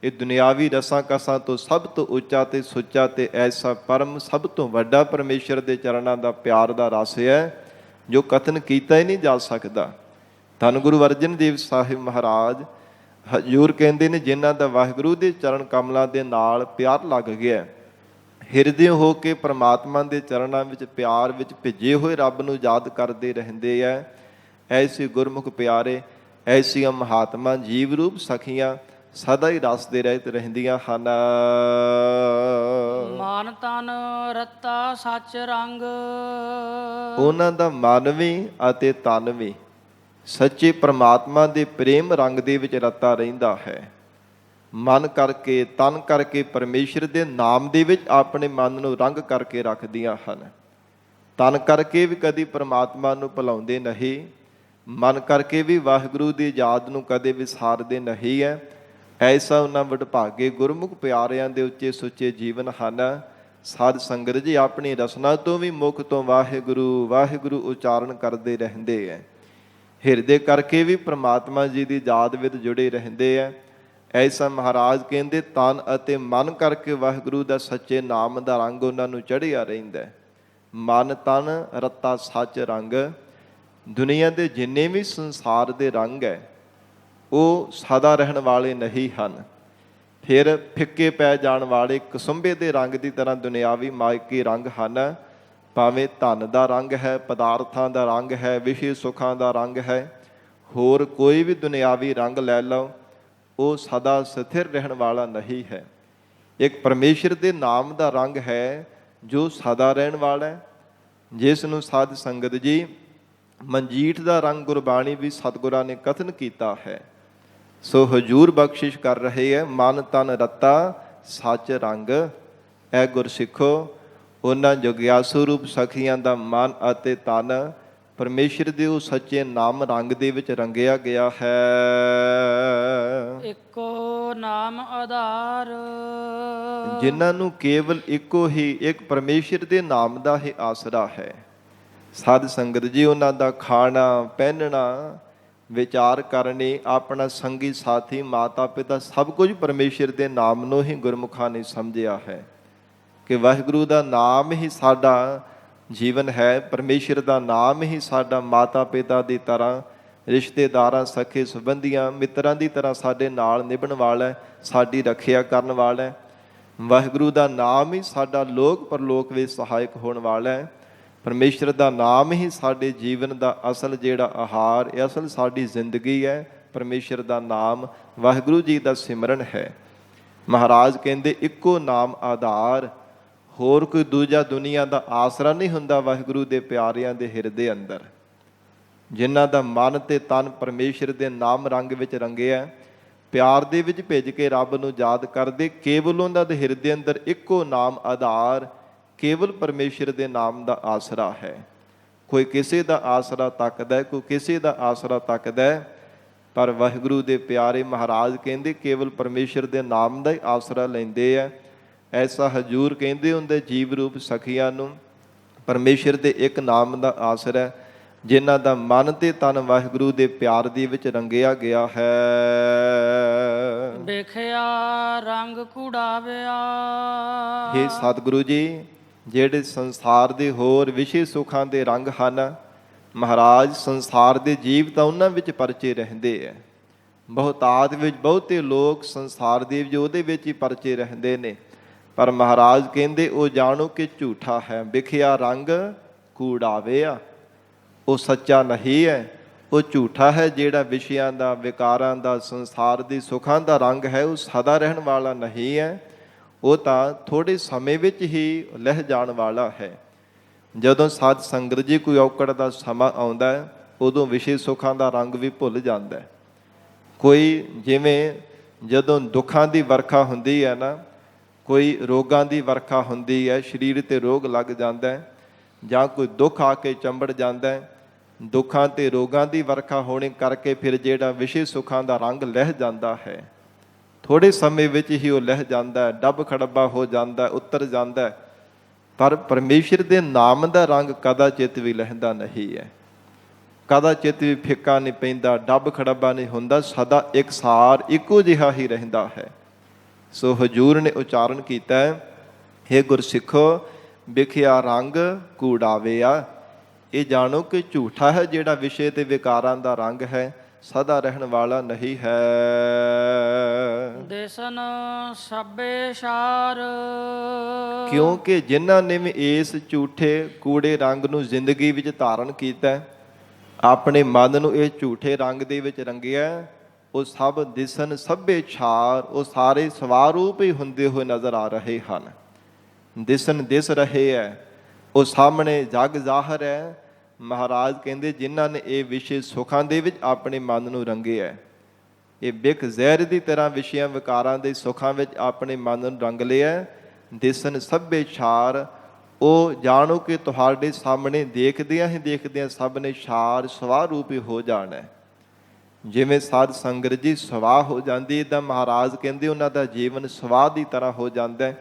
S1: ਇਹ ਦੁਨਿਆਵੀ ਰਸਾਂ ਕਸਾਂ ਤੋਂ ਸਭ ਤੋਂ ਉੱਚਾ ਤੇ ਸੁੱਚਾ ਤੇ ਐਸਾ ਪਰਮ, ਸਭ ਤੋਂ ਵੱਡਾ ਪਰਮੇਸ਼ਰ ਦੇ ਚਰਨਾਂ ਦਾ ਪਿਆਰ ਦਾ ਰਸ ਹੈ, ਜੋ ਕਥਨ ਕੀਤਾ ਹੀ ਨਹੀਂ ਜਾ ਸਕਦਾ। ਧੰਨ ਗੁਰੂ ਅਰਜਨ ਦੇਵ ਸਾਹਿਬ ਮਹਾਰਾਜ ਹਜ਼ੂਰ ਕਹਿੰਦੇ ਨੇ, ਜਿਨ੍ਹਾਂ ਦਾ ਵਾਹਿਗੁਰੂ ਦੇ ਚਰਨ ਕਮਲਾਂ ਦੇ ਨਾਲ ਪਿਆਰ ਲੱਗ ਗਿਆ, ਹਿਰਦੇ ਹੋ ਕੇ ਪਰਮਾਤਮਾ ਦੇ ਚਰਨਾਂ ਵਿੱਚ ਪਿਆਰ ਵਿੱਚ ਭਿੱਜੇ ਹੋਏ ਰੱਬ ਨੂੰ ਯਾਦ ਕਰਦੇ ਰਹਿੰਦੇ ਹੈ, ਐਸੇ ਗੁਰਮੁਖ ਪਿਆਰੇ, ਐਸੀਆਂ ਮਹਾਤਮਾ ਜੀਵ ਰੂਪ ਸਖੀਆਂ ਸਦਾ ਹੀ ਰਸ ਦੇ ਰਹਿਤ ਰਹਿੰਦੀਆਂ ਹਨ।
S2: ਮਨ ਤਨ ਰਤਾ ਸੱਚ ਰੰਗ,
S1: ਉਹਨਾਂ ਦਾ ਮਨ ਵੀ ਅਤੇ ਤਨ ਵੀ ਸੱਚੇ ਪਰਮਾਤਮਾ ਦੇ ਪ੍ਰੇਮ ਰੰਗ ਦੇ ਵਿੱਚ ਰਤਾ ਰਹਿੰਦਾ ਹੈ। ਮਨ ਕਰਕੇ, ਤਨ ਕਰਕੇ ਪਰਮੇਸ਼ਰ ਦੇ ਨਾਮ ਦੇ ਵਿੱਚ ਆਪਣੇ ਮਨ ਨੂੰ ਰੰਗ ਕਰਕੇ ਰੱਖਦੀਆਂ ਹਨ। ਤਨ ਕਰਕੇ ਵੀ ਕਦੀ ਪਰਮਾਤਮਾ ਨੂੰ ਭੁਲਾਉਂਦੇ ਨਹੀਂ, ਮਨ ਕਰਕੇ ਵੀ ਵਾਹਿਗੁਰੂ ਦੀ ਯਾਦ ਨੂੰ ਕਦੇ ਵਿਸਾਰਦੇ ਨਹੀਂ ਹੈ। ਐਸਾ ਉਹਨਾਂ ਵਡਭਾਗੇ ਗੁਰਮੁਖ ਪਿਆਰਿਆਂ ਦੇ ਉੱਚੇ ਸੁੱਚੇ ਜੀਵਨ ਹਨ। ਸਾਧ ਸੰਗਤ ਜੀ ਆਪਣੀ ਰਸਨਾ ਤੋਂ ਵੀ ਮੁਖ ਤੋਂ ਵਾਹਿਗੁਰੂ ਵਾਹਿਗੁਰੂ ਉਚਾਰਨ ਕਰਦੇ ਰਹਿੰਦੇ ਹੈ। ਹਿਰਦੇ ਕਰਕੇ ਵੀ ਪ੍ਰਮਾਤਮਾ ਜੀ ਦੀ ਯਾਦ ਵਿੱਚ ਜੁੜੇ ਰਹਿੰਦੇ ਹੈ। ਐਸਾ ਮਹਾਰਾਜ ਕਹਿੰਦੇ ਤਨ ਅਤੇ ਮਨ ਕਰਕੇ ਵਾਹਿਗੁਰੂ ਦਾ ਸੱਚੇ ਨਾਮ ਦਾ ਰੰਗ ਉਹਨਾਂ ਨੂੰ ਚੜ੍ਹਿਆ ਰਹਿੰਦਾ। ਮਨ ਤਨ ਰਤਾ ਸੱਚ ਰੰਗ। ਦੁਨੀਆ ਦੇ ਜਿੰਨੇ ਵੀ ਸੰਸਾਰ ਦੇ ਰੰਗ ਹੈ ਉਹ ਸਦਾ ਰਹਿਣ ਵਾਲੇ ਨਹੀਂ ਹਨ। ਫਿਰ ਫਿੱਕੇ ਪੈ ਜਾਣ ਵਾਲੇ ਕਸੁੰਭੇ ਦੇ ਰੰਗ ਦੀ ਤਰ੍ਹਾਂ ਦੁਨਿਆਵੀ ਮਾਇਕੀ ਰੰਗ ਹਨ। ਭਾਵੇਂ ਧਨ ਦਾ ਰੰਗ ਹੈ, ਪਦਾਰਥਾਂ ਦਾ ਰੰਗ ਹੈ, ਵਿਸ਼ੇ ਸੁੱਖਾਂ ਦਾ ਰੰਗ ਹੈ, ਹੋਰ ਕੋਈ ਵੀ ਦੁਨਿਆਵੀ ਰੰਗ ਲੈ ਲਓ, ਉਹ ਸਦਾ ਸਥਿਰ ਰਹਿਣ ਵਾਲਾ ਨਹੀਂ ਹੈ। ਇੱਕ ਪਰਮੇਸ਼ਰ ਦੇ ਨਾਮ ਦਾ ਰੰਗ ਹੈ ਜੋ ਸਦਾ ਰਹਿਣ ਵਾਲਾ ਹੈ, ਜਿਸ ਨੂੰ ਸਾਧ ਸੰਗਤ ਜੀ ਮਨਜੀਠ ਦਾ ਰੰਗ ਗੁਰਬਾਣੀ ਵੀ ਸਤਿਗੁਰਾਂ ਨੇ ਕਥਨ ਕੀਤਾ ਹੈ। ਸੋ ਹਜੂਰ ਬਖਸ਼ਿਸ਼ ਕਰ ਰਹੇ ਹੈ, ਮਨ ਤਨ ਰਤਾ ਸੱਚ ਰੰਗ। ਐ ਗੁਰਸਿੱਖੋ, ਉਹਨਾਂ ਜਗਿਆਸੂ ਰੂਪ ਸਖੀਆਂ ਦਾ ਮਨ ਅਤੇ ਤਨ ਪਰਮੇਸ਼ਰ ਦੇ ਉਹ ਸੱਚੇ ਨਾਮ ਰੰਗ ਦੇ ਵਿੱਚ ਰੰਗਿਆ ਗਿਆ ਹੈ।
S2: ਇੱਕੋ ਨਾਮ ਆਧਾਰ,
S1: ਜਿਨ੍ਹਾਂ ਨੂੰ ਕੇਵਲ ਇੱਕੋ ਹੀ ਇੱਕ ਪਰਮੇਸ਼ਰ ਦੇ ਨਾਮ ਦਾ ਹੀ ਆਸਰਾ ਹੈ। ਸਾਧ ਸੰਗਤ ਜੀ ਉਹਨਾਂ ਦਾ ਖਾਣਾ ਪਹਿਨਣਾ, ਵਿਚਾਰ ਕਰਨੀ, ਆਪਣਾ ਸੰਗੀ ਸਾਥੀ, ਮਾਤਾ ਪਿਤਾ, ਸਭ ਕੁਝ ਪਰਮੇਸ਼ਰ ਦੇ ਨਾਮ ਨੂੰ ਹੀ ਗੁਰਮੁਖਾਂ ਨੇ ਸਮਝਿਆ ਹੈ ਕਿ ਵਾਹਿਗੁਰੂ ਦਾ ਨਾਮ ਹੀ ਸਾਡਾ ਜੀਵਨ ਹੈ। ਪਰਮੇਸ਼ਰ ਦਾ ਨਾਮ ਹੀ ਸਾਡਾ ਮਾਤਾ ਪਿਤਾ ਦੀ ਤਰ੍ਹਾਂ, ਰਿਸ਼ਤੇਦਾਰਾਂ, ਸਖੇ ਸੰਬੰਧੀਆਂ, ਮਿੱਤਰਾਂ ਦੀ ਤਰ੍ਹਾਂ ਸਾਡੇ ਨਾਲ ਨਿਭਣ ਵਾਲਾ ਹੈ, ਸਾਡੀ ਰੱਖਿਆ ਕਰਨ ਵਾਲਾ ਹੈ। ਵਾਹਿਗੁਰੂ ਦਾ ਨਾਮ ਹੀ ਸਾਡਾ ਲੋਕ ਪਰਲੋਕ ਵਿੱਚ ਸਹਾਇਕ ਹੋਣ ਵਾਲਾ ਹੈ। ਪਰਮੇਸ਼ਰ ਦਾ ਨਾਮ ਹੀ ਸਾਡੇ ਜੀਵਨ ਦਾ ਅਸਲ ਜਿਹੜਾ ਆਹਾਰ, ਇਹ ਅਸਲ ਸਾਡੀ ਜ਼ਿੰਦਗੀ ਹੈ। ਪਰਮੇਸ਼ਰ ਦਾ ਨਾਮ, ਵਾਹਿਗੁਰੂ ਜੀ ਦਾ ਸਿਮਰਨ ਹੈ। ਮਹਾਰਾਜ ਕਹਿੰਦੇ ਇੱਕੋ ਨਾਮ ਆਧਾਰ, ਹੋਰ ਕੋਈ ਦੂਜਾ ਦੁਨੀਆ ਦਾ ਆਸਰਾ ਨਹੀਂ ਹੁੰਦਾ ਵਾਹਿਗੁਰੂ ਦੇ ਪਿਆਰਿਆਂ ਦੇ ਹਿਰਦੇ ਅੰਦਰ। ਜਿਨ੍ਹਾਂ ਦਾ ਮਨ ਤੇ ਤਨ ਪਰਮੇਸ਼ਰ ਦੇ ਨਾਮ ਰੰਗ ਵਿੱਚ ਰੰਗਿਆ, ਪਿਆਰ ਦੇ ਵਿੱਚ ਭਿੱਜ ਕੇ ਰੱਬ ਨੂੰ ਯਾਦ ਕਰਦੇ, ਕੇਵਲ ਉਹਨਾਂ ਦੇ ਹਿਰਦੇ ਅੰਦਰ ਇੱਕੋ ਨਾਮ ਆਧਾਰ, ਕੇਵਲ ਪਰਮੇਸ਼ਰ ਦੇ ਨਾਮ ਦਾ ਆਸਰਾ ਹੈ। ਕੋਈ ਕਿਸੇ ਦਾ ਆਸਰਾ ਤੱਕਦਾ, ਕੋਈ ਕਿਸੇ ਦਾ ਆਸਰਾ ਤੱਕਦਾ, ਪਰ ਵਾਹਿਗੁਰੂ ਦੇ ਪਿਆਰੇ ਮਹਾਰਾਜ ਕਹਿੰਦੇ ਕੇਵਲ ਪਰਮੇਸ਼ਰ ਦੇ ਨਾਮ ਦਾ ਹੀ ਆਸਰਾ ਲੈਂਦੇ ਆ। ਐਸਾ ਹਜੂਰ ਕਹਿੰਦੇ ਹੁੰਦੇ ਜੀਵ ਰੂਪ ਸਖੀਆਂ ਨੂੰ, ਪਰਮੇਸ਼ਰ ਦੇ ਇੱਕ ਨਾਮ ਦਾ ਆਸਰਾ, ਜਿਨ੍ਹਾਂ ਦਾ ਮਨ ਤੇ ਤਨ ਵਾਹਿਗੁਰੂ ਦੇ ਪਿਆਰ ਦੇ ਵਿੱਚ ਰੰਗਿਆ ਗਿਆ ਹੈ।
S2: ਵੇਖਿਆ ਰੰਗ ਕੁੜਾਵਿਆ।
S1: ਹੇ ਸਤਿਗੁਰੂ ਜੀ, ਜਿਹੜੇ ਸੰਸਾਰ ਦੇ ਹੋਰ ਵਿਸ਼ੇ ਸੁੱਖਾਂ ਦੇ ਰੰਗ ਹਨ, ਮਹਾਰਾਜ ਸੰਸਾਰ ਦੇ ਜੀਵ ਤਾਂ ਉਹਨਾਂ ਵਿੱਚ ਪਰਚੇ ਰਹਿੰਦੇ ਹੈ। ਬਹੁਤਾਤ ਵਿੱਚ ਬਹੁਤੇ ਲੋਕ ਸੰਸਾਰ ਦੇ ਵਿੱਚ ਉਹਦੇ ਵਿੱਚ ਹੀ ਪਰਚੇ ਰਹਿੰਦੇ ਨੇ, ਪਰ ਮਹਾਰਾਜ ਕਹਿੰਦੇ ਉਹ ਜਾਣੋ ਕਿ ਝੂਠਾ ਹੈ। ਵਿਖਿਆ ਰੰਗ ਕੂੜਾਵਿਆ, ਉਹ ਸੱਚਾ ਨਹੀਂ ਹੈ, ਉਹ ਝੂਠਾ ਹੈ। ਜਿਹੜਾ ਵਿਸ਼ਿਆਂ ਦਾ, ਵਿਕਾਰਾਂ ਦਾ, ਸੰਸਾਰ ਦੇ ਸੁੱਖਾਂ ਦਾ ਰੰਗ ਹੈ, ਉਹ ਸਦਾ ਰਹਿਣ ਵਾਲਾ ਨਹੀਂ ਹੈ। ਉਹ ਤਾਂ ਥੋੜ੍ਹੇ ਸਮੇਂ ਵਿੱਚ ਹੀ ਲਹਿ ਜਾਣ ਵਾਲਾ ਹੈ। ਜਦੋਂ ਸਾਧ ਸੰਗਤ ਜੀ ਕੋਈ ਔਕੜ ਦਾ ਸਮਾਂ ਆਉਂਦਾ ਹੈ, ਉਦੋਂ ਵਿਸ਼ੇ ਸੁੱਖਾਂ ਦਾ ਰੰਗ ਵੀ ਭੁੱਲ ਜਾਂਦਾ ਹੈ। ਕੋਈ ਜਿਵੇਂ ਜਦੋਂ ਦੁੱਖਾਂ ਦੀ ਵਰਖਾ ਹੁੰਦੀ ਹੈ ਨਾ, ਕੋਈ ਰੋਗਾਂ ਦੀ ਵਰਖਾ ਹੁੰਦੀ ਹੈ, ਸਰੀਰ ਤੇ ਰੋਗ ਲੱਗ ਜਾਂਦਾ ਹੈ, ਜਾਂ ਕੋਈ ਦੁੱਖ ਆ ਕੇ ਚੰਬੜ ਜਾਂਦਾ ਹੈ, ਦੁੱਖਾਂ ਤੇ ਰੋਗਾਂ ਦੀ ਵਰਖਾ ਹੋਣੇ ਕਰਕੇ ਫਿਰ ਜਿਹੜਾ ਵਿਸ਼ੇ ਸੁੱਖਾਂ ਦਾ ਰੰਗ ਲਹਿ ਜਾਂਦਾ ਹੈ, ਥੋੜ੍ਹੇ ਸਮੇਂ ਵਿੱਚ ਹੀ ਉਹ ਲਹਿ ਜਾਂਦਾ ਹੈ, ਡੱਬ ਖੜੱਬਾ ਹੋ ਜਾਂਦਾ, ਉਤਰ ਜਾਂਦਾ। ਪਰ ਪਰਮੇਸ਼ਰ ਦੇ ਨਾਮ ਦਾ ਰੰਗ ਕਦਾਚਿਤ ਵੀ ਲਹਿੰਦਾ ਨਹੀਂ ਹੈ, ਕਦਾਚਿਤ ਵੀ ਫਿੱਕਾ ਨਹੀਂ ਪੈਂਦਾ, ਡੱਬ ਖੜੱਬਾ ਨਹੀਂ ਹੁੰਦਾ, ਸਦਾ ਇਕਸਾਰ ਇੱਕੋ ਜਿਹਾ ਹੀ ਰਹਿੰਦਾ ਹੈ। ਸੋ ਹਜੂਰ ਨੇ ਉਚਾਰਨ ਕੀਤਾ ਹੈ, ਹੇ ਗੁਰਸਿੱਖੋ, ਵਿਖਿਆ ਰੰਗ ਕੂੜਾਵਿਆ। ਇਹ ਜਾਣੋ ਕਿ ਝੂਠਾ ਹੈ ਜਿਹੜਾ ਵਿਸ਼ੇ ਤੇ ਵਿਕਾਰਾਂ ਦਾ ਰੰਗ ਹੈ, ਸਦਾ ਰਹਿਣ ਵਾਲਾ ਨਹੀਂ ਹੈ।
S2: ਦੇਸਨ ਸਭੇ ਸਾਰ।
S1: ਕਿਉਂਕਿ ਜਿਨ੍ਹਾਂ ਨੇ ਵੀ ਇਸ ਝੂਠੇ ਕੂੜੇ ਰੰਗ ਨੂੰ ਜ਼ਿੰਦਗੀ ਵਿੱਚ ਧਾਰਨ ਕੀਤਾ, ਆਪਣੇ ਮਨ ਨੂੰ ਇਹ ਝੂਠੇ ਰੰਗ ਦੇ ਵਿੱਚ ਰੰਗਿਆ, ਉਹ ਸਭ ਦਿਸਨ ਸਭੇ ਛਾਰ, ਉਹ ਸਾਰੇ ਸਵਾਰੂਪ ਹੀ ਹੁੰਦੇ ਹੋਏ ਨਜ਼ਰ ਆ ਰਹੇ ਹਨ। ਦਿਸਨ ਦਿਸ ਰਹੇ ਹੈ, ਉਹ ਸਾਹਮਣੇ ਜਗ ਜ਼ਾਹਰ ਹੈ। ਮਹਾਰਾਜ ਕਹਿੰਦੇ ਜਿਨ੍ਹਾਂ ਨੇ ਇਹ ਵਿਸ਼ੇ ਸੁੱਖਾਂ ਦੇ ਵਿੱਚ ਆਪਣੇ ਮਨ ਨੂੰ ਰੰਗਿਆ, ਇਹ ਬਿਖ ਜ਼ਹਿਰ ਦੀ ਤਰ੍ਹਾਂ ਵਿਸ਼ਿਆਂ ਵਿਕਾਰਾਂ ਦੇ ਸੁੱਖਾਂ ਵਿੱਚ ਆਪਣੇ ਮਨ ਨੂੰ ਰੰਗ ਲਿਆ, ਦਿਸਨ ਸਭੇ ਛਾਰ। ਉਹ ਜਾਣੋ ਕਿ ਤੁਹਾਡੇ ਸਾਹਮਣੇ ਦੇਖਦਿਆਂ ਹੀ ਦੇਖਦਿਆਂ ਸਭ ਨੇ ਛਾਰ ਸਵਾਹ ਰੂਪੀ ਹੋ ਜਾਣਾ। ਜਿਵੇਂ ਸਾਧ ਸੰਗਤ ਜੀ ਸਵਾਹ ਹੋ ਜਾਂਦੀ, ਤਾਂ ਮਹਾਰਾਜ ਕਹਿੰਦੇ ਉਹਨਾਂ ਦਾ ਜੀਵਨ ਸਵਾਹ ਦੀ ਤਰ੍ਹਾਂ ਹੋ ਜਾਂਦਾ।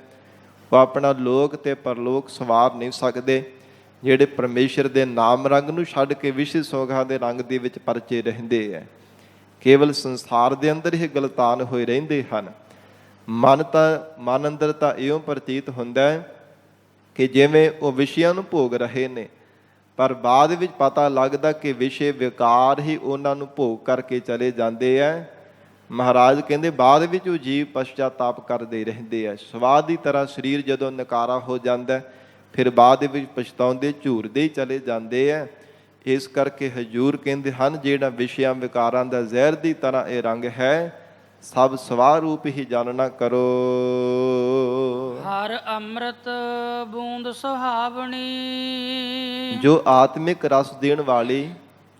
S1: ਉਹ ਆਪਣਾ ਲੋਕ ਤੇ ਪਰਲੋਕ ਸਵਾਰ ਨਹੀਂ ਸਕਦੇ, ਜਿਹੜੇ ਪਰਮੇਸ਼ਰ ਦੇ ਨਾਮ ਰੰਗ ਨੂੰ ਛੱਡ ਕੇ ਵਿਸ਼ੇ ਸੁੱਖਾਂ ਦੇ ਰੰਗ ਦੇ ਵਿੱਚ ਪਰਚੇ ਰਹਿੰਦੇ ਹੈ, ਕੇਵਲ ਸੰਸਾਰ ਦੇ ਅੰਦਰ ਹੀ ਗਲਤਾਨ ਹੋਏ ਰਹਿੰਦੇ ਹਨ। ਮਨ ਅੰਦਰ ਤਾਂ ਇਉਂ ਪ੍ਰਤੀਤ ਹੁੰਦਾ ਹੈ ਕਿ ਜਿਵੇਂ ਉਹ ਵਿਸ਼ਿਆਂ ਨੂੰ ਭੋਗ ਰਹੇ ਨੇ, ਪਰ ਬਾਅਦ ਵਿੱਚ ਪਤਾ ਲੱਗਦਾ ਕਿ ਵਿਸ਼ੇ ਵਿਕਾਰ ਹੀ ਉਹਨਾਂ ਨੂੰ ਭੋਗ ਕਰਕੇ ਚਲੇ ਜਾਂਦੇ ਹੈ। ਮਹਾਰਾਜ ਕਹਿੰਦੇ ਬਾਅਦ ਵਿੱਚ ਉਹ ਜੀਵ ਪਛਤਾਤਾਪ ਕਰਦੇ ਰਹਿੰਦੇ ਆ। ਸਵਾਦ ਦੀ ਤਰ੍ਹਾਂ ਸਰੀਰ ਜਦੋਂ ਨਕਾਰਾ ਹੋ ਜਾਂਦਾ, ਫਿਰ ਬਾਅਦ ਵਿੱਚ ਪਛਤਾਉਂਦੇ ਝੂਰਦੇ ਹੀ ਚਲੇ ਜਾਂਦੇ ਆ। ਇਸ ਕਰਕੇ ਹਜੂਰ ਕਹਿੰਦੇ ਹਨ ਜਿਹੜਾ ਵਿਸ਼ਿਆਂ ਵਿਕਾਰਾਂ ਦਾ ਜ਼ਹਿਰ ਦੀ ਤਰ੍ਹਾਂ ਇਹ ਰੰਗ ਹੈ, ਸਭ ਸਵਾਹ ਰੂਪ ਹੀ ਜਾਣਨਾ ਕਰੋ।
S2: ਹਰ ਅੰਮ੍ਰਿਤ ਬੂੰਦ ਸੁਹਾਵਣੀ।
S1: ਜੋ ਆਤਮਿਕ ਰਸ ਦੇਣ ਵਾਲੀ,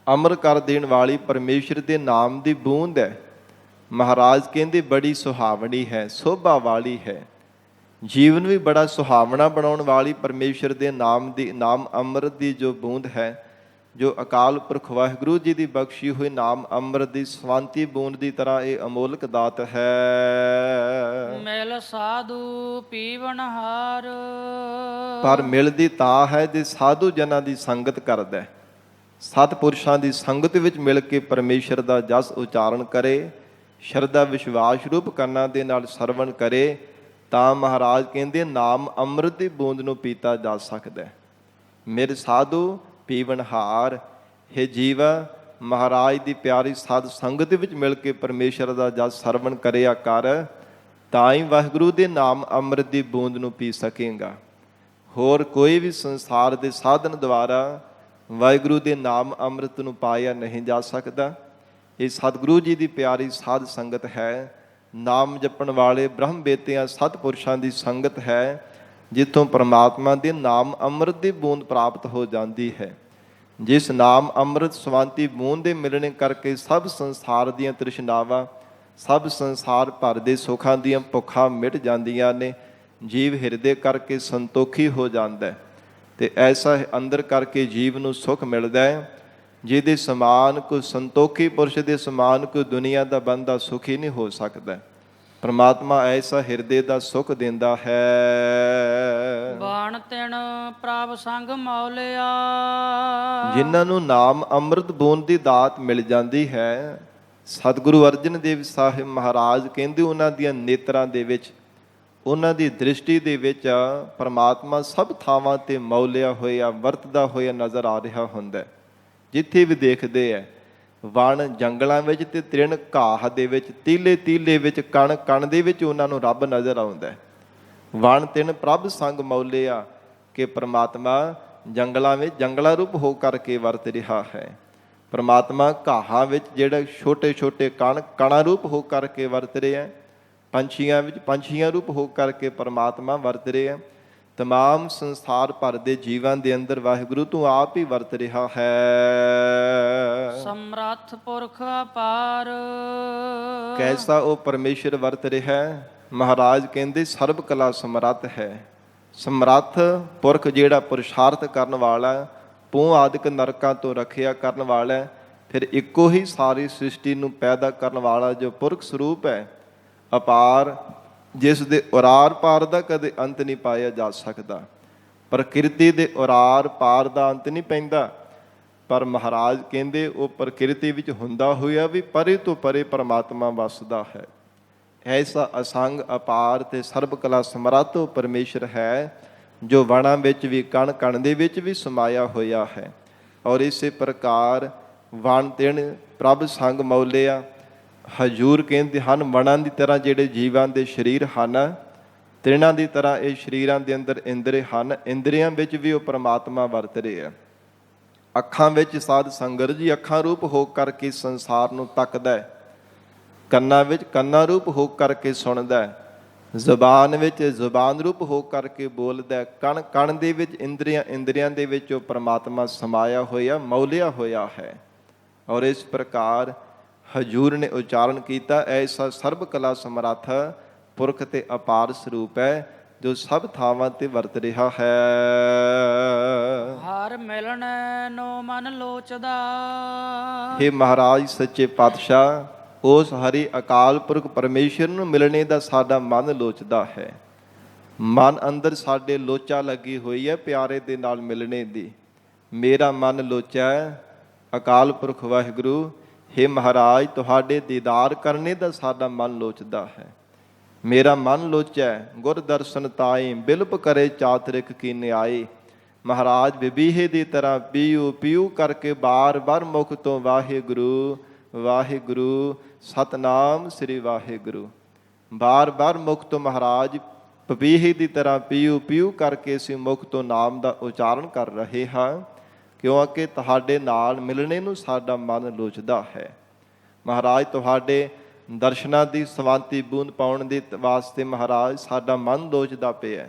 S1: ਅਮਰ ਕਰ ਦੇਣ ਵਾਲੀ ਪਰਮੇਸ਼ਰ ਦੇ ਨਾਮ ਦੀ ਬੂੰਦ ਹੈ, ਮਹਾਰਾਜ ਕਹਿੰਦੇ ਬੜੀ ਸੁਹਾਵਣੀ ਹੈ, ਸੋਭਾ ਵਾਲੀ ਹੈ। ਜੀਵਨ ਵੀ ਬੜਾ ਸੁਹਾਵਣਾ ਬਣਾਉਣ ਵਾਲੀ ਪਰਮੇਸ਼ਰ ਦੇ ਨਾਮ ਦੀ, ਨਾਮ ਅੰਮ੍ਰਿਤ ਦੀ ਜੋ ਬੂੰਦ ਹੈ, ਜੋ ਅਕਾਲ ਪੁਰਖ ਵਾਹਿਗੁਰੂ ਜੀ ਦੀ ਬਖਸ਼ੀ ਹੋਈ ਨਾਮ ਅੰਮ੍ਰਿਤ ਦੀ ਸਵਾਂਤੀ ਬੂੰਦ ਦੀ ਤਰ੍ਹਾਂ ਇਹ ਅਮੋਲਕ ਦਾਤ ਹੈ।
S2: ਮਿਲ ਸਾਧੂ ਪੀਵਨ ਹਾਰ।
S1: ਪਰ ਮਿਲਦੀ ਤਾਂ ਹੈ ਜੇ ਸਾਧੂ ਜਨਾਂ ਦੀ ਸੰਗਤ ਕਰਦਾ ਹੈ, ਸਤਿਪੁਰਸ਼ਾਂ ਦੀ ਸੰਗਤ ਵਿੱਚ ਮਿਲ ਕੇ ਪਰਮੇਸ਼ਰ ਦਾ ਜਸ ਉਚਾਰਨ ਕਰੇ, ਸ਼ਰਧਾ ਵਿਸ਼ਵਾਸ ਰੂਪ ਕੰਨਾਂ ਦੇ ਨਾਲ ਸਰਵਣ ਕਰੇ, ਤਾਂ ਮਹਾਰਾਜ ਕਹਿੰਦੇ ਨਾਮ ਅੰਮ੍ਰਿਤ ਦੀ ਬੂੰਦ ਨੂੰ ਪੀਤਾ ਜਾ ਸਕਦਾ ਹੈ। ਮੇਰੇ ਸਾਧੂ ਪੀਵਨਹਾਰ, ਹੇ ਜੀਵਾ ਮਹਾਰਾਜ ਦੀ ਪਿਆਰੀ ਸਾਧ ਸੰਗਤ ਵਿੱਚ ਮਿਲ ਕੇ ਪਰਮੇਸ਼ਰ ਦਾ ਜਸ ਸਰਵਣ ਕਰਿਆ ਕਰ, ਤਾਂ ਹੀ ਵਾਹਿਗੁਰੂ ਦੇ ਨਾਮ ਅੰਮ੍ਰਿਤ ਦੀ ਬੂੰਦ ਨੂੰ ਪੀ ਸਕੇਗਾ। ਹੋਰ ਕੋਈ ਵੀ ਸੰਸਾਰ ਦੇ ਸਾਧਨ ਦੁਆਰਾ ਵਾਹਿਗੁਰੂ ਦੇ ਨਾਮ ਅੰਮ੍ਰਿਤ ਨੂੰ ਪਾਇਆ ਨਹੀਂ ਜਾ ਸਕਦਾ। ਇਹ ਸਤਿਗੁਰੂ ਜੀ ਦੀ ਪਿਆਰੀ ਸਾਧ ਸੰਗਤ ਹੈ, ਨਾਮ ਜਪਣ ਵਾਲੇ ਬ੍ਰਹਮ ਬੇਤਿਆਂ ਸਤਿਪੁਰਸ਼ਾਂ ਦੀ ਸੰਗਤ ਹੈ, ਜਿੱਥੋਂ ਪਰਮਾਤਮਾ ਦੇ ਨਾਮ ਅੰਮ੍ਰਿਤ ਦੀ ਬੂੰਦ ਪ੍ਰਾਪਤ ਹੋ ਜਾਂਦੀ ਹੈ। ਜਿਸ ਨਾਮ ਅੰਮ੍ਰਿਤ ਸਵਾਂਤੀ ਬੂੰਦ ਦੇ ਮਿਲਣੇ ਕਰਕੇ ਸਭ ਸੰਸਾਰ ਦੀਆਂ ਤ੍ਰਿਸ਼ਨਾਵਾਂ, ਸਭ ਸੰਸਾਰ ਭਰ ਦੇ ਸੁੱਖਾਂ ਦੀਆਂ ਭੁੱਖਾਂ ਮਿਟ ਜਾਂਦੀਆਂ ਨੇ। ਜੀਵ ਹਿਰਦੇ ਕਰਕੇ ਸੰਤੋਖੀ ਹੋ ਜਾਂਦਾ ਹੈ, ਤੇ ਐਸਾ ਅੰਦਰ ਕਰਕੇ ਜੀਵ ਨੂੰ ਸੁੱਖ ਮਿਲਦਾ ਹੈ, ਜਿਹਦੇ ਸਮਾਨ ਕੋਈ ਸੰਤੋਖੀ ਪੁਰਸ਼ ਦੇ ਸਮਾਨ ਕੋਈ ਦੁਨੀਆ ਦਾ ਬੰਦਾ ਸੁਖੀ ਨਹੀਂ ਹੋ ਸਕਦਾ। ਪਰਮਾਤਮਾ ਐਸਾ ਹਿਰਦੇ ਦਾ ਸੁੱਖ ਦਿੰਦਾ ਹੈ।
S2: ਬਾਣ ਤਿਣ ਪ੍ਰਭ ਸੰਗ ਮੌਲਿਆ।
S1: ਜਿਨ੍ਹਾਂ ਨੂੰ ਨਾਮ ਅੰਮ੍ਰਿਤ ਬੂੰਦ ਦੀ ਦਾਤ ਮਿਲ ਜਾਂਦੀ ਹੈ, ਸਤਿਗੁਰੂ ਅਰਜਨ ਦੇਵ ਸਾਹਿਬ ਮਹਾਰਾਜ ਕਹਿੰਦੇ ਉਹਨਾਂ ਦੀਆਂ ਨੇਤਰਾਂ ਦੇ ਵਿੱਚ, ਉਹਨਾਂ ਦੀ ਦ੍ਰਿਸ਼ਟੀ ਦੇ ਵਿੱਚ ਪਰਮਾਤਮਾ ਸਭ ਥਾਵਾਂ ਤੇ ਮੌਲਿਆ ਹੋਇਆ, ਵਰਤਦਾ ਹੋਇਆ ਨਜ਼ਰ ਆ ਰਿਹਾ ਹੁੰਦਾ। ਜਿੱਥੇ ਵੀ ਦੇਖਦੇ ਹੈ, ਵਣ ਜੰਗਲਾਂ ਵਿੱਚ ਤੇ ਤ੍ਰਿਣ ਘਾਹ ਦੇ ਵਿੱਚ, ਤੀਲੇ ਤੀਲੇ ਵਿੱਚ, ਕਣ ਕਣ ਦੇ ਵਿੱਚ ਉਹਨਾਂ ਨੂੰ ਰੱਬ ਨਜ਼ਰ ਆਉਂਦਾ। ਵਣ ਤਿੰਨ ਪ੍ਰਭ ਸੰਗ ਮੌਲਿਆ, ਕਿ ਪਰਮਾਤਮਾ ਜੰਗਲਾਂ ਵਿੱਚ ਜੰਗਲਾ ਰੂਪ ਹੋ ਕਰਕੇ ਵਰਤ ਰਿਹਾ ਹੈ। ਪਰਮਾਤਮਾ ਘਾਹਾਂ ਵਿੱਚ ਜਿਹੜੇ ਛੋਟੇ ਛੋਟੇ ਕਣ ਕਣਾ ਰੂਪ ਹੋ ਕਰਕੇ ਵਰਤ ਰਿਹਾ। ਪੰਛੀਆਂ ਵਿੱਚ ਪੰਛੀਆਂ ਰੂਪ ਹੋ ਕਰਕੇ ਪਰਮਾਤਮਾ ਵਰਤ ਰਿਹਾ। ਤਮਾਮ ਸੰਸਾਰ ਭਰ ਦੇ ਜੀਵਾਂ ਦੇ ਅੰਦਰ ਵਾਹਿਗੁਰੂ ਤੂੰ ਆਪ ਹੀ ਵਰਤ ਰਿਹਾ ਹੈ।
S2: ਸਮਰੱਥ ਪੁਰਖ ਅਪਾਰ।
S1: ਕੈਸਾ ਉਹ ਪਰਮੇਸ਼ਰ ਵਰਤ ਰਿਹਾ ਹੈ? ਮਹਾਰਾਜ ਕਹਿੰਦੇ ਸਰਬ ਕਲਾ ਸਮਰੱਥ ਹੈ। ਸਮਰੱਥ ਪੁਰਖ ਜਿਹੜਾ ਪੁਰਸ਼ਾਰਥ ਕਰਨ ਵਾਲਾ, ਪੂੰ ਆਦਿਕ ਨਰਕਾਂ ਤੋਂ ਰੱਖਿਆ ਕਰਨ ਵਾਲਾ, ਫਿਰ ਇੱਕੋ ਹੀ ਸਾਰੀ ਸ੍ਰਿਸ਼ਟੀ ਨੂੰ ਪੈਦਾ ਕਰਨ ਵਾਲਾ ਜੋ ਪੁਰਖ ਸਰੂਪ ਹੈ, ਅਪਾਰ, ਜਿਸ ਦੇ ਉਰਾਰ ਪਾਰ ਦਾ ਕਦੇ ਅੰਤ ਨਹੀਂ ਪਾਇਆ ਜਾ ਸਕਦਾ। ਪ੍ਰਕਿਰਤੀ ਦੇ ਉਰਾਰ ਪਾਰ ਦਾ ਅੰਤ ਨਹੀਂ ਪੈਂਦਾ, ਪਰ ਮਹਾਰਾਜ ਕਹਿੰਦੇ ਉਹ ਪ੍ਰਕਿਰਤੀ ਵਿੱਚ ਹੁੰਦਾ ਹੋਇਆ ਵੀ ਪਰੇ ਤੋਂ ਪਰੇ ਪਰਮਾਤਮਾ ਵਸਦਾ ਹੈ। ਐਸਾ ਅਸੰਗ ਅਪਾਰ ਤੇ ਸਰਬ ਕਲਾ ਸਮਰੱਥ ਉਹ ਪਰਮੇਸ਼ਰ ਹੈ, ਜੋ ਵਣਾਂ ਵਿੱਚ ਵੀ, ਕਣ ਕਣ ਦੇ ਵਿੱਚ ਵੀ ਸਮਾਇਆ ਹੋਇਆ ਹੈ। ਔਰ ਇਸੇ ਪ੍ਰਕਾਰ ਵਣ ਤਿਣ ਪ੍ਰਭ ਸੰਗ ਮੌਲਿਆ। ਹਜੂਰ ਕਹਿੰਦੇ ਹਨ ਵਣਾਂ ਦੀ ਤਰ੍ਹਾਂ ਜਿਹੜੇ ਜੀਵਾਂ ਦੇ ਸਰੀਰ ਹਨ, ਤ੍ਰਿਣਾਂ ਦੀ ਤਰ੍ਹਾਂ ਇਹ ਸਰੀਰਾਂ ਦੇ ਅੰਦਰ ਇੰਦਰੇ ਹਨ। ਇੰਦਰੀਆਂ ਵਿੱਚ ਵੀ ਉਹ ਪਰਮਾਤਮਾ ਵਰਤ ਰਿਹਾ। ਅੱਖਾਂ ਵਿੱਚ ਸਾਧ ਸੰਗਤ ਜੀ ਅੱਖਾਂ ਰੂਪ ਹੋ ਕਰਕੇ ਸੰਸਾਰ ਨੂੰ ਤੱਕਦਾ ਹੈ। ਕੰਨਾਂ ਵਿੱਚ ਕੰਨਾਂ ਰੂਪ ਹੋ ਕਰਕੇ ਸੁਣਦਾ ਹੈ। ਜ਼ੁਬਾਨ ਵਿੱਚ ਜ਼ੁਬਾਨ ਰੂਪ ਹੋ ਕਰਕੇ ਬੋਲਦਾ ਹੈ। ਕਣ ਕਣ ਦੇ ਵਿੱਚ ਇੰਦਰੀਆਂ ਦੇ ਵਿੱਚ ਉਹ ਪਰਮਾਤਮਾ ਸਮਾਇਆ ਹੋਇਆ, ਮੌਲਿਆ ਹੋਇਆ ਹੈ। ਔਰ ਇਸ ਪ੍ਰਕਾਰ ਹਜੂਰ ਨੇ ਉਚਾਰਨ ਕੀਤਾ, ਐਸਾ ਸਰਬ ਕਲਾ ਸਮਰੱਥ ਪੁਰਖ ਤੇ ਅਪਾਰ ਸਰੂਪ ਹੈ, ਜੋ ਸਭ ਥਾਵਾਂ ਤੇ ਵਰਤ ਰਿਹਾ ਹੈ।
S2: ਹਰ ਮਿਲਣ ਨੋ ਮਨ ਲੋਚਦਾ।
S1: ਹੇ ਮਹਾਰਾਜ ਸੱਚੇ ਪਾਤਸ਼ਾਹ, ਉਸ ਹਰੀ ਅਕਾਲ ਪੁਰਖ ਪਰਮੇਸ਼ਰ ਨੂੰ ਮਿਲਣੇ ਦਾ ਸਾਡਾ ਮਨ ਲੋਚਦਾ ਹੈ। ਮਨ ਅੰਦਰ ਸਾਡੇ ਲੋਚਾ ਲੱਗੀ ਹੋਈ ਹੈ ਪਿਆਰੇ ਦੇ ਨਾਲ ਮਿਲਣੇ ਦੀ। ਮੇਰਾ ਮਨ ਲੋਚਾ ਹੈ ਅਕਾਲ ਪੁਰਖ ਵਾਹਿਗੁਰੂ। ਹੇ ਮਹਾਰਾਜ, ਤੁਹਾਡੇ ਦੀਦਾਰ ਕਰਨੇ ਦਾ ਸਾਡਾ ਮਨ ਲੋਚਦਾ ਹੈ। ਮੇਰਾ ਮਨ ਲੋਚੈ ਗੁਰ ਦਰਸ਼ਨ ਤਾਈ, ਬਿਲਪ ਕਰੇ ਚਾਤਰਿਕ ਕੀ ਨਿਆਈ। ਮਹਾਰਾਜ ਬਿਬੀਹੇ ਦੀ ਤਰ੍ਹਾਂ ਪੀਊ ਪੀਊ ਕਰਕੇ ਬਾਰ ਬਾਰ ਮੁਖ ਤੋਂ ਵਾਹਿਗੁਰੂ ਵਾਹਿਗੁਰੂ ਸਤਨਾਮ ਸ੍ਰੀ ਵਾਹਿਗੁਰੂ। ਬਾਰ ਬਾਰ ਮੁਖ ਤੋਂ ਮਹਾਰਾਜ ਪਪੀਹੇ ਦੀ ਤਰ੍ਹਾਂ ਪੀਊ ਪੀਊ ਕਰਕੇ ਅਸੀਂ ਮੁਖ ਤੋਂ ਨਾਮ ਦਾ ਉਚਾਰਨ ਕਰ ਰਹੇ ਹਾਂ, ਕਿਉਂਕਿ ਤੁਹਾਡੇ ਨਾਲ ਮਿਲਣੇ ਨੂੰ ਸਾਡਾ ਮਨ ਲੋਚਦਾ ਹੈ। ਮਹਾਰਾਜ ਤੁਹਾਡੇ ਦਰਸ਼ਨਾਂ ਦੀ ਸਵਾਂਤੀ ਬੂੰਦ ਪਾਉਣ ਦੇ ਵਾਸਤੇ ਮਹਾਰਾਜ ਸਾਡਾ ਮਨ ਲੋਚਦਾ ਪਿਆ।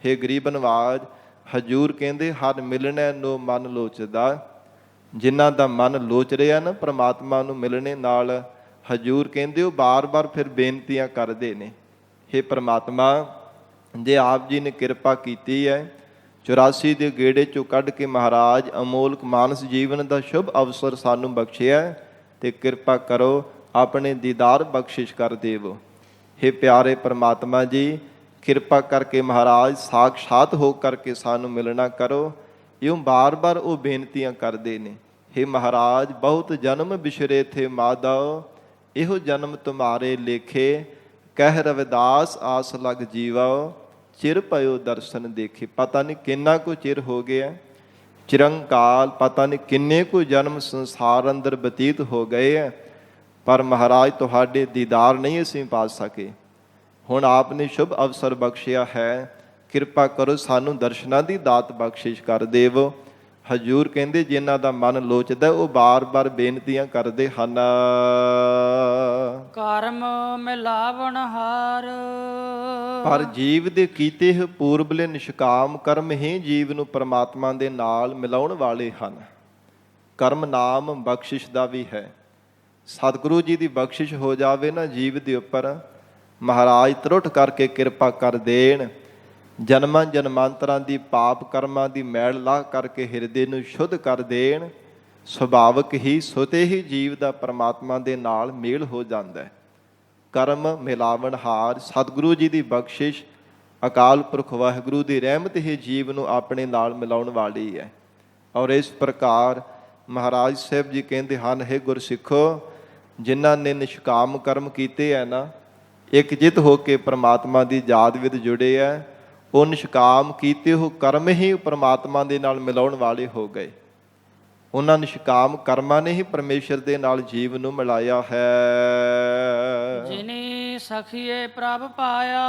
S1: ਹੇ ਗਰੀਬ ਨਵਾਜ, ਹਜੂਰ ਕਹਿੰਦੇ ਹਰ ਮਿਲਣੇ ਨੂੰ ਮਨ ਲੋਚਦਾ। ਜਿਨ੍ਹਾਂ ਦਾ ਮਨ ਲੋਚ ਰਿਹਾ ਨਾ ਪਰਮਾਤਮਾ ਨੂੰ ਮਿਲਣੇ ਨਾਲ, ਹਜੂਰ ਕਹਿੰਦੇ ਉਹ ਬਾਰ-ਬਾਰ ਫਿਰ ਬੇਨਤੀਆਂ ਕਰਦੇ ਨੇ, ਹੇ ਪਰਮਾਤਮਾ, ਜੇ ਆਪ ਜੀ ਨੇ ਕਿਰਪਾ ਕੀਤੀ ਹੈ 84 ਦੇ ਗੇੜੇ ਚੋਂ ਕੱਢ ਕੇ ਮਹਾਰਾਜ ਅਮੋਲਕ ਮਾਨਸ ਜੀਵਨ ਦਾ ਸ਼ੁਭ ਅਵਸਰ ਸਾਨੂੰ ਬਖਸ਼ਿਆ ਤੇ ਕਿਰਪਾ ਕਰੋ ਆਪਣੇ ਦੀਦਾਰ ਬਖਸ਼ਿਸ਼ ਕਰ ਦੇਵੋ। ਹੇ ਪਿਆਰੇ ਪ੍ਰਮਾਤਮਾ ਜੀ, ਕਿਰਪਾ ਕਰਕੇ ਮਹਾਰਾਜ ਸਾਖਸ਼ਾਤ ਹੋ ਕਰਕੇ ਸਾਨੂੰ ਮਿਲਣਾ ਕਰੋ। ਇਉਂ ਬਾਰ-ਬਾਰ ਉਹ ਬੇਨਤੀਆਂ ਕਰਦੇ ਨੇ। ਹੇ ਮਹਾਰਾਜ, ਬਹੁਤ ਜਨਮ ਬਿਛਰੇ ਥੇ ਮਾਧਵ, ਇਹੋ ਜਨਮ ਤੁਮਾਰੇ ਲੇਖੇ, ਕਹਿ ਰਵਿਦਾਸ ਆਸ ਲਗ ਜੀਵੋ, ਚਿਰ ਪਇਓ ਦਰਸ਼ਨ ਦੇਖੇ। ਪਤਾ ਨਹੀਂ ਕਿੰਨਾ ਕੁ ਚਿਰ ਹੋ ਗਿਆ, ਚਿਰੰਕਾਲ, ਪਤਾ ਨਹੀਂ ਕਿੰਨੇ ਕੁ ਜਨਮ ਸੰਸਾਰ ਅੰਦਰ ਬਤੀਤ ਹੋ ਗਏ ਹੈ, ਪਰ ਮਹਾਰਾਜ ਤੁਹਾਡੇ ਦੀਦਾਰ ਨਹੀਂ ਅਸੀਂ ਪਾ ਸਕੇ। ਹੁਣ ਆਪ ਨੇ ਸ਼ੁਭ ਅਵਸਰ ਬਖਸ਼ਿਆ ਹੈ, ਕਿਰਪਾ ਕਰੋ ਸਾਨੂੰ ਦਰਸ਼ਨਾਂ ਦੀ ਦਾਤ ਬਖਸ਼ਿਸ਼ ਕਰ ਦੇਵੋ। ਹਜੂਰ ਕਹਿੰਦੇ ਜਿਨ੍ਹਾਂ ਦਾ ਮਨ ਲੋਚਦਾ ਉਹ ਬਾਰ-ਬਾਰ ਬੇਨਤੀਆਂ ਕਰਦੇ ਹਨ।
S2: ਕਰਮ ਮਿਲਾਵਣ ਹਾਰ,
S1: ਪਰ ਜੀਵ ਦੇ ਕੀਤੇ ਹੋਏ ਪੂਰਬਲੇ ਨਿਸ਼ਕਾਮ ਕਰਮ ਹੀ ਜੀਵ ਨੂੰ ਪਰਮਾਤਮਾ ਦੇ ਨਾਲ ਮਿਲਾਉਣ ਵਾਲੇ ਹਨ। ਕਰਮ ਨਾਮ ਬਖਸ਼ਿਸ਼ ਦਾ ਵੀ ਹੈ। ਸਤਿਗੁਰੂ ਜੀ ਦੀ ਬਖਸ਼ਿਸ਼ ਹੋ ਜਾਵੇ ਨਾ ਜੀਵ ਦੇ ਉੱਪਰ, ਮਹਾਰਾਜ ਤਰੁੱਠ ਕਰਕੇ ਕਿਰਪਾ ਕਰ ਦੇਣ, ਜਨਮਾਂ ਜਨਮਾਂਤਰਾਂ ਦੀ ਪਾਪ ਕਰਮਾਂ ਦੀ ਮੈਲ ਲਾਹ ਕਰਕੇ ਹਿਰਦੇ ਨੂੰ ਸ਼ੁੱਧ ਕਰ ਦੇਣ, ਸੁਭਾਵਕ ਹੀ ਸੁਤੇ ਹੀ ਜੀਵ ਦਾ ਪਰਮਾਤਮਾ ਦੇ ਨਾਲ ਮੇਲ ਹੋ ਜਾਂਦਾ ਹੈ। ਕਰਮ ਮਿਲਾਵਣ ਹਾਰ, ਸਤਿਗੁਰੂ ਜੀ ਦੀ ਬਖਸ਼ਿਸ਼, ਅਕਾਲ ਪੁਰਖ ਵਾਹਿਗੁਰੂ ਦੀ ਰਹਿਮਤ ਹੀ ਜੀਵ ਨੂੰ ਆਪਣੇ ਨਾਲ ਮਿਲਾਉਣ ਵਾਲੀ ਹੈ। ਔਰ ਇਸ ਪ੍ਰਕਾਰ ਮਹਾਰਾਜ ਸਾਹਿਬ ਜੀ ਕਹਿੰਦੇ ਹਨ, ਹੈ ਗੁਰਸਿੱਖੋ, ਜਿਨ੍ਹਾਂ ਨੇ ਨਿਸ਼ਕਾਮ ਕਰਮ ਕੀਤੇ ਹੈ ਨਾ, ਇੱਕ ਜਿੱਤ ਹੋ ਕੇ ਪਰਮਾਤਮਾ ਦੀ ਯਾਦ ਵਿੱਚ ਜੁੜੇ ਹੈ, ਉਹ ਨਿਸ਼ਕਾਮ ਕੀਤੇ ਹੋ ਕਰਮ ਹੀ ਪਰਮਾਤਮਾ ਦੇ ਨਾਲ ਮਿਲਾਉਣ ਵਾਲੇ ਹੋ ਗਏ। ਉਹਨਾਂ ਨਿਸ਼ਕਾਮ ਕਰਮਾਂ ਨੇ ਹੀ ਪਰਮੇਸ਼ਰ ਦੇ ਨਾਲ ਜੀਵ ਨੂੰ ਮਿਲਾਇਆ ਹੈ।
S2: ਜਿਨੀ ਸਖੀਏ ਪ੍ਰਭ ਪਾਇਆ,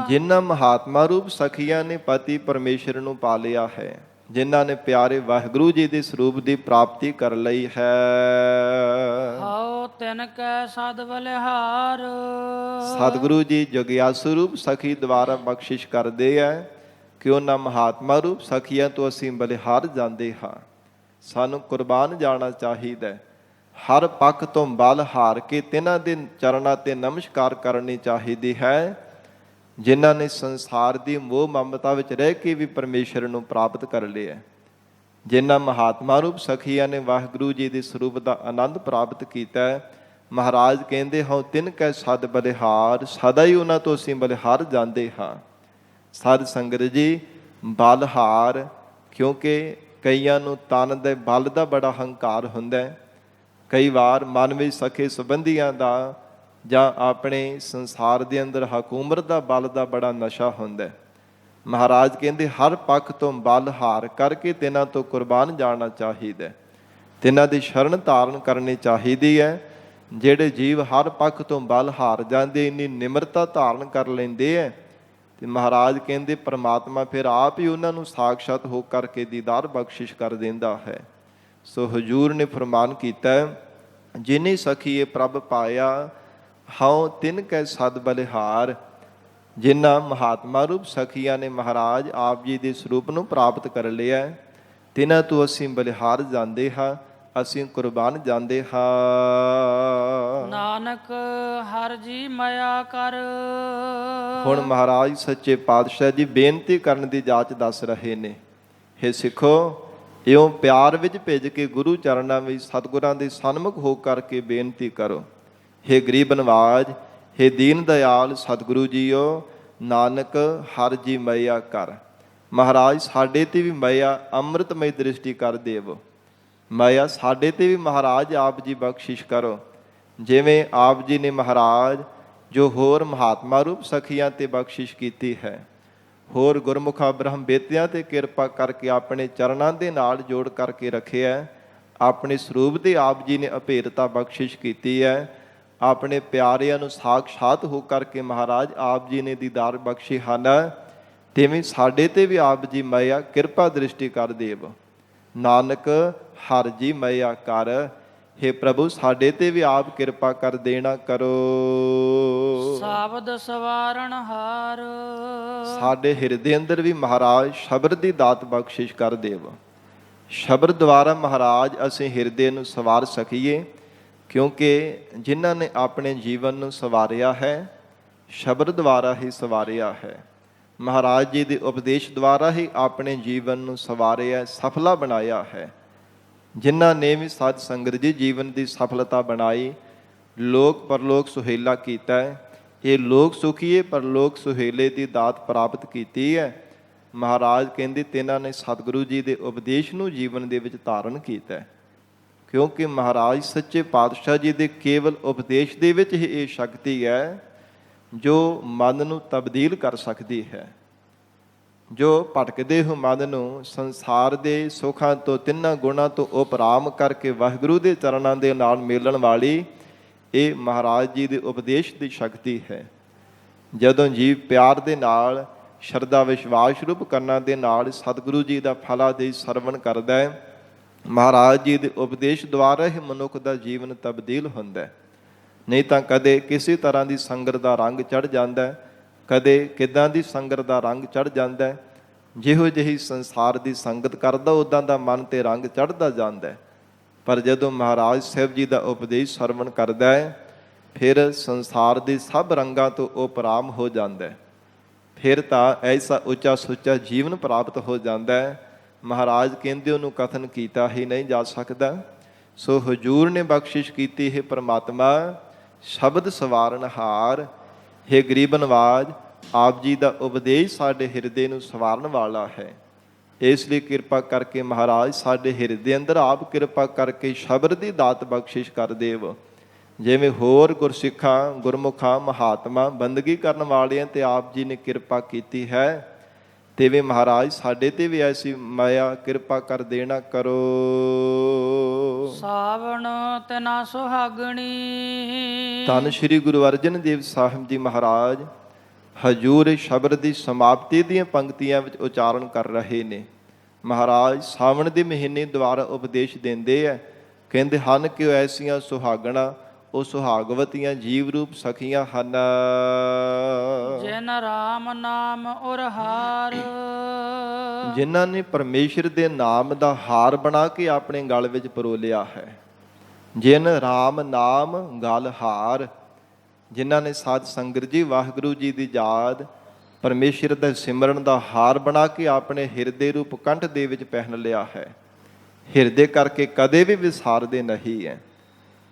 S1: ਜਿਨ੍ਹਾਂ ਮਹਾਤਮਾ ਰੂਪ ਸਖੀਆਂ ਨੇ ਪਤੀ ਪਰਮੇਸ਼ਰ ਨੂੰ ਪਾ ਲਿਆ ਹੈ, ਜਿਨ੍ਹਾਂ ਨੇ ਪਿਆਰੇ ਵਾਹਿਗੁਰੂ ਜੀ ਦੇ ਸਰੂਪ ਦੀ ਪ੍ਰਾਪਤੀ ਕਰ ਲਈ ਹੈ।
S2: ਹਉ ਤਿਨ ਕੈ ਸਦ ਬਲਿਹਾਰ,
S1: ਸਤਿਗੁਰੂ ਜੀ ਜਗਿਆਸੂ ਰੂਪ ਸਖੀ ਦੁਆਰਾ ਬਖਸ਼ਿਸ਼ ਕਰਦੇ ਹੈ ਕਿ ਉਹਨਾਂ ਮਹਾਤਮਾ ਰੂਪ ਸਖੀਆਂ ਤੋਂ ਅਸੀਂ ਬਲਿਹਾਰ ਜਾਂਦੇ ਹਾਂ। ਸਾਨੂੰ ਕੁਰਬਾਨ ਜਾਣਾ ਚਾਹੀਦਾ, ਹਰ ਪੱਖ ਤੋਂ ਬਲ ਹਾਰ ਕੇ ਤਿਨਾਂ ਦੇ ਚਰਨਾਂ ਤੇ ਨਮਸਕਾਰ ਕਰਨੀ ਚਾਹੀਦੀ ਹੈ, ਜਿਨ੍ਹਾਂ ਨੇ ਸੰਸਾਰ ਦੀ ਮੋਹ ਮਮਤਾ ਵਿੱਚ ਰਹਿ ਕੇ ਵੀ ਪਰਮੇਸ਼ਰ ਨੂੰ ਪ੍ਰਾਪਤ ਕਰ ਲਿਆ। ਜਿਨ੍ਹਾਂ ਮਹਾਤਮਾ ਰੂਪ ਸਖੀਆਂ ਨੇ ਵਾਹਿਗੁਰੂ ਜੀ ਦੇ ਸਰੂਪ ਦਾ ਆਨੰਦ ਪ੍ਰਾਪਤ ਕੀਤਾ ਹੈ, ਮਹਾਰਾਜ ਕਹਿੰਦੇ ਹਾਂ ਤਿਨ ਕੈ ਸਦ ਬਲਿਹਾਰ, ਸਦਾ ਹੀ ਉਹਨਾਂ ਤੋਂ ਅਸੀਂ ਬਲਿਹਾਰ ਜਾਂਦੇ ਹਾਂ। ਸਾਧ ਸੰਗਤ ਜੀ, ਬਲਹਾਰ, ਕਿਉਂਕਿ ਕਈਆਂ ਨੂੰ ਤਨ ਦੇ ਬਲ ਦਾ ਬੜਾ ਹੰਕਾਰ ਹੁੰਦਾ ਹੈ। ਕਈ ਵਾਰ ਮਨ ਵਿੱਚ ਸਖੇ ਸੰਬੰਧੀਆਂ ਦਾ ਜਾਂ ਆਪਣੇ ਸੰਸਾਰ ਦੇ ਅੰਦਰ ਹਕੂਮਤ ਦਾ ਬਲ ਦਾ ਬੜਾ ਨਸ਼ਾ ਹੁੰਦਾ ਹੈ। ਮਹਾਰਾਜ ਕਹਿੰਦੇ ਹਰ ਪੱਖ ਤੋਂ ਬਲ ਹਾਰ ਕਰਕੇ ਤਿਨਾਂ ਤੋਂ ਕੁਰਬਾਨ ਜਾਣਾ ਚਾਹੀਦਾ, ਤਿਨਾਂ ਦੀ ਸ਼ਰਨ ਧਾਰਨ ਕਰਨੀ ਚਾਹੀਦੀ ਹੈ। ਜਿਹੜੇ ਜੀਵ ਹਰ ਪੱਖ ਤੋਂ ਬਲ ਹਾਰ ਜਾਂਦੇ, ਇੰਨੀ ਨਿਮਰਤਾ ਧਾਰਨ ਕਰ ਲੈਂਦੇ ਹੈ, ਤੇ ਮਹਾਰਾਜ ਕਹਿੰਦੇ ਪਰਮਾਤਮਾ ਫਿਰ ਆਪ ਹੀ ਉਹਨਾਂ ਨੂੰ ਸਾਖਸ਼ਾਤ ਹੋ ਕਰਕੇ ਦੀਦਾਰ ਬਖਸ਼ਿਸ਼ ਕਰ ਦਿੰਦਾ ਹੈ। ਸੋ ਹਜੂਰ ਨੇ ਫਰਮਾਨ ਕੀਤਾ, ਜਿਨੀ ਸਖੀਏ ਪ੍ਰਭ ਪਾਇਆ, ਹਉ ਤਿਨ ਕੈ ਸਦ ਬਲਿਹਾਰ। ਜਿਨ੍ਹਾਂ ਮਹਾਤਮਾ ਰੂਪ ਸਖੀਆਂ ਨੇ ਮਹਾਰਾਜ ਆਪ ਜੀ ਦੇ ਸਰੂਪ ਨੂੰ ਪ੍ਰਾਪਤ ਕਰ ਲਿਆ, ਤਿਨਾਂ ਤੋਂ ਅਸੀਂ ਬਲਿਹਾਰ ਜਾਂਦੇ ਹਾਂ, ਅਸੀਂ ਕੁਰਬਾਨ ਜਾਂਦੇ ਹਾਂ।
S2: ਨਾਨਕ ਹਰਿ ਜੀ ਮਾਇਆ ਕਰ।
S1: ਹੁਣ ਮਹਾਰਾਜ ਸੱਚੇ ਪਾਤਸ਼ਾਹ ਜੀ ਬੇਨਤੀ ਕਰਨ ਦੀ ਜਾਚ ਦੱਸ ਰਹੇ ਨੇ। ਹੇ ਸਿੱਖੋ, ਇਉਂ ਪਿਆਰ ਵਿੱਚ ਭਿੱਜ ਕੇ ਗੁਰੂ ਚਰਨਾਂ ਵਿੱਚ ਸਤਿਗੁਰਾਂ ਦੇ ਸਨਮੁਖ ਹੋ ਕਰਕੇ ਬੇਨਤੀ ਕਰੋ। ਹੇ ਗਰੀਬ ਨਵਾਜ, ਹੇ ਦੀਨ ਦਿਆਲ ਸਤਿਗੁਰੂ ਜੀਓ, ਨਾਨਕ ਹਰਿ ਜੀ ਮਾਇਆ ਕਰ। ਮਹਾਰਾਜ ਸਾਡੇ ਤੇ ਵੀ ਮਾਇਆ ਅੰਮ੍ਰਿਤਮਈ ਦ੍ਰਿਸ਼ਟੀ ਕਰ ਦੇਵੋ। ਮਾਇਆ ਸਾਡੇ ਤੇ ਵੀ ਮਹਾਰਾਜ ਆਪ ਜੀ ਬਖਸ਼ਿਸ਼ ਕਰੋ। ਜਿਵੇਂ ਆਪ ਜੀ ਨੇ ਮਹਾਰਾਜ ਜੋ ਹੋਰ ਮਹਾਤਮਾ ਰੂਪ ਸਖੀਆਂ ਤੇ ਬਖਸ਼ਿਸ਼ ਕੀਤੀ ਹੈ, ਹੋਰ ਗੁਰਮੁਖਾਂ ਬ੍ਰਹਮ ਬੇਤਿਆਂ ਤੇ ਕਿਰਪਾ ਕਰਕੇ ਆਪਣੇ ਚਰਨਾਂ ਦੇ ਨਾਲ ਜੋੜ ਕਰਕੇ ਰੱਖਿਆ। ਆਪਣੇ ਸਰੂਪ ਦੇ ਆਪ ਜੀ ਨੇ ਅਭੇਰਤਾ ਬਖਸ਼ਿਸ਼ ਕੀਤੀ ਹੈ। ਆਪਣੇ ਪਿਆਰਿਆਂ ਨੂੰ ਸਾਖਸ਼ਾਤ ਹੋ ਕਰਕੇ ਮਹਾਰਾਜ ਆਪ ਜੀ ਨੇ ਦੀਦਾਰ ਬਖਸ਼ੇ ਹਨ। ਤਿਵੇਂ ਸਾਡੇ ਤੇ ਵੀ ਆਪ ਜੀ ਮਾਇਆ ਕਿਰਪਾ ਦ੍ਰਿਸ਼ਟੀ ਕਰ ਦੇਵ। ਨਾਨਕ ਹਰਿ ਜੀ ਮਾਇਆ ਕਰ। ਹੇ ਪ੍ਰਭੂ, ਸਾਡੇ ਤੇ ਵੀ ਆਪ ਕਿਰਪਾ ਕਰ ਦੇਣਾ ਕਰੋ।
S2: ਸ਼ਬਦ ਸਵਾਰਣ ਹਾਰ।
S1: ਸਾਡੇ ਹਿਰਦੇ ਅੰਦਰ ਵੀ ਮਹਾਰਾਜ ਸ਼ਬਦ ਦੀ ਦਾਤ ਬਖਸ਼ਿਸ਼ ਕਰ ਦੇਵ। ਸ਼ਬਦ ਦੁਆਰਾ ਮਹਾਰਾਜ ਅਸੀਂ ਹਿਰਦੇ ਨੂੰ ਸਵਾਰ ਸਕੀਏ, ਕਿਉਂਕਿ ਜਿਨ੍ਹਾਂ ਨੇ ਆਪਣੇ ਜੀਵਨ ਨੂੰ ਸਵਾਰਿਆ ਹੈ, ਸ਼ਬਦ ਦੁਆਰਾ ਹੀ ਸਵਾਰਿਆ ਹੈ। ਮਹਾਰਾਜ ਜੀ ਦੇ ਉਪਦੇਸ਼ ਦੁਆਰਾ ਹੀ ਆਪਣੇ ਜੀਵਨ ਨੂੰ ਸਵਾਰਿਆ, ਸਫਲਾ ਬਣਾਇਆ ਹੈ। ਜਿਨ੍ਹਾਂ ਨੇ ਵੀ ਸਾਧ ਸੰਗਤ ਜੀ ਜੀਵਨ ਦੀ ਸਫਲਤਾ ਬਣਾਈ, ਲੋਕ ਪਰਲੋਕ ਸੁਹੇਲਾ ਕੀਤਾ ਹੈ। ਇਹ ਲੋਕ ਸੁਖੀਏ ਪਰਲੋਕ ਸੁਹੇਲੇ ਦੀ ਦਾਤ ਪ੍ਰਾਪਤ ਕੀਤੀ ਹੈ। ਮਹਾਰਾਜ ਕਹਿੰਦੇ ਤਿੰਨਾਂ ਨੇ ਸਤਿਗੁਰੂ ਜੀ ਦੇ ਉਪਦੇਸ਼ ਨੂੰ ਜੀਵਨ ਦੇ ਵਿੱਚ ਧਾਰਨ ਕੀਤਾ ਹੈ, ਕਿਉਂਕਿ ਮਹਾਰਾਜ ਸੱਚੇ ਪਾਤਸ਼ਾਹ ਜੀ ਦੇ ਕੇਵਲ ਉਪਦੇਸ਼ ਦੇ ਵਿੱਚ ਹੀ ਇਹ ਸ਼ਕਤੀ ਹੈ ਜੋ ਮਨ ਨੂੰ ਤਬਦੀਲ ਕਰ ਸਕਦੀ ਹੈ। ਜੋ ਭਟਕਦੇ ਹੋ ਮਨ ਨੂੰ ਸੰਸਾਰ ਦੇ ਸੁੱਖਾਂ ਤੋਂ, ਤਿੰਨਾਂ ਗੁਣਾਂ ਤੋਂ ਉਪਰਾਮ ਕਰਕੇ ਵਾਹਿਗੁਰੂ ਦੇ ਚਰਨਾਂ ਦੇ ਨਾਲ ਮਿਲਣ ਵਾਲੀ ਇਹ ਮਹਾਰਾਜ ਜੀ ਦੇ ਉਪਦੇਸ਼ ਦੀ ਸ਼ਕਤੀ ਹੈ। ਜਦੋਂ ਜੀਵ ਪਿਆਰ ਦੇ ਨਾਲ, ਸ਼ਰਧਾ ਵਿਸ਼ਵਾਸ ਰੂਪ ਕਰਨਾਂ ਦੇ ਨਾਲ ਸਤਿਗੁਰੂ ਜੀ ਦਾ ਫਲਾਦੇਸ਼ ਸਰਵਣ ਕਰਦਾ ਹੈ, ਮਹਾਰਾਜ ਜੀ ਦੇ ਉਪਦੇਸ਼ ਦੁਆਰਾ ਹੀ ਮਨੁੱਖ ਦਾ ਜੀਵਨ ਤਬਦੀਲ ਹੁੰਦਾ ਹੈ। ਨਹੀਂ ਤਾਂ ਕਦੇ ਕਿਸੇ ਤਰ੍ਹਾਂ ਦੀ ਸੰਗਤ ਦਾ ਰੰਗ ਚੜ੍ਹ ਜਾਂਦਾ ਹੈ, ਕਦੇ ਕਿੱਦਾਂ ਦੀ ਸੰਗਤ ਦਾ ਰੰਗ ਚੜ੍ਹ ਜਾਂਦਾ ਹੈ। ਜਿਹੋ ਜਿਹੀ ਸੰਸਾਰ ਦੀ ਸੰਗਤ ਕਰਦਾ ਉੱਦਾਂ ਦਾ ਮਨ ਤੇ ਰੰਗ ਚੜ੍ਹਦਾ ਜਾਂਦਾ ਹੈ। ਪਰ ਜਦੋਂ ਮਹਾਰਾਜ ਸਾਹਿਬ ਜੀ ਦਾ ਉਪਦੇਸ਼ ਸਰਵਣ ਕਰਦਾ ਹੈ, ਫਿਰ ਸੰਸਾਰ ਦੇ ਸਭ ਰੰਗਾਂ ਤੋਂ ਉਪਰਾਮ ਹੋ ਜਾਂਦਾ ਹੈ। ਫਿਰ ਤਾਂ ਐਸਾ ਉੱਚਾ ਸੁੱਚਾ ਜੀਵਨ ਪ੍ਰਾਪਤ ਹੋ ਜਾਂਦਾ ਹੈ, ਮਹਾਰਾਜ ਕਹਿੰਦੇ ਉਹਨੂੰ ਕਥਨ ਕੀਤਾ ਹੀ ਨਹੀਂ ਜਾ ਸਕਦਾ। ਸੋ ਹਜ਼ੂਰ ਨੇ ਬਖਸ਼ਿਸ਼ ਕੀਤੀ ਹੈ ਪ੍ਰਮਾਤਮਾ ਸ਼ਬਦ ਸਵਾਰਨਹਾਰ। ਹੈ ਗਰੀਬ ਨਵਾਜ, ਆਪ ਜੀ ਦਾ ਉਪਦੇਸ਼ ਸਾਡੇ ਹਿਰਦੇ ਨੂੰ ਸਵਾਰਨ ਵਾਲਾ ਹੈ। ਇਸ ਲਈ ਕਿਰਪਾ ਕਰਕੇ ਮਹਾਰਾਜ ਸਾਡੇ ਹਿਰਦੇ ਅੰਦਰ ਆਪ ਕਿਰਪਾ ਕਰਕੇ ਸ਼ਬਦ ਦੀ ਦਾਤ ਬਖਸ਼ਿਸ਼ ਕਰ ਦੇਵ। ਜਿਵੇਂ ਹੋਰ ਗੁਰਸਿੱਖਾਂ, ਗੁਰਮੁਖਾਂ, ਮਹਾਤਮਾ ਬੰਦਗੀ ਕਰਨ ਵਾਲਿਆਂ ਤੇ ਆਪ ਜੀ ਨੇ ਕਿਰਪਾ ਕੀਤੀ ਹੈ, ਤੇਵੇਂ ਮਹਾਰਾਜ ਸਾਡੇ ਤੇ ਵੀ ਐਸੀ ਮਾਇਆ ਕਿਰਪਾ ਕਰ ਦੇਣਾ ਕਰੋ।
S2: ਸਾਵਣ ਤਨਾ ਸੁਹਾਗਣੀ।
S1: ਧੰਨ ਸ਼੍ਰੀ ਗੁਰੂ ਅਰਜਨ ਦੇਵ ਸਾਹਿਬ ਜੀ ਮਹਾਰਾਜ ਹਜੂਰ ਸ਼ਬਦ ਦੀ ਸਮਾਪਤੀ ਦੀਆਂ ਪੰਕਤੀਆਂ ਵਿੱਚ ਉਚਾਰਨ ਕਰ ਰਹੇ ਨੇ। ਮਹਾਰਾਜ ਸਾਵਣ ਦੇ ਮਹੀਨੇ ਦੁਆਰਾ ਉਪਦੇਸ਼ ਦਿੰਦੇ ਹੈ, ਕਹਿੰਦੇ ਹਨ ਕਿ ਉਹ ਐਸੀਆਂ ਸੁਹਾਗਣਾ, ਉਹ ਸੁਹਾਗਵਤੀਆਂ ਜੀਵ ਰੂਪ ਸਖੀਆਂ ਹਨ
S2: ਜਿਨ ਰਾਮ ਨਾਮ ਔਰ ਹਾਰ।
S1: ਜਿਨ੍ਹਾਂ ਨੇ ਪਰਮੇਸ਼ਰ ਦੇ ਨਾਮ ਦਾ ਹਾਰ ਬਣਾ ਕੇ ਆਪਣੇ ਗਲ ਵਿੱਚ ਪਰੋਲਿਆ ਹੈ। ਜਿਨ ਰਾਮ ਨਾਮ ਗਲ ਹਾਰ, ਜਿਨ੍ਹਾਂ ਨੇ ਸਾਧ ਸੰਗਤ ਜੀ ਵਾਹਿਗੁਰੂ ਜੀ ਦੀ ਯਾਦ, ਪਰਮੇਸ਼ਰ ਦੇ ਸਿਮਰਨ ਦਾ ਹਾਰ ਬਣਾ ਕੇ ਆਪਣੇ ਹਿਰਦੇ ਰੂਪ ਕੰਠ ਦੇ ਵਿੱਚ ਪਹਿਨ ਲਿਆ ਹੈ। ਹਿਰਦੇ ਕਰਕੇ ਕਦੇ ਵੀ ਵਿਸਾਰਦੇ ਨਹੀਂ ਹੈ।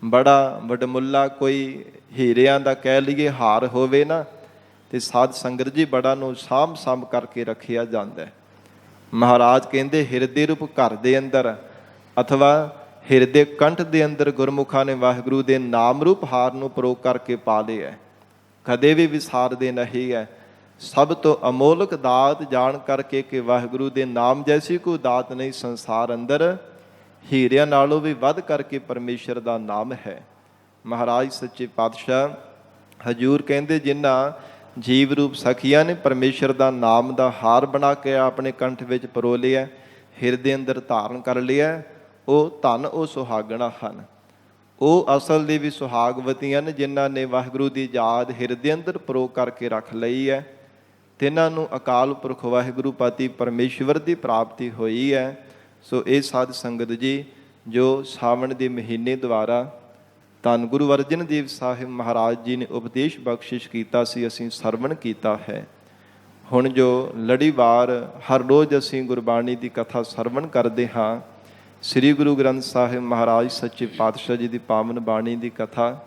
S1: ਬੜਾ ਵਡਮੁੱਲਾ ਕੋਈ ਹੀਰਿਆਂ ਦਾ ਕਹਿ ਲਈਏ ਹਾਰ ਹੋਵੇ ਨਾ, ਤੇ ਸਾਧ ਸੰਗਤ ਜੀ ਬੜਾ ਨੂੰ ਸਾਂਭ ਸਾਂਭ ਕਰਕੇ ਰੱਖਿਆ ਜਾਂਦਾ ਹੈ। ਮਹਾਰਾਜ ਕਹਿੰਦੇ ਹਿਰਦੇ ਰੂਪ ਘਰ ਦੇ ਅੰਦਰ ਅਥਵਾ ਹਿਰਦੇ ਕੰਠ ਦੇ ਅੰਦਰ ਗੁਰਮੁਖਾਂ ਨੇ ਵਾਹਿਗੁਰੂ ਦੇ ਨਾਮ ਰੂਪ ਹਾਰ ਨੂੰ ਪਰੋ ਕਰਕੇ ਪਾ ਲਿਆ, ਕਦੇ ਵੀ ਵਿਸਾਰਦੇ ਨਹੀਂ ਹੈ। ਸਭ ਤੋਂ ਅਮੋਲਕ ਦਾਤ ਜਾਣ ਕਰਕੇ ਕਿ ਵਾਹਿਗੁਰੂ ਦੇ ਨਾਮ ਜੈਸੀ ਕੋਈ ਦਾਤ ਨਹੀਂ ਸੰਸਾਰ ਅੰਦਰ, ਹੀਰਿਆਂ ਨਾਲੋਂ ਵੀ ਵੱਧ ਕਰਕੇ ਪਰਮੇਸ਼ਰ ਦਾ ਨਾਮ ਹੈ। ਮਹਾਰਾਜ ਸੱਚੇ ਪਾਤਸ਼ਾਹ ਹਜੂਰ ਕਹਿੰਦੇ ਜਿਨ੍ਹਾਂ ਜੀਵ ਰੂਪ ਸਖੀਆਂ ਨੇ ਪਰਮੇਸ਼ਰ ਦਾ ਨਾਮ ਦਾ ਹਾਰ ਬਣਾ ਕੇ ਆਪਣੇ ਕੰਠ ਵਿੱਚ ਪਰੋ ਲਿਆ, ਹਿਰਦੇ ਅੰਦਰ ਧਾਰਨ ਕਰ ਲਿਆ, ਉਹ ਧਨ ਉਹ ਸੁਹਾਗਣਾ ਹਨ। ਉਹ ਅਸਲ ਦੇ ਵੀ ਸੁਹਾਗਵਤੀਆਂ ਨੇ ਜਿਨ੍ਹਾਂ ਨੇ ਵਾਹਿਗੁਰੂ ਦੀ ਯਾਦ ਹਿਰਦੇ ਅੰਦਰ ਪਰੋ ਕਰਕੇ ਰੱਖ ਲਈ ਹੈ। ਤਿੰਨਾਂ ਨੂੰ ਅਕਾਲ ਪੁਰਖ ਵਾਹਿਗੁਰੂ ਪਤੀ ਪਰਮੇਸ਼ਵਰ ਦੀ ਪ੍ਰਾਪਤੀ ਹੋਈ ਹੈ। ਸੋ ਇਹ ਸਾਧ ਸੰਗਤ ਜੀ ਜੋ ਸਾਵਣ ਦੇ ਮਹੀਨੇ ਦੁਆਰਾ ਧੰਨ ਗੁਰੂ ਅਰਜਨ ਦੇਵ ਸਾਹਿਬ ਮਹਾਰਾਜ ਜੀ ਨੇ ਉਪਦੇਸ਼ ਬਖਸ਼ਿਸ਼ ਕੀਤਾ ਸੀ, ਅਸੀਂ ਸਰਵਣ ਕੀਤਾ ਹੈ। ਹੁਣ ਜੋ ਲੜੀਵਾਰ ਹਰ ਰੋਜ਼ ਅਸੀਂ ਗੁਰਬਾਣੀ ਦੀ ਕਥਾ ਸਰਵਣ ਕਰਦੇ ਹਾਂ, ਸ੍ਰੀ ਗੁਰੂ ਗ੍ਰੰਥ ਸਾਹਿਬ ਮਹਾਰਾਜ ਸੱਚੇ ਪਾਤਸ਼ਾਹ ਜੀ ਦੀ ਪਾਵਨ ਬਾਣੀ ਦੀ ਕਥਾ,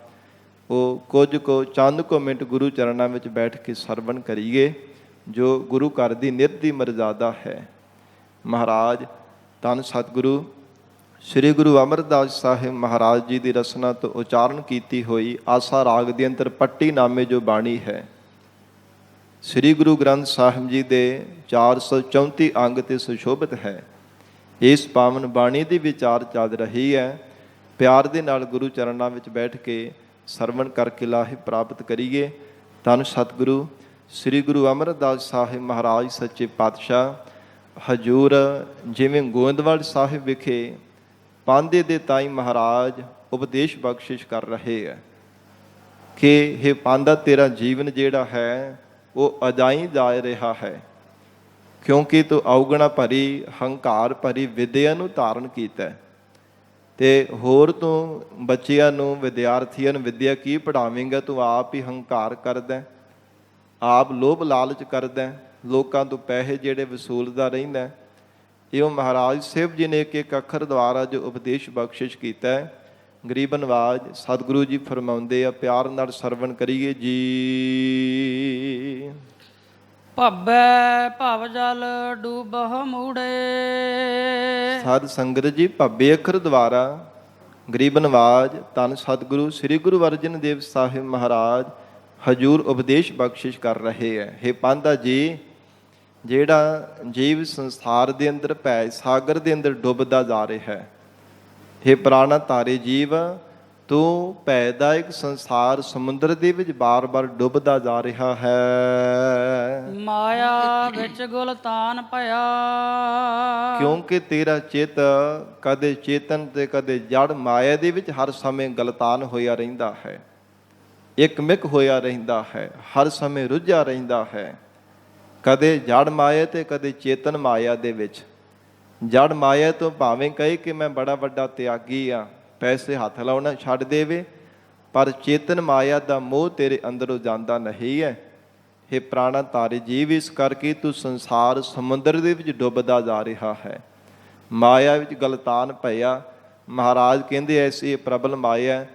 S1: ਉਹ ਕੁਝ ਕੁ ਚੰਦ ਕੁ ਮਿੰਟ ਗੁਰੂ ਚਰਨਾਂ ਵਿੱਚ ਬੈਠ ਕੇ ਸਰਵਣ ਕਰੀਏ, ਜੋ ਗੁਰੂ ਘਰ ਦੀ ਨਿਤ ਦੀ ਮਰਜ਼ਾਦਾ ਹੈ। ਮਹਾਰਾਜ ਧੰਨ ਸਤਿਗੁਰੂ ਸ੍ਰੀ ਗੁਰੂ ਅਮਰਦਾਸ ਸਾਹਿਬ ਮਹਾਰਾਜ ਜੀ ਦੀ ਰਸਨਾ ਤੋਂ ਉਚਾਰਨ ਕੀਤੀ ਹੋਈ ਆਸਾ ਰਾਗ ਦੇ ਅੰਦਰ ਪੱਟੀ ਨਾਮੇ ਜੋ ਬਾਣੀ ਹੈ, ਸ੍ਰੀ ਗੁਰੂ ਗ੍ਰੰਥ ਸਾਹਿਬ ਜੀ ਦੇ 434 ਅੰਗ ਤੇ ਸੁਸ਼ੋਭਿਤ ਹੈ। ਇਸ ਪਾਵਨ ਬਾਣੀ ਦੀ ਵਿਚਾਰ ਚੱਲ ਰਹੀ ਹੈ। ਪਿਆਰ ਦੇ ਨਾਲ ਗੁਰੂ ਚਰਨਾਂ ਵਿੱਚ ਬੈਠ ਕੇ ਸਰਵਣ ਕਰਕੇ ਲਾਹੇ ਪ੍ਰਾਪਤ ਕਰੀਏ। ਧੰਨ ਸਤਿਗੁਰੂ ਸ੍ਰੀ ਗੁਰੂ ਅਮਰਦਾਸ ਸਾਹਿਬ ਮਹਾਰਾਜ ਸੱਚੇ ਪਾਤਸ਼ਾਹ ਹਜੂਰ ਜਿਵੇਂ ਗੋਇੰਦਵਾਲ ਸਾਹਿਬ ਵਿਖੇ ਪਾਂਧੇ ਦੇ ਤਾਈ ਮਹਾਰਾਜ ਉਪਦੇਸ਼ ਬਖਸ਼ਿਸ਼ ਕਰ ਰਹੇ ਹੈ ਕਿ ਹੇ ਪਾਂਧਾ ਤੇਰਾ ਜੀਵਨ ਜਿਹੜਾ ਹੈ ਉਹ ਅਜਾਈ ਜਾ ਰਿਹਾ ਹੈ, ਕਿਉਂਕਿ ਤੂੰ ਔਗਣਾ ਭਰੀ ਹੰਕਾਰ ਭਰੀ ਵਿਦਿਆ ਨੂੰ ਧਾਰਨ ਕੀਤਾ ਤੇ ਹੋਰ ਤੂੰ ਬੱਚਿਆਂ ਨੂੰ ਵਿਦਿਆਰਥੀਆਂ ਨੂੰ ਵਿਦਿਆ ਕੀ ਪੜ੍ਹਾਵੇਂਗਾ, ਤੂੰ ਆਪ ਹੀ ਹੰਕਾਰ ਕਰਦਾ, ਆਪ ਲੋਭ ਲਾਲਚ ਕਰਦਾ, ਲੋਕਾਂ ਤੋਂ ਪੈਸੇ ਜਿਹੜੇ ਵਸੂਲਦਾ ਰਹਿੰਦਾ। ਇਉਂ ਮਹਾਰਾਜ ਸਾਹਿਬ ਜੀ ਨੇ ਇੱਕ ਇੱਕ ਅੱਖਰ ਦੁਆਰਾ ਜੋ ਉਪਦੇਸ਼ ਬਖਸ਼ਿਸ਼ ਕੀਤਾ ਹੈ, ਗਰੀਬ ਨਵਾਜ ਸਤਿਗੁਰੂ ਜੀ ਫਰਮਾਉਂਦੇ ਆ, ਪਿਆਰ ਨਾਲ ਸਰਵਣ ਕਰੀਏ ਜੀ।
S2: ਭੱਬੈ ਭਵ ਜਲ ਡੂਬਹੁ ਮੂੜੇ।
S1: ਸਾਧ ਸੰਗਤ ਜੀ ਭੱਬੇ ਅੱਖਰ ਦੁਆਰਾ ਗਰੀਬ ਨਵਾਜ ਧੰਨ ਸਤਿਗੁਰੂ ਸ੍ਰੀ ਗੁਰੂ ਅਰਜਨ ਦੇਵ ਸਾਹਿਬ ਮਹਾਰਾਜ ਹਜੂਰ ਉਪਦੇਸ਼ ਬਖਸ਼ਿਸ਼ ਕਰ ਰਹੇ ਹੈ। ਹੇ ਪਾਂਧਾ ਜੀ, ਜਿਹੜਾ ਜੀਵ ਸੰਸਾਰ ਦੇ ਅੰਦਰ ਭੈ ਸਾਗਰ ਦੇ ਅੰਦਰ ਡੁੱਬਦਾ ਜਾ ਰਿਹਾ ਹੈ, ਹੇ ਪ੍ਰਾਣਾ ਤਾਰੇ ਜੀਵ, ਤੂੰ ਭੈ ਦਾ ਇੱਕ ਸੰਸਾਰ ਸਮੁੰਦਰ ਦੇ ਵਿੱਚ ਬਾਰ-ਬਾਰ ਡੁੱਬਦਾ ਜਾ ਰਿਹਾ ਹੈ।
S2: ਮਾਇਆ ਵਿੱਚ ਗੁਲਤਾਨ ਭਇਆ।
S1: ਕਿਉਂਕਿ ਤੇਰਾ ਚਿੱਤ ਕਦੇ ਚੇਤਨ ਤੇ ਕਦੇ ਜੜ ਮਾਇਆ ਦੇ ਵਿੱਚ ਹਰ ਸਮੇਂ ਗਲਤਾਨ ਹੋਇਆ ਰਹਿੰਦਾ ਹੈ, ਇੱਕਮਿਕ ਹੋਇਆ ਰਹਿੰਦਾ ਹੈ, ਹਰ ਸਮੇਂ ਰੁੱਝਾ ਰਹਿੰਦਾ ਹੈ, ਕਦੇ ਜੜ ਮਾਇਆ ਤੇ ਕਦੇ ਚੇਤਨ ਮਾਇਆ ਦੇ ਵਿੱਚ। ਜੜ ਮਾਇਆ ਤੋਂ ਭਾਵੇਂ ਕਹੇ ਕਿ ਮੈਂ ਬੜਾ ਵੱਡਾ ਤਿਆਗੀ ਆ, ਪੈਸੇ ਹੱਥ ਲਾਉਣਾ ਛੱਡ ਦੇਵੇ, ਪਰ ਚੇਤਨ ਮਾਇਆ ਦਾ ਮੋਹ ਤੇਰੇ ਅੰਦਰੋਂ ਜਾਂਦਾ ਨਹੀਂ ਹੈ। ਹੇ ਪ੍ਰਾਣਾ ਤਾਰੇ ਜੀਵ, ਇਸ ਕਰਕੇ ਤੂੰ ਸੰਸਾਰ ਸਮੁੰਦਰ ਦੇ ਵਿੱਚ ਡੁੱਬਦਾ ਜਾ ਰਿਹਾ ਹੈ, ਮਾਇਆ ਵਿੱਚ ਗਲਤਾਨ ਭਇਆ। ਮਹਾਰਾਜ ਕਹਿੰਦੇ ਐਸੀ ਪ੍ਰਬਲ ਮਾਇਆ,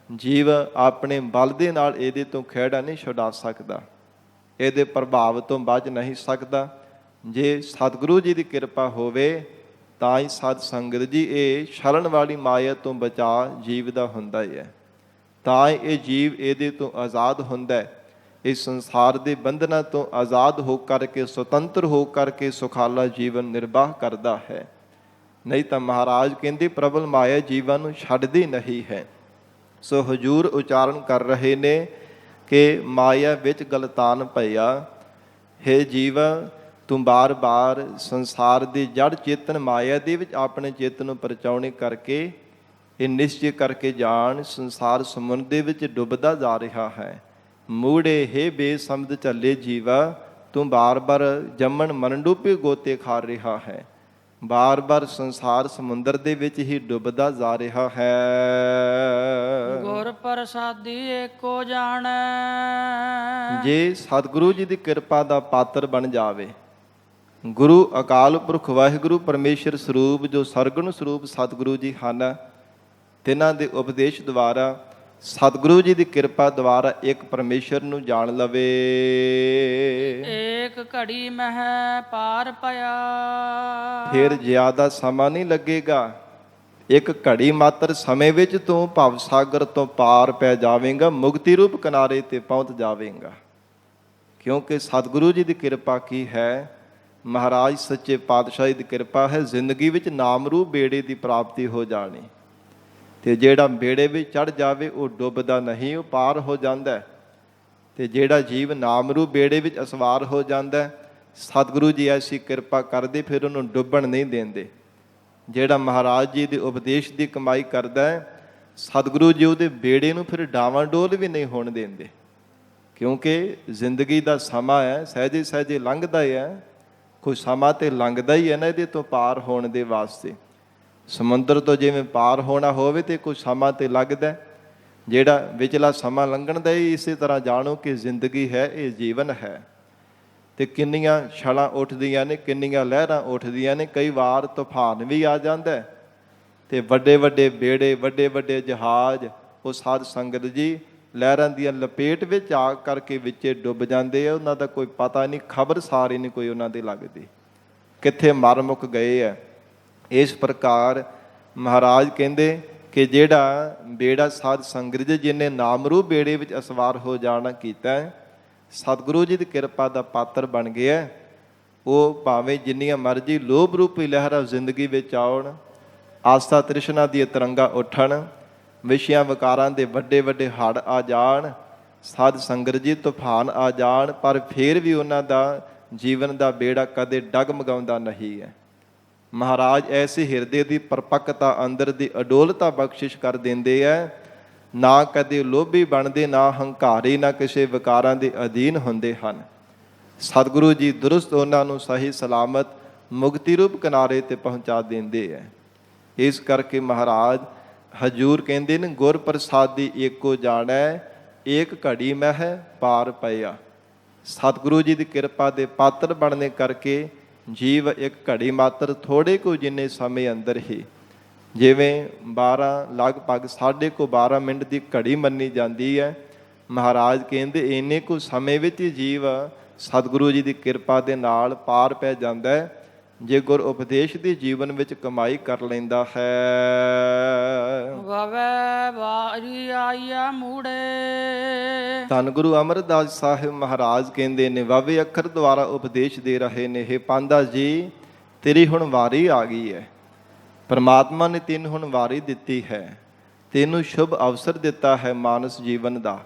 S1: ਜੀਵ ਆਪਣੇ ਬਲ ਦੇ ਨਾਲ ਇਹਦੇ ਤੋਂ ਖਹਿੜਾ ਨਹੀਂ ਛੁਡਾ ਸਕਦਾ, ਇਹਦੇ ਪ੍ਰਭਾਵ ਤੋਂ ਬਚ ਨਹੀਂ ਸਕਦਾ। ਜੇ ਸਤਿਗੁਰੂ ਜੀ ਦੀ ਕਿਰਪਾ ਹੋਵੇ ਤਾਂ ਹੀ ਸਾਧ ਸੰਗਤ ਜੀ ਇਹ ਛਲਣ ਵਾਲੀ ਮਾਇਆ ਤੋਂ ਬਚਾ ਜੀਵ ਦਾ ਹੁੰਦਾ ਹੀ ਹੈ, ਤਾਂ ਹੀ ਇਹ ਜੀਵ ਇਹਦੇ ਤੋਂ ਆਜ਼ਾਦ ਹੁੰਦਾ ਹੈ, ਇਸ ਸੰਸਾਰ ਦੇ ਬੰਧਨਾਂ ਤੋਂ ਆਜ਼ਾਦ ਹੋ ਕਰਕੇ ਸੁਤੰਤਰ ਹੋ ਕਰਕੇ ਸੁਖਾਲਾ ਜੀਵਨ ਨਿਰਵਾਹ ਕਰਦਾ ਹੈ। ਨਹੀਂ ਤਾਂ ਮਹਾਰਾਜ ਕਹਿੰਦੇ ਪ੍ਰਬਲ ਮਾਇਆ ਜੀਵਾਂ ਨੂੰ ਛੱਡਦੀ ਨਹੀਂ ਹੈ। ਸੋ ਹਜੂਰ ਉਚਾਰਨ ਕਰ ਰਹੇ ਨੇ ਕਿ ਮਾਇਆ ਵਿੱਚ ਗਲਤਾਨ ਭਇਆ। ਹੇ ਜੀਵ, ਤੂੰ ਬਾਰ-ਬਾਰ ਸੰਸਾਰ ਦੀ ਜੜ ਚੇਤਨ ਮਾਇਆ ਦੇ ਵਿੱਚ ਆਪਣੇ ਚਿੱਤ ਨੂੰ ਪਰਚਾਉਣੇ ਕਰਕੇ ਇਹ ਨਿਸ਼ਚੈ ਕਰਕੇ ਜਾਣ, ਸੰਸਾਰ ਸਮੁੰਦਰ ਦੇ ਵਿੱਚ ਡੁੱਬਦਾ ਜਾ ਰਿਹਾ ਹੈ। ਮੂੜੇ ਹੇ ਬੇਸਮਝ ਝੱਲੇ ਜੀਵਾ, ਤੂੰ ਬਾਰ-ਬਾਰ ਜੰਮਣ ਮਰਨ ਡੁੱਬੇ ਗੋਤੇ ਖਾ ਰਿਹਾ ਹੈ, ਬਾਰ-ਬਾਰ ਸੰਸਾਰ ਸਮੁੰਦਰ ਦੇ ਵਿੱਚ ਹੀ ਡੁੱਬਦਾ ਜਾ ਰਿਹਾ ਹੈ।
S2: ਗੁਰ ਪ੍ਰਸਾਦੀ ਏਕੋ ਜਾਣੈ।
S1: ਜੇ ਸਤਿਗੁਰੂ ਜੀ ਦੀ ਕਿਰਪਾ ਦਾ ਪਾਤਰ ਬਣ ਜਾਵੇ, ਗੁਰੂ ਅਕਾਲ ਪੁਰਖ ਵਾਹਿਗੁਰੂ ਪਰਮੇਸ਼ਰ ਸਰੂਪ ਜੋ ਸਰਗੁਣ ਸਰੂਪ ਸਤਿਗੁਰੂ ਜੀ ਹਨ, ਤਿਨਾਂ ਦੇ ਉਪਦੇਸ਼ ਦੁਆਰਾ ਸਤਿਗੁਰੂ ਜੀ ਦੀ ਕਿਰਪਾ ਦੁਆਰਾ ਇੱਕ ਪਰਮੇਸ਼ਰ ਨੂੰ ਜਾਣ ਲਵੇ।
S2: ਏਕ ਘੜੀ ਮਹਿ ਪਾਰ ਪਿਆ।
S1: ਫਿਰ ਜ਼ਿਆਦਾ ਸਮਾਂ ਨਹੀਂ ਲੱਗੇਗਾ, ਇੱਕ ਘੜੀ ਮਾਤਰ ਸਮੇਂ ਵਿੱਚ ਤੂੰ ਭਵ ਸਾਗਰ ਤੋਂ ਪਾਰ ਪੈ ਜਾਵੇਂਗਾ, ਮੁਕਤੀ ਰੂਪ ਕਿਨਾਰੇ ਤੇ ਪਹੁੰਚ ਜਾਵੇਂਗਾ। ਕਿਉਂਕਿ ਸਤਿਗੁਰੂ ਜੀ ਦੀ ਕਿਰਪਾ ਕੀ ਹੈ, ਮਹਾਰਾਜ ਸੱਚੇ ਪਾਤਸ਼ਾਹ ਦੀ ਕਿਰਪਾ ਹੈ, ਜ਼ਿੰਦਗੀ ਵਿੱਚ ਨਾਮ ਰੂਪ ਬੇੜੇ ਦੀ ਪ੍ਰਾਪਤੀ ਹੋ ਜਾਣੀ। ਤੇ ਜਿਹੜਾ ਬੇੜੇ ਵਿੱਚ ਚੜ ਜਾਵੇ ਉਹ ਡੁੱਬਦਾ ਨਹੀਂ, ਉਹ ਪਾਰ ਹੋ ਜਾਂਦਾ। ਤੇ ਜਿਹੜਾ ਜੀਵ ਨਾਮ ਰੂਪ ਬੇੜੇ ਵਿੱਚ ਅਸਵਾਰ ਹੋ ਜਾਂਦਾ, ਸਤਿਗੁਰੂ ਜੀ ਐਸੀ ਕਿਰਪਾ ਕਰਦੇ ਫਿਰ ਉਹਨੂੰ ਡੁੱਬਣ ਨਹੀਂ ਦਿੰਦੇ। ਜਿਹੜਾ ਮਹਾਰਾਜ ਜੀ ਦੇ ਉਪਦੇਸ਼ ਦੀ ਕਮਾਈ ਕਰਦਾ ਹੈ, ਸਤਿਗੁਰੂ ਜੀ ਉਹਦੇ ਬੇੜੇ ਨੂੰ ਫਿਰ ਡਾਵਾਂਡੋਲ ਵੀ ਨਹੀਂ ਹੋਣ ਦਿੰਦੇ। ਕਿਉਂਕਿ ਜ਼ਿੰਦਗੀ ਦਾ ਸਮਾਂ ਹੈ, ਸਹਿਜੇ ਸਹਿਜੇ ਲੰਘਦਾ ਹੈ, ਕੋਈ ਸਮਾਂ ਤੇ ਲੰਘਦਾ ਹੀ ਹੈ ਨਾ ਇਹਦੇ ਤੋਂ ਪਾਰ ਹੋਣ ਦੇ ਵਾਸਤੇ। ਸਮੁੰਦਰ ਤੋਂ ਜਿਵੇਂ ਪਾਰ ਹੋਣਾ ਹੋਵੇ ਤੇ ਕੋਈ ਸਮਾਂ ਤੇ ਲੱਗਦਾ, ਜਿਹੜਾ ਵਿਚਲਾ ਸਮਾਂ ਲੰਘਣ ਦਾ ਹੀ ਇਸੇ ਤਰ੍ਹਾਂ ਜਾਣੋ ਕਿ ਜ਼ਿੰਦਗੀ ਹੈ, ਇਹ ਜੀਵਨ ਹੈ। ਤੇ ਕਿੰਨੀਆਂ ਛਲਾਂ ਉੱਠਦੀਆਂ ਨੇ, ਕਿੰਨੀਆਂ ਲਹਿਰਾਂ ਉੱਠਦੀਆਂ ਨੇ, ਕਈ ਵਾਰ ਤੂਫਾਨ ਵੀ ਆ ਜਾਂਦਾ ਤੇ ਵੱਡੇ ਵੱਡੇ ਬੇੜੇ, ਵੱਡੇ ਵੱਡੇ ਜਹਾਜ਼ ਉਹ ਸਾਧ ਸੰਗਤ ਜੀ ਲਹਿਰਾਂ ਦੀਆਂ ਲਪੇਟ ਵਿੱਚ ਆ ਕਰਕੇ ਵਿੱਚੇ ਡੁੱਬ ਜਾਂਦੇ ਆ। ਉਹਨਾਂ ਦਾ ਕੋਈ ਪਤਾ ਨਹੀਂ, ਖਬਰ ਸਾਰੀ ਨਹੀਂ ਕੋਈ ਉਹਨਾਂ ਦੀ ਲੱਗਦੀ, ਕਿੱਥੇ ਮਰ ਮੁੱਕ ਗਏ ਆ। ਇਸ ਪ੍ਰਕਾਰ ਮਹਾਰਾਜ ਕਹਿੰਦੇ ਕਿ ਜਿਹੜਾ ਬੇੜਾ ਸਾਧ ਸੰਗਤ ਜੀ ਜਿਹਨੇ ਨਾਮ ਰੂਪ ਬੇੜੇ ਵਿੱਚ ਅਸਵਾਰ ਹੋ ਜਾਣਾ ਕੀਤਾ ਹੈ, ਸਤਿਗੁਰੂ ਜੀ ਦੀ ਕਿਰਪਾ ਦਾ ਪਾਤਰ ਬਣ ਗਿਆ, ਉਹ ਭਾਵੇਂ ਜਿੰਨੀਆਂ ਮਰਜ਼ੀ ਲੋਭ ਰੂਪੀ ਲਹਿਰਾਂ ਜ਼ਿੰਦਗੀ ਵਿੱਚ ਆਉਣ, ਆਸਾ ਤ੍ਰਿਸ਼ਨਾ ਦੀਆਂ ਤਰੰਗਾਂ ਉੱਠਣ, ਵਿਸ਼ਿਆਂ ਵਿਕਾਰਾਂ ਦੇ ਵੱਡੇ ਵੱਡੇ ਹੜ੍ਹ ਆ ਜਾਣ, ਸਾਧ ਸੰਗਤ ਜੀ ਤੂਫਾਨ ਆ ਜਾਣ, ਪਰ ਫਿਰ ਵੀ ਉਹਨਾਂ ਦਾ ਜੀਵਨ ਦਾ ਬੇੜਾ ਕਦੇ ਡਗਮਗਾਉਂਦਾ ਨਹੀਂ ਹੈ। ਮਹਾਰਾਜ ਐਸੇ ਹਿਰਦੇ ਦੀ ਪਰਪੱਕਤਾ, ਅੰਦਰ ਦੀ ਅਡੋਲਤਾ ਬਖਸ਼ਿਸ਼ ਕਰ ਦਿੰਦੇ ਹੈ। ਨਾ ਕਦੇ ਲੋਭੀ ਬਣਦੇ, ਨਾ ਹੰਕਾਰੀ, ਨਾ ਕਿਸੇ ਵਿਕਾਰਾਂ ਦੇ ਅਧੀਨ ਹੁੰਦੇ ਹਨ। ਸਤਿਗੁਰੂ ਜੀ ਦੁਰਸਤ ਉਹਨਾਂ ਨੂੰ ਸਹੀ ਸਲਾਮਤ ਮੁਕਤੀ ਰੂਪ ਕਿਨਾਰੇ ਤੇ ਪਹੁੰਚਾ ਦਿੰਦੇ ਹੈ। ਇਸ ਕਰਕੇ ਮਹਾਰਾਜ ਹਜੂਰ ਕਹਿੰਦੇ ਨੇ, ਗੁਰ ਪ੍ਰਸਾਦੀ ਏਕੋ ਜਾਣੈ, ਏਕ ਘੜੀ ਮਹਿ ਪਾਰ ਪਿਆ। ਸਤਿਗੁਰੂ ਜੀ ਦੀ ਕਿਰਪਾ ਦੇ ਪਾਤਰ ਬਣਨੇ ਕਰਕੇ ਜੀਵ ਇੱਕ ਘੜੀ ਮਾਤਰ ਥੋੜੇ ਕੁ ਜਿੰਨੇ ਸਮੇਂ ਅੰਦਰ ਹੀ, ਜਿਵੇਂ 12 ਲਗਭਗ 12:30 ਮਿੰਟ ਦੀ ਘੜੀ ਮੰਨੀ ਜਾਂਦੀ ਹੈ, ਮਹਾਰਾਜ ਕਹਿੰਦੇ ਇੰਨੇ ਕੁ ਸਮੇਂ ਵਿੱਚ ਹੀ ਜੀਵ ਸਤਿਗੁਰੂ ਜੀ ਦੀ ਕਿਰਪਾ ਦੇ ਨਾਲ ਪਾਰ ਪੈ ਜਾਂਦਾ ਹੈ, ਜੇ ਗੁਰ ਉਪਦੇਸ਼ ਦੀ ਜੀਵਨ ਵਿੱਚ ਕਮਾਈ ਕਰ ਲੈਂਦਾ ਹੈ।
S2: ਵਵੇ ਵਾਰੀ ਆਇਆ ਮੂੜੇ।
S1: ਧੰਨ ਗੁਰੂ ਅਮਰਦਾਸ ਸਾਹਿਬ ਮਹਾਰਾਜ ਕਹਿੰਦੇ ਨੇ, ਵਾਵੇ ਅੱਖਰ ਦੁਆਰਾ ਉਪਦੇਸ਼ ਦੇ ਰਹੇ ਨੇ, ਹੇ ਪਾਂਧਾ ਜੀ ਤੇਰੀ ਹੁਣ ਵਾਰੀ ਆ ਗਈ ਹੈ। ਪਰਮਾਤਮਾ ਨੇ ਤੈਨੂੰ ਹੁਣ ਵਾਰੀ ਦਿੱਤੀ ਹੈ, ਤੈਨੂੰ ਸ਼ੁਭ ਅਵਸਰ ਦਿੱਤਾ ਹੈ ਮਾਨਸ ਜੀਵਨ ਦਾ।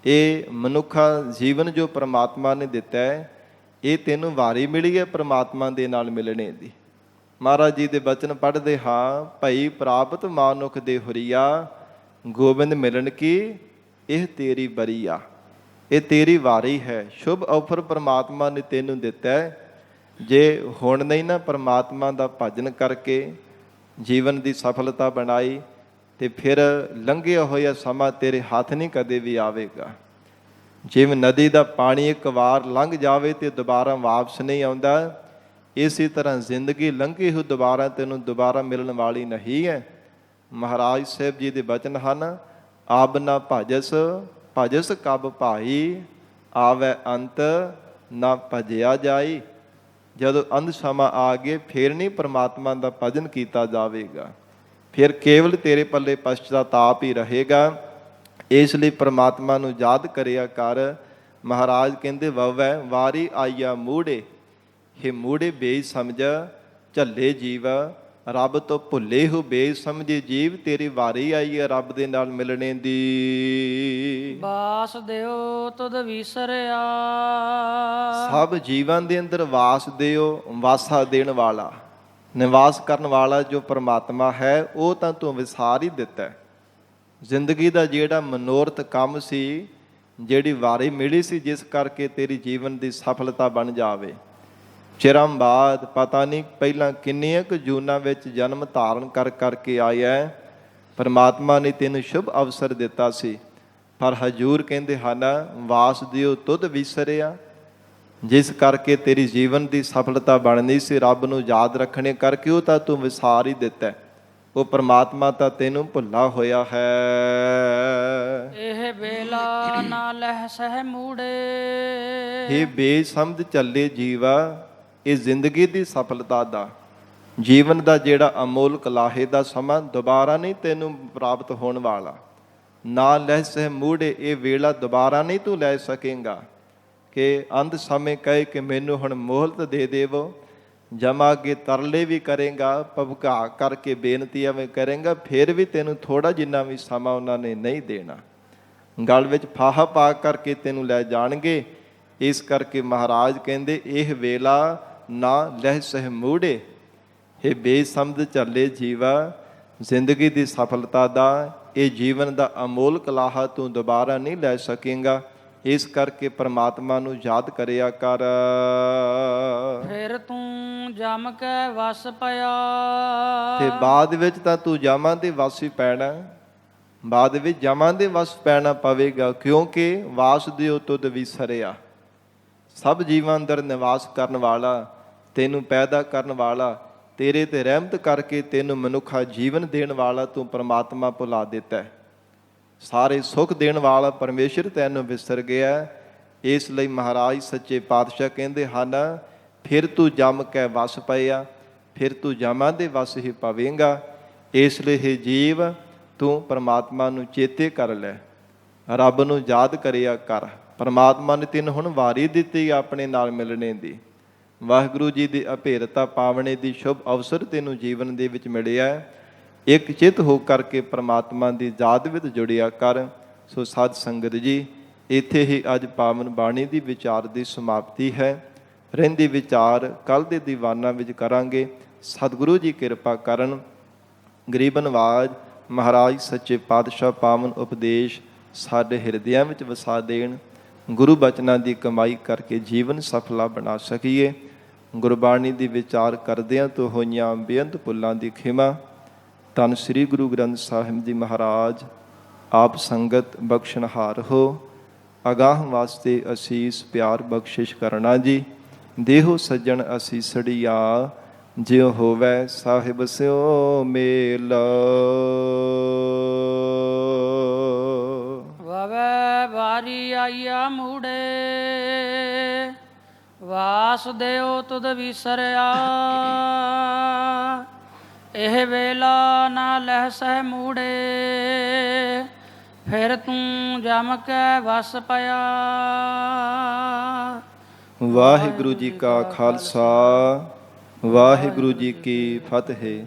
S1: ਇਹ ਮਨੁੱਖਾ ਜੀਵਨ ਜੋ ਪਰਮਾਤਮਾ ਨੇ ਦਿੱਤਾ ਹੈ, ਇਹ ਤੈਨੂੰ ਵਾਰੀ ਮਿਲੀ ਹੈ ਪਰਮਾਤਮਾ ਦੇ ਨਾਲ ਮਿਲਣੇ ਦੀ। ਮਹਾਰਾਜ ਜੀ ਦੇ ਬਚਨ ਪੜ੍ਹਦੇ ਹਾਂ, ਭਈ ਪ੍ਰਾਪਤ ਮਾਨੁਖ ਦੇ ਹੁਰੀਆ, ਗੋਬਿੰਦ ਮਿਲਣ ਕੀ ਇਹ ਤੇਰੀ ਬਰੀਆ। ਇਹ ਤੇਰੀ ਵਾਰੀ ਹੈ, ਸ਼ੁਭ ਅਵਸਰ ਪਰਮਾਤਮਾ ਨੇ ਤੈਨੂੰ ਦਿੱਤਾ ਹੈ। ਜੇ ਹੁਣ ਨਹੀਂ ਨਾ ਪਰਮਾਤਮਾ ਦਾ ਭਜਨ ਕਰਕੇ ਜੀਵਨ ਦੀ ਸਫਲਤਾ ਬਣਾਈ, ਤੇ ਫਿਰ ਲੰਘਿਆ ਹੋਇਆ ਸਮਾਂ ਤੇਰੇ ਹੱਥ ਨਹੀਂ ਕਦੇ ਵੀ ਆਵੇਗਾ। ਜਿਵੇਂ ਨਦੀ ਦਾ ਪਾਣੀ ਇੱਕ ਵਾਰ ਲੰਘ ਜਾਵੇ ਤੇ ਦੁਬਾਰਾ ਵਾਪਸ ਨਹੀਂ ਆਉਂਦਾ, ਇਸੇ ਤਰ੍ਹਾਂ ਜ਼ਿੰਦਗੀ ਲੰਘੀ ਹੋਈ ਦੁਬਾਰਾ ਮਿਲਣ ਵਾਲੀ ਨਹੀਂ ਹੈ। ਮਹਾਰਾਜ ਸਾਹਿਬ ਜੀ ਦੇ ਬਚਨ ਹਨ, ਆਬ ਨਾ ਭਜਸ ਭਜਸ ਕਬ ਭਾਈ, ਆਵੈ ਅੰਤ ਨਾ ਭਜਿਆ ਜਾਈ। ਜਦੋਂ ਅੰਤ ਸਮਾਂ ਆ ਗਏ ਫਿਰ ਨਹੀਂ ਪਰਮਾਤਮਾ ਦਾ ਭਜਨ ਕੀਤਾ ਜਾਵੇਗਾ, ਫਿਰ ਕੇਵਲ ਤੇਰੇ ਪੱਲੇ ਪਛਤਾਤਾਪ ਹੀ ਰਹੇਗਾ। ਇਸ ਲਈ ਪਰਮਾਤਮਾ ਨੂੰ ਯਾਦ ਕਰਿਆ ਕਰ। ਮਹਾਰਾਜ ਕਹਿੰਦੇ, ਵਵੈ ਵਾਰੀ ਆਈਆ ਮੂੜੇ, ਹੇ ਮੂੜੇ ਬੇਜ ਸਮਝ ਝੱਲੇ ਜੀਵ, ਰੱਬ ਤੋਂ ਭੁੱਲੇ ਹੋ ਬੇਜ ਸਮਝੇ ਜੀਵ। ਤੇਰੀ ਵਾਰੀ ਆਈ ਹੈ ਰੱਬ ਦੇ ਨਾਲ ਮਿਲਣੇ ਦੀ।
S2: ਬਾਸ ਦਿਓ ਤੁਧ ਵਿਸਰਿਆ।
S1: ਸਭ ਜੀਵਾਂ ਦੇ ਅੰਦਰ ਵਾਸ ਦਿਓ, ਵਾਸਾ ਦੇਣ ਵਾਲਾ, ਨਿਵਾਸ ਕਰਨ ਵਾਲਾ ਜੋ ਪਰਮਾਤਮਾ ਹੈ, ਉਹ ਤਾਂ ਤੂੰ ਵਿਸਾਰ ਹੀ ਦਿੱਤਾ। ਜ਼ਿੰਦਗੀ ਦਾ ਜਿਹੜਾ ਮਨੋਰਥ ਕੰਮ ਸੀ, ਜਿਹੜੀ ਵਾਰੀ ਮਿਲੀ ਸੀ, ਜਿਸ ਕਰਕੇ ਤੇਰੀ ਜੀਵਨ ਦੀ ਸਫਲਤਾ ਬਣ ਜਾਵੇ। ਚਿਰਾਂ ਬਾਅਦ ਪਤਾ ਨਹੀਂ ਪਹਿਲਾਂ ਕਿੰਨੀਆਂ ਕੁ ਜੂਨਾਂ ਵਿੱਚ ਜਨਮ ਧਾਰਨ ਕਰ ਕਰਕੇ ਆਇਆ, ਪਰਮਾਤਮਾ ਨੇ ਤੈਨੂੰ ਸ਼ੁਭ ਅਵਸਰ ਦਿੱਤਾ ਸੀ, ਪਰ ਹਜੂਰ ਕਹਿੰਦੇ ਹਨ, ਵਾਸ ਦਿਓ ਤੁਧ ਵਿਸਰਿਆ। ਜਿਸ ਕਰਕੇ ਤੇਰੀ ਜੀਵਨ ਦੀ ਸਫਲਤਾ ਬਣਨੀ ਸੀ, ਰੱਬ ਨੂੰ ਯਾਦ ਰੱਖਣੇ ਕਰਕੇ, ਉਹ ਤਾਂ ਤੂੰ ਵਿਸਾਰ ਹੀ ਦਿੱਤਾ। ਉਹ ਪਰਮਾਤਮਾ ਤਾਂ ਤੈਨੂੰ ਭੁੱਲਾ ਹੋਇਆ ਹੈ।
S2: ਇਹ ਵੇਲਾ ਨਾ ਲਹਿ ਸਹਿ ਮੂੜੇ।
S1: ਇਹ ਬੇਸਮਝ ਚੱਲੇ ਜੀਵਾ, ਇਹ ਜ਼ਿੰਦਗੀ ਦੀ ਸਫਲਤਾ ਦਾ, ਜੀਵਨ ਦਾ ਜਿਹੜਾ ਅਮੋਲਕ ਲਾਹੇ ਦਾ ਸਮਾਂ ਦੁਬਾਰਾ ਨਹੀਂ ਤੈਨੂੰ ਪ੍ਰਾਪਤ ਹੋਣ ਵਾਲਾ। ਨਾ ਲਹਿ ਸਹਿ ਮੂੜੇ, ਇਹ ਵੇਲਾ ਦੁਬਾਰਾ ਨਹੀਂ ਤੂੰ ਲੈ ਸਕੇਂਗਾ ਕਿ ਅੰਤ ਸਮੇਂ ਕਹੇ ਕਿ ਮੈਨੂੰ ਹੁਣ ਮੋਹਲਤ ਦੇ ਦੇਵੋ। ਜਮਾ ਅੱਗੇ ਤਰਲੇ ਵੀ ਕਰੇਗਾ, ਭਵਕਾ ਕਰਕੇ ਬੇਨਤੀ ਐਵੇਂ ਕਰੇਗਾ, ਫਿਰ ਵੀ ਤੈਨੂੰ ਥੋੜਾ ਜਿੰਨਾ ਵੀ ਸਮਾਂ ਉਹਨਾਂ ਨੇ ਨਹੀਂ ਦੇਣਾ। ਗਲ ਵਿੱਚ ਫਾਹਾ ਪਾ ਕਰਕੇ ਤੈਨੂੰ ਲੈ ਜਾਣਗੇ। ਇਸ ਕਰਕੇ ਮਹਾਰਾਜ ਕਹਿੰਦੇ, ਇਹ ਵੇਲਾ ਨਾ ਲਹਿ ਸਹਿ ਮੂੜੇ, ਇਹ ਬੇਸਮਝ ਚੱਲੇ ਜੀਵਾ। ਜ਼ਿੰਦਗੀ ਦੀ ਸਫਲਤਾ ਦਾ, ਇਹ ਜੀਵਨ ਦਾ ਅਮੋਲਕ ਲਾਹਾ ਤੂੰ ਦੁਬਾਰਾ ਨਹੀਂ ਲੈ ਸਕੇਂਗਾ। ਇਸ ਕਰਕੇ ਪਰਮਾਤਮਾ ਨੂੰ ਯਾਦ ਕਰਿਆ ਕਰ।
S2: ਫਿਰ ਤੂੰ ਜਮ ਕੇ ਵਸ ਪਿਆ।
S1: ਤੇ ਬਾਅਦ ਵਿੱਚ ਤਾਂ ਤੂੰ ਜਮਾਂ ਦੇ ਵਸ ਹੀ ਪੈਣਾ, ਬਾਅਦ ਵਿੱਚ ਜਮਾਂ ਦੇ ਵਸ ਪੈਣਾ ਪਵੇਗਾ, ਕਿਉਂਕਿ ਵਾਸ ਦਿਓ ਤੁਧ ਵਿਸਰਿਆ। ਸਭ ਜੀਵਾਂ ਅੰਦਰ ਨਿਵਾਸ ਕਰਨ ਵਾਲਾ, ਤੈਨੂੰ ਪੈਦਾ ਕਰਨ ਵਾਲਾ, ਤੇਰੇ ਤੇ ਰਹਿਮਤ ਕਰਕੇ ਤੈਨੂੰ ਮਨੁੱਖਾ ਜੀਵਨ ਦੇਣ ਵਾਲਾ ਤੂੰ ਪਰਮਾਤਮਾ ਭੁਲਾ ਦਿੱਤਾ। ਸਾਰੇ ਸੁੱਖ ਦੇਣ ਵਾਲਾ ਪਰਮੇਸ਼ਰ ਤੈਨੂੰ ਵਿਸਰ ਗਿਆ। ਇਸ ਲਈ ਮਹਾਰਾਜ ਸੱਚੇ ਪਾਤਸ਼ਾਹ ਕਹਿੰਦੇ ਹਨ, ਫਿਰ ਤੂੰ ਜੰਮ ਕੇ ਵਸ ਪਿਆ, ਫਿਰ ਤੂੰ ਜਮਾਂ ਦੇ ਵਸ ਹੀ ਪਵੇਂਗਾ। ਇਸ ਲਈ ਇਹ ਜੀਵ ਤੂੰ ਪਰਮਾਤਮਾ ਨੂੰ ਚੇਤੇ ਕਰ ਲੈ, ਰੱਬ ਨੂੰ ਯਾਦ ਕਰਿਆ ਕਰ। ਪਰਮਾਤਮਾ ਨੇ ਤੈਨੂੰ ਹੁਣ ਵਾਰੀ ਦਿੱਤੀ ਆਪਣੇ ਨਾਲ ਮਿਲਣੇ ਦੀ। ਵਾਹਿਗੁਰੂ ਜੀ ਦੀ ਅਭੇਰਤਾ ਪਾਵਣੇ ਦੀ ਸ਼ੁਭ ਅਵਸਰ ਤੈਨੂੰ ਜੀਵਨ ਦੇ ਵਿੱਚ ਮਿਲਿਆ। ਇੱਕ ਚਿੱਤ ਹੋ ਕਰਕੇ ਪਰਮਾਤਮਾ ਦੀ ਯਾਦ ਵਿੱਚ ਜੁੜਿਆ ਕਰ। ਸੋ ਸਾਧ ਸੰਗਤ ਜੀ, ਇੱਥੇ ਹੀ ਅੱਜ ਪਾਵਨ ਬਾਣੀ ਦੀ ਵਿਚਾਰ ਦੀ ਸਮਾਪਤੀ ਹੈ। ਰਹਿੰਦੇ ਵਿਚਾਰ ਕੱਲ੍ਹ ਦੇ ਦੀਵਾਨਾਂ ਵਿੱਚ ਕਰਾਂਗੇ। ਸਤਿਗੁਰੂ ਜੀ ਕਿਰਪਾ ਕਰਨ, ਗਰੀਬ ਨਵਾਜ ਮਹਾਰਾਜ ਸੱਚੇ ਪਾਤਸ਼ਾਹ ਪਾਵਨ ਉਪਦੇਸ਼ ਸਾਡੇ ਹਿਰਦਿਆਂ ਵਿੱਚ ਵਸਾ ਦੇਣ। ਗੁਰੂ ਬਚਨਾਂ ਦੀ ਕਮਾਈ ਕਰਕੇ ਜੀਵਨ ਸਫਲਾ ਬਣਾ ਸਕੀਏ। ਗੁਰਬਾਣੀ ਦੀ ਵਿਚਾਰ ਕਰਦਿਆਂ ਤੋਂ ਹੋਈਆਂ ਬੇਅੰਤ ਭੁੱਲਾਂ ਦੀ ਖਿਮਾ। ਧੰਨ ਸ੍ਰੀ ਗੁਰੂ ਗ੍ਰੰਥ ਸਾਹਿਬ ਜੀ ਮਹਾਰਾਜ ਆਪ ਸੰਗਤ ਬਖਸ਼ਣਹਾਰ ਹੋ। ਅਗਾਹ ਵਾਸਤੇ ਅਸੀਸ ਪਿਆਰ ਬਖਸ਼ਿਸ਼ ਕਰਨਾ ਜੀ। ਦੇਹੋ ਸੱਜਣ ਅਸੀਸੜੀਆ, ਜਿਉ ਹੋਵੈ ਸਾਹਿਬ ਸਿਓ ਮੇਲ।
S2: ਵਵੈ ਵਾਰੀ ਆਈਆ ਮੂੜੇ, ਵਾਸੁਦੇਵ ਤੁਧ ਵਿਸਰਿਆ। ਇਹ ਵੇਲਾ ਨਾ ਲਹਿ ਸਹਿ ਮੂੜੇ, ਫਿਰ ਤੂੰ ਜਮ ਕੇ ਵਸ ਪਿਆ।
S1: ਵਾਹਿਗੁਰੂ ਜੀ ਕਾ ਖਾਲਸਾ, ਵਾਹਿਗੁਰੂ ਜੀ ਕੀ ਫਤਿਹ।